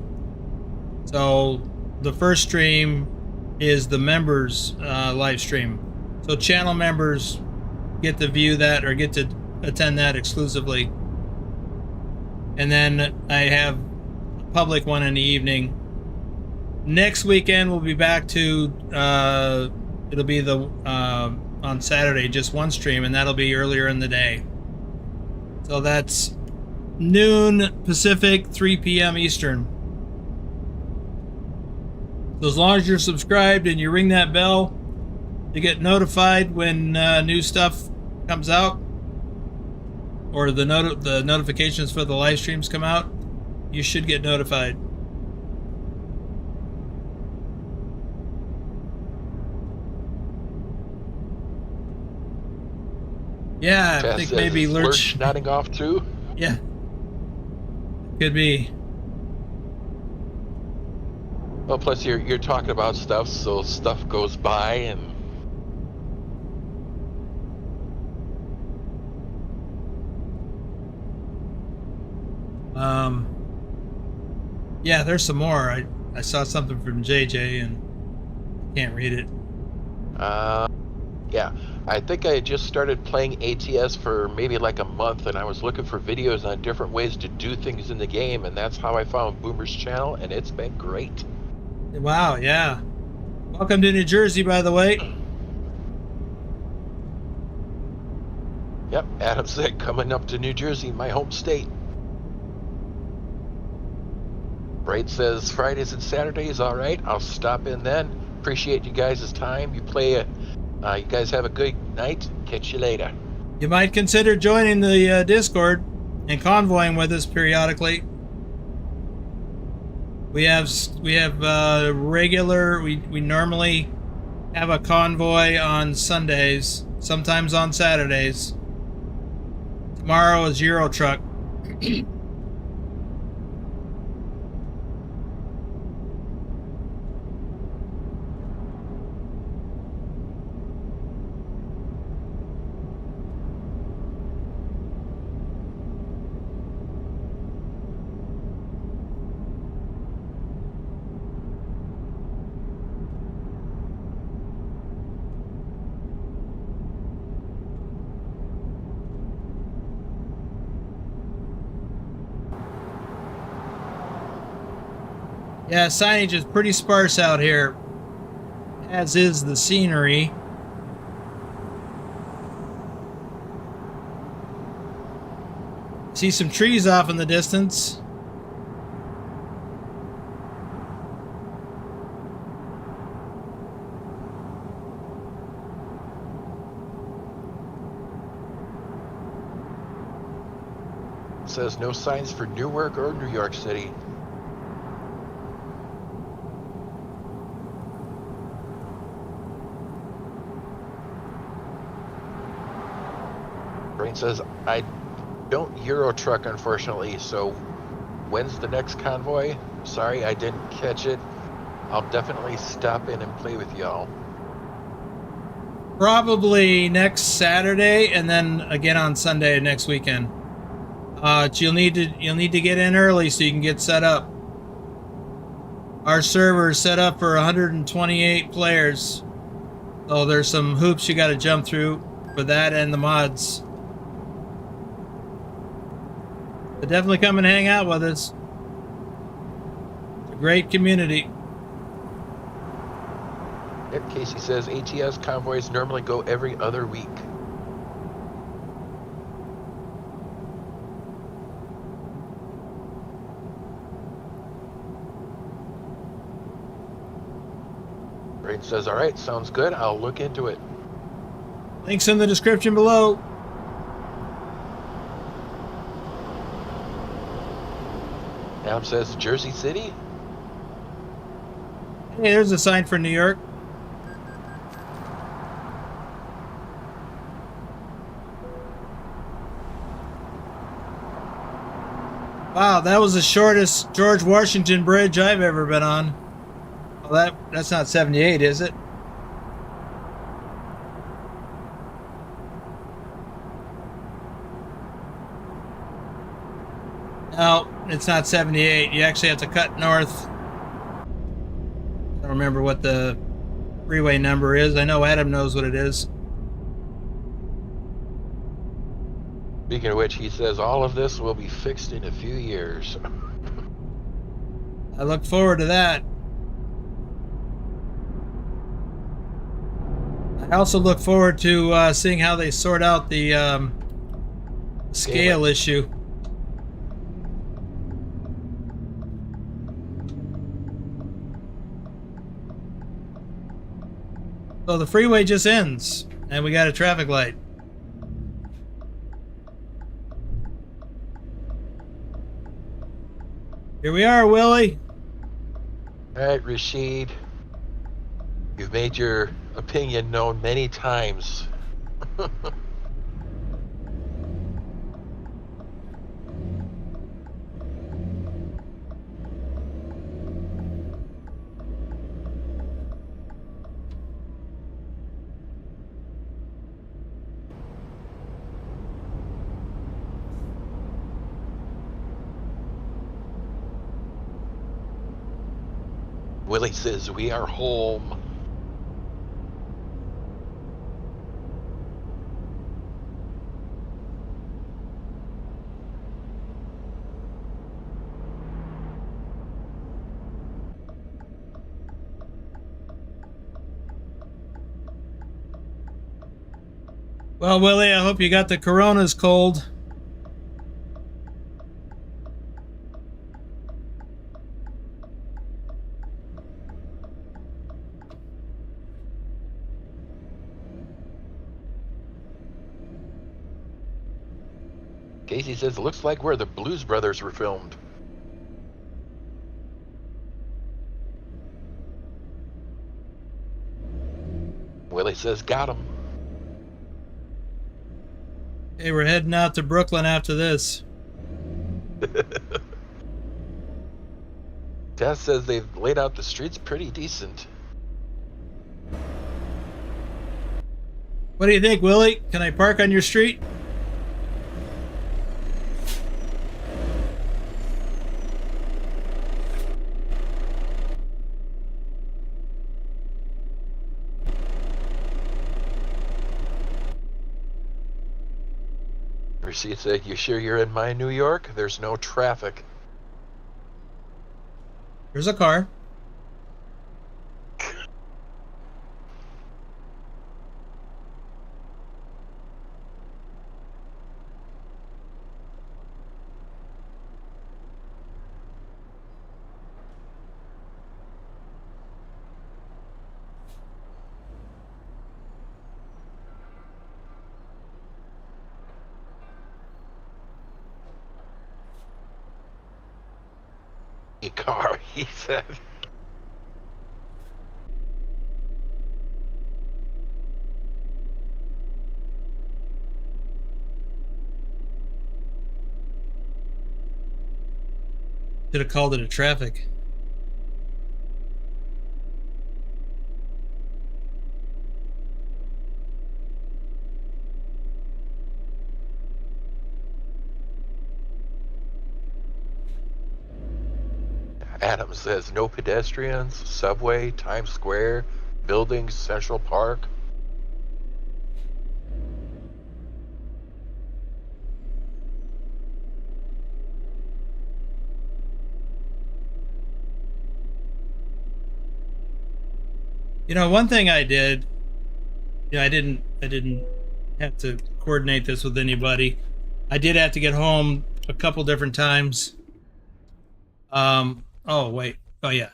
So the first stream is the members live stream. So channel members get to view that or get to attend that exclusively. And then I have a public one in the evening. Next weekend we'll be back to it'll be the on Saturday, just one stream, and that'll be earlier in the day. So that's noon Pacific, 3 p.m. Eastern. So as long as you're subscribed and you ring that bell to get notified when new stuff comes out, or the notifications for the live streams come out, you should get notified. Yeah, I think maybe Lurch nodding off too. Yeah, could be. Well, plus you're talking about stuff, so stuff goes by, and yeah, there's some more. I saw something from JJ and can't read it. Yeah, I think I just started playing ATS for maybe like a month, and I was looking for videos on different ways to do things in the game, and that's how I found Boomer's channel, and it's been great. Wow, yeah. Welcome to New Jersey, by the way. Yep, Adam said coming up to New Jersey, my home state. Braid says Fridays and Saturdays, all right, I'll stop in then. Appreciate you guys' time. You guys have a good night. Catch you later. You might consider joining the Discord and convoying with us periodically. We have regular. We normally have a convoy on Sundays, sometimes on Saturdays. Tomorrow is Euro Truck. Yeah, signage is pretty sparse out here, as is the scenery. See some trees off in the distance. It says no signs for Newark or New York City. Brain says, I don't Euro truck, unfortunately, so When's the next convoy? Sorry, I didn't catch it. I'll definitely stop in and play with y'all. Probably next Saturday, and then again on Sunday next weekend. You'll need to get in early so you can get set up. Our server is set up for 128 players, so there's some hoops you got to jump through for that and the mods. But definitely come and hang out with us. It's a great community. Yep, Casey says ATS convoys normally go every other week. Rain says, all right, sounds good. I'll look into it. Links in the description below. Adam says Jersey City. Hey, there's a sign for New York. Wow, that was the shortest George Washington bridge I've ever been on. Well, that's not 78, is it? No, it's not 78. You actually have to cut north. I don't remember what the freeway number is. I know Adam knows what it is. Speaking of which, he says all of this will be fixed in a few years. I look forward to that. I also look forward to seeing how they sort out the scale issue. So the freeway just ends, and we got a traffic light. Here we are, Willie. All right, Rashid. You've made your opinion known many times. Willie says we are home. Well, Willie, I hope you got the Coronas cold. Casey says it looks like where the Blues Brothers were filmed. Willie says got him. Hey, we're heading out to Brooklyn after this. Tess says they've laid out the streets pretty decent. What do you think, Willie? Can I park on your street? She said, you sure you're in my New York? There's no traffic. There's a car. Car, he said. Should have called it a traffic. Adam says no pedestrians, subway, Times Square, buildings, Central Park. You know, one thing I did, I didn't have to coordinate this with anybody. I did have to get home a couple different times. Oh wait. Oh yeah.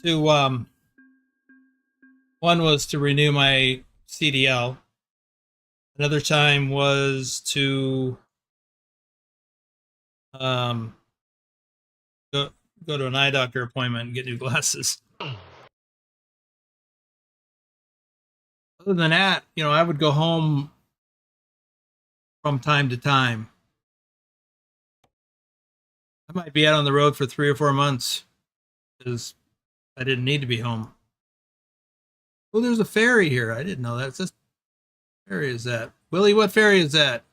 To one was to renew my CDL. Another time was to go to an eye doctor appointment and get new glasses. Other than that, you know, I would go home from time to time. I might be out on the road for 3 or 4 months because I didn't need to be home. Oh, there's a ferry here. I didn't know that. It's just ferry is that? Willie, what ferry is that?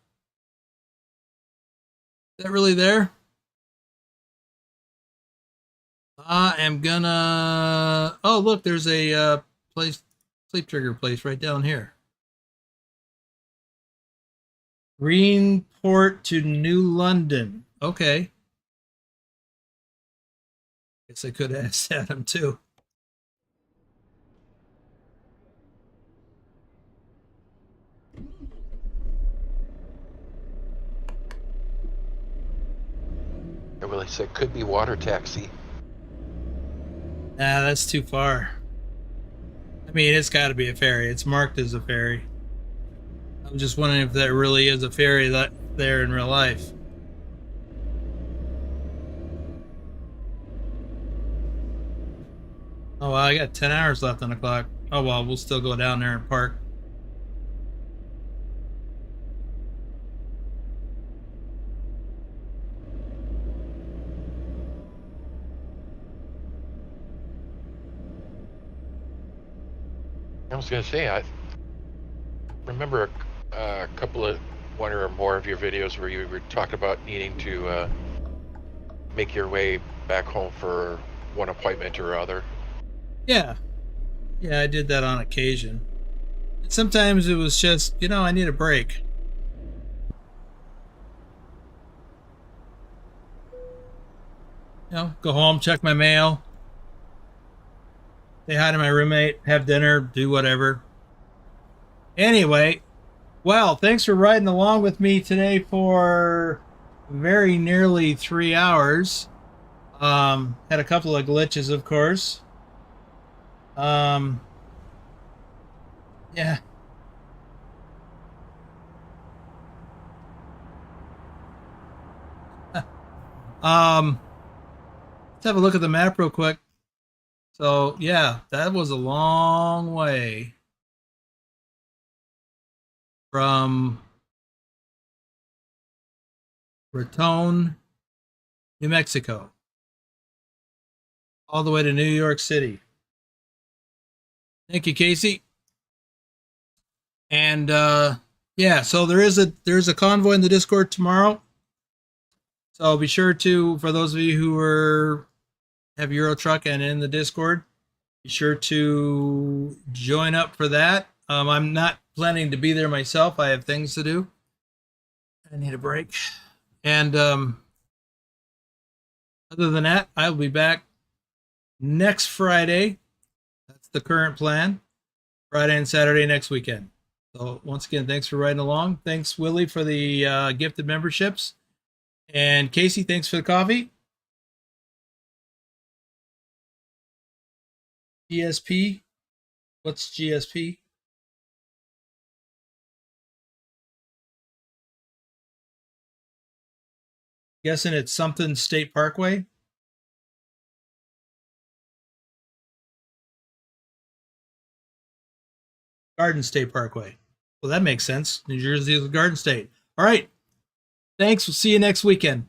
Is that really there? I am gonna. Oh, look, there's a place, sleep trigger place right down here. Greenport to New London. Okay. Guess I could have asked Adam too. I really said could be water taxi. Nah, that's too far. I mean, it's got to be a ferry. It's marked as a ferry. I'm just wondering if that really is a ferry that there in real life. Oh, well, I got 10 hours left on the clock. Oh, well, we'll still go down there and park. I was gonna say, I remember a couple of one or more of your videos where you were talking about needing to make your way back home for one appointment or other. Yeah. Yeah, I did that on occasion. Sometimes it was just, you know, I need a break. You know, go home, check my mail, say hi to my roommate, have dinner, do whatever. Anyway, well, thanks for riding along with me today for very nearly 3 hours. Had a couple of glitches, of course. Yeah. Let's have a look at the map real quick. So, yeah, that was a long way from Raton, New Mexico, all the way to New York City. Thank you, Casey. And yeah, so there's a convoy in the Discord tomorrow. So be sure to, for those of you who have Euro Truck and in the Discord, be sure to join up for that. I'm not planning to be there myself. I have things to do. I need a break. And other than that, I'll be back next Friday. That's the current plan. Friday and Saturday next weekend. So once again, thanks for riding along. Thanks, Willie, for the gifted memberships. And Casey, thanks for the coffee. GSP. What's GSP? Guessing it's something State Parkway. Garden State Parkway. Well, that makes sense. New Jersey is a Garden State. All right. Thanks. We'll see you next weekend.